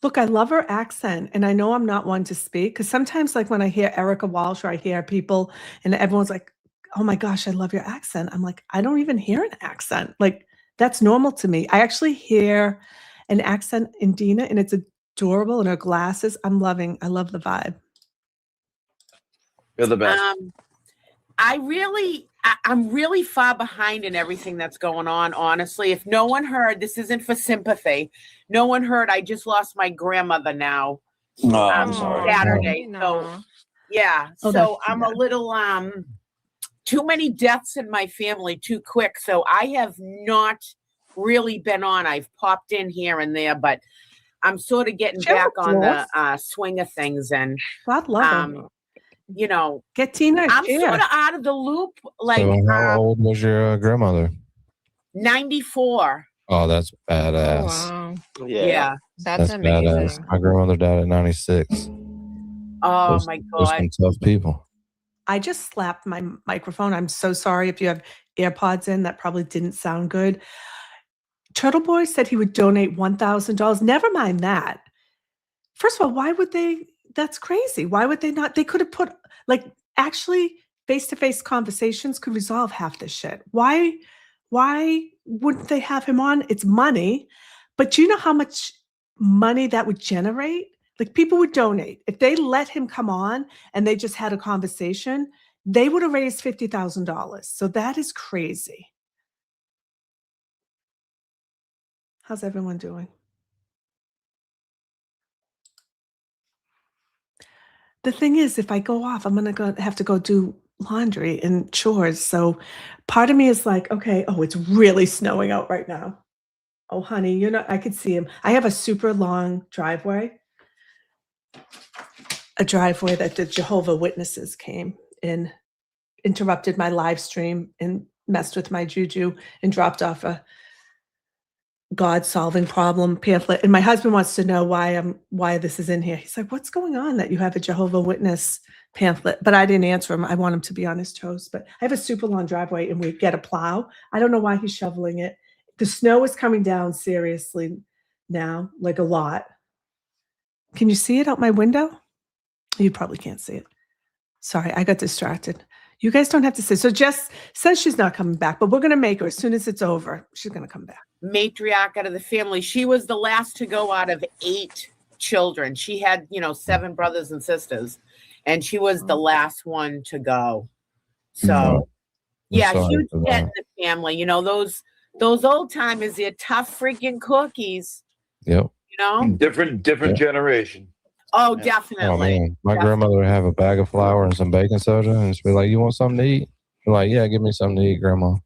Look, I love her accent, and I know I'm not one to speak because sometimes, like when I hear Erica Walsh or I hear people, and everyone's like, "Oh my gosh, I love your accent." I'm like, I don't even hear an accent. Like that's normal to me. I actually hear an accent in Dina, and it's adorable. And her glasses, I love the vibe. You're the best. I'm really far behind in everything that's going on, honestly. If no one heard, this isn't for sympathy. No one heard, I just lost my grandmother now. Oh, I'm sorry. Saturday. So yeah. Oh, So that's I'm a little too many deaths in my family too quick. So I have not really been on. I've popped in here and there, but I'm sort of getting She has back a on voice. the swing of things. And God love her. you know, Get Tina a I'm chair. sort of out of the loop. Like So how old was your grandmother? 94. Oh, that's badass. Wow. Yeah. That's amazing. Badass. My grandmother died at 96. Oh Those- my Those God. some tough people. I just slapped my microphone. I'm so sorry if you have AirPods in. That probably didn't sound good. Turtle Boy said he would donate $1,000. Never mind that. First of all, why would they? That's crazy. Why would they not? They could have put, like, actually face-to-face conversations could resolve half this shit. Why wouldn't they have him on? It's money. But do you know how much money that would generate? Like, people would donate. If they let him come on and they just had a conversation, they would have raised $50,000. So that is crazy. How's everyone doing? The thing is, if I go off, I'm gonna have to go do laundry and chores. So part of me is like, okay, oh, it's really snowing out right now. Oh, honey, you know, I could see him. I have a super long driveway, a driveway that the Jehovah Witnesses came and interrupted my live stream and messed with my juju and dropped off a God-solving problem pamphlet. And my husband wants to know why this is in here. He's like, what's going on that you have a Jehovah Witness pamphlet? But I didn't answer him. I want him to be on his toes. But I have a super long driveway and we get a plow. I don't know why he's shoveling it. The snow is coming down seriously now, like a lot. Can you see it out my window? You probably can't see it. Sorry, I got distracted. You guys don't have to say. So Jess says she's not coming back, but we're going to make her as soon as it's over. She's going to come back. Matriarch out of the family. She was the last to go out of 8 children. She had, 7 brothers and sisters, and she was the last one to go. So, yeah, huge get in the family. Those old timers, they're tough freaking cookies. Yep. Different generation. Oh, definitely. Oh man, my grandmother would have a bag of flour and some baking soda, and she'd be like, "You want something to eat?" I'm like, "Yeah, give me something to eat, Grandma."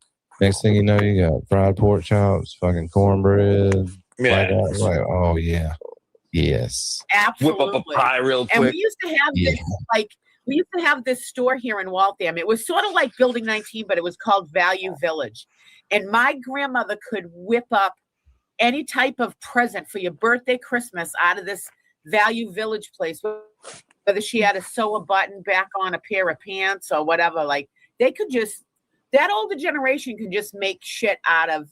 Next thing you know, you got fried pork chops, fucking cornbread. Yeah. Like, oh yeah, yes. Absolutely. Whip up a pie real quick. And we used to have this, we used to have this store here in Waltham. It was sort of like Building 19, but it was called Value Village. And my grandmother could whip up any type of present for your birthday, Christmas out of this Value Village place, whether she had to sew a button back on a pair of pants or whatever. Like, they could just, that older generation can just make shit out of.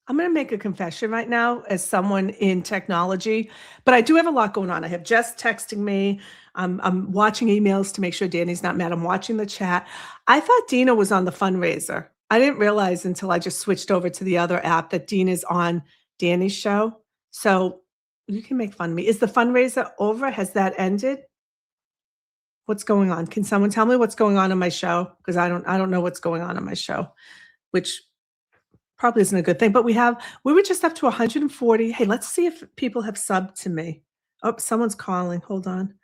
I'm going to make a confession right now as someone in technology, but I do have a lot going on. I have Jess texting me. I'm watching emails to make sure Danny's not mad. I'm watching the chat. I thought Dina was on the fundraiser. I didn't realize until I just switched over to the other app that Dina's on Danny's show. So you can make fun of me. Is the fundraiser over? Has that ended? What's going on? Can someone tell me what's going on in my show? Because I don't know what's going on in my show, which probably isn't a good thing. But we were just up to 140. Hey, let's see if people have subbed to me. Oh, someone's calling. Hold on.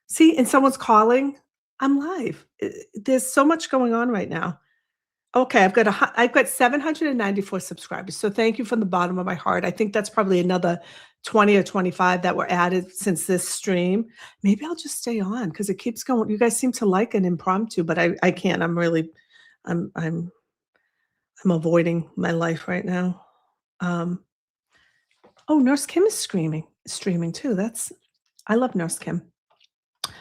See, and someone's calling. I'm live. There's so much going on right now. Okay, I've got 794 subscribers. So thank you from the bottom of my heart. I think that's probably another 20 or 25 that were added since this stream. Maybe I'll just stay on because it keeps going. You guys seem to like an impromptu, but I can't. I'm avoiding my life right now. Oh, Nurse Kim is streaming too. I love Nurse Kim.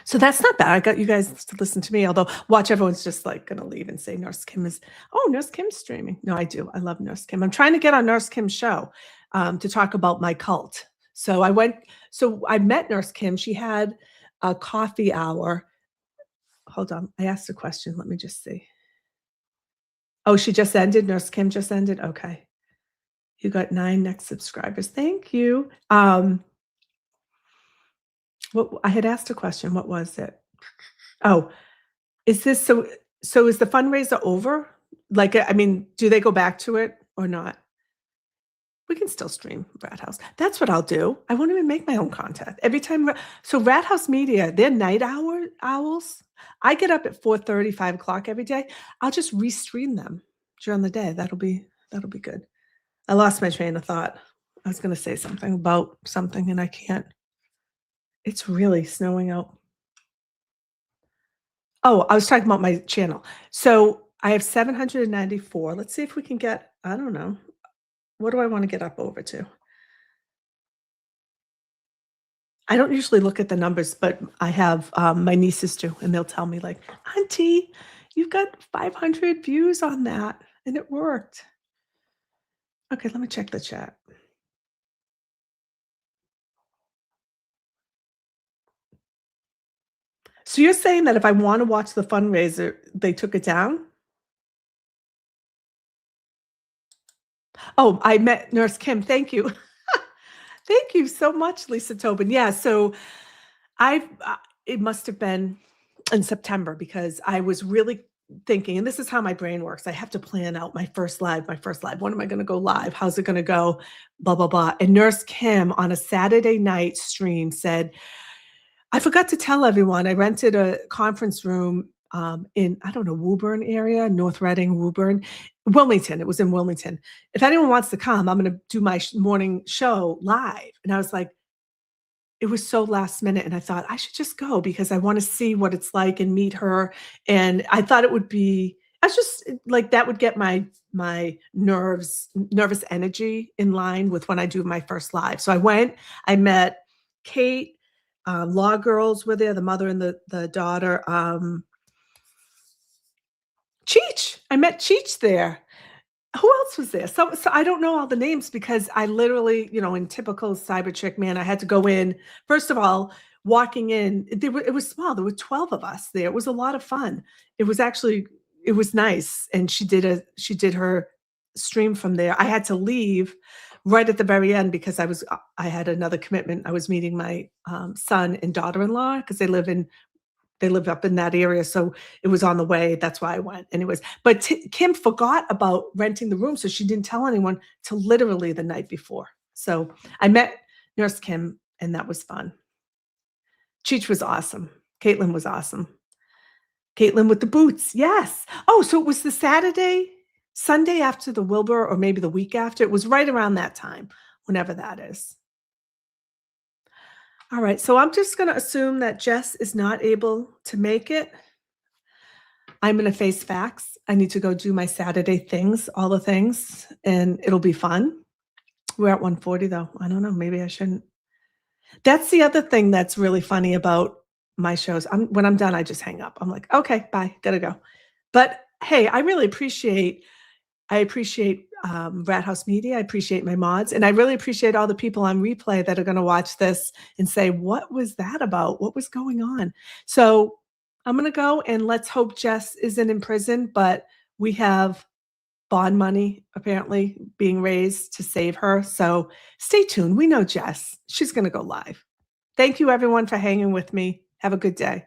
So that's not bad. I got you guys to listen to me, although watch everyone's just like going to leave and say Nurse Kim's streaming. No, I do. I love Nurse Kim. I'm trying to get on Nurse Kim's show to talk about my cult. So I met Nurse Kim. She had a coffee hour. Hold on. I asked a question. Let me just see. Oh, she just ended. Nurse Kim just ended. Okay. You got 9 next subscribers. Thank you. I had asked a question. What was it? Oh, is this so is the fundraiser over? Like, I mean, do they go back to it or not? We can still stream Rat House. That's what I'll do. I won't even make my own content. Every time, so Rat House Media, they're night owls. I get up at 4:30, 5 o'clock every day. I'll just restream them during the day. That'll be good. I lost my train of thought. I was going to say something about something and I can't. It's really snowing out. Oh, I was talking about my channel. So I have 794. Let's see if we can get, I don't know. What do I want to get up over to? I don't usually look at the numbers, but I have my nieces do, and they'll tell me like, Auntie, you've got 500 views on that, and it worked. Okay, let me check the chat. So you're saying that if I want to watch the fundraiser, they took it down? Oh, I met Nurse Kim. Thank you. Thank you so much, Lisa Tobin. Yeah, so it must have been in September because I was really thinking, and this is how my brain works. I have to plan out my first live. When am I going to go live? How's it going to go? Blah, blah, blah. And Nurse Kim on a Saturday night stream said, I forgot to tell everyone, I rented a conference room in, I don't know, Woburn area, North Reading, Woburn, Wilmington. It was in Wilmington. If anyone wants to come, I'm going to do my morning show live. And I was like, it was so last minute. And I thought I should just go because I want to see what it's like and meet her. And I thought it would be, I was just like, that would get my nervous energy in line with when I do my first live. So I went, I met Kate, Law Girls were there, the mother and the daughter. Cheech. I met Cheech there. Who else was there? So I don't know all the names because I literally, in typical cyber chick man, I had to go in. First of all, walking in, it was small. There were 12 of us there. It was a lot of fun. It was nice. And she did her stream from there. I had to leave right at the very end because I had another commitment. I was meeting my son and daughter-in-law because they live up in that area. So it was on the way. That's why I went. Anyways, but Kim forgot about renting the room. So she didn't tell anyone till literally the night before. So I met Nurse Kim and that was fun. Cheech was awesome. Caitlin was awesome. Caitlin with the boots. Yes. Oh, so it was the Sunday after the Wilbur or maybe the week after. It was right around that time, whenever that is. All right, so I'm just going to assume that Jess is not able to make it. I'm going to face facts. I need to go do my Saturday things, all the things, and it'll be fun. We're at 140 though. I don't know, maybe I shouldn't. That's the other thing that's really funny about my shows. When I'm done, I just hang up. I'm like, okay, bye, gotta go. But hey, I appreciate Rat House Media. I appreciate my mods. And I really appreciate all the people on replay that are going to watch this and say, what was that about? What was going on? So I'm going to go, and let's hope Jess isn't in prison, but we have bond money apparently being raised to save her. So stay tuned. We know Jess. She's going to go live. Thank you, everyone, for hanging with me. Have a good day.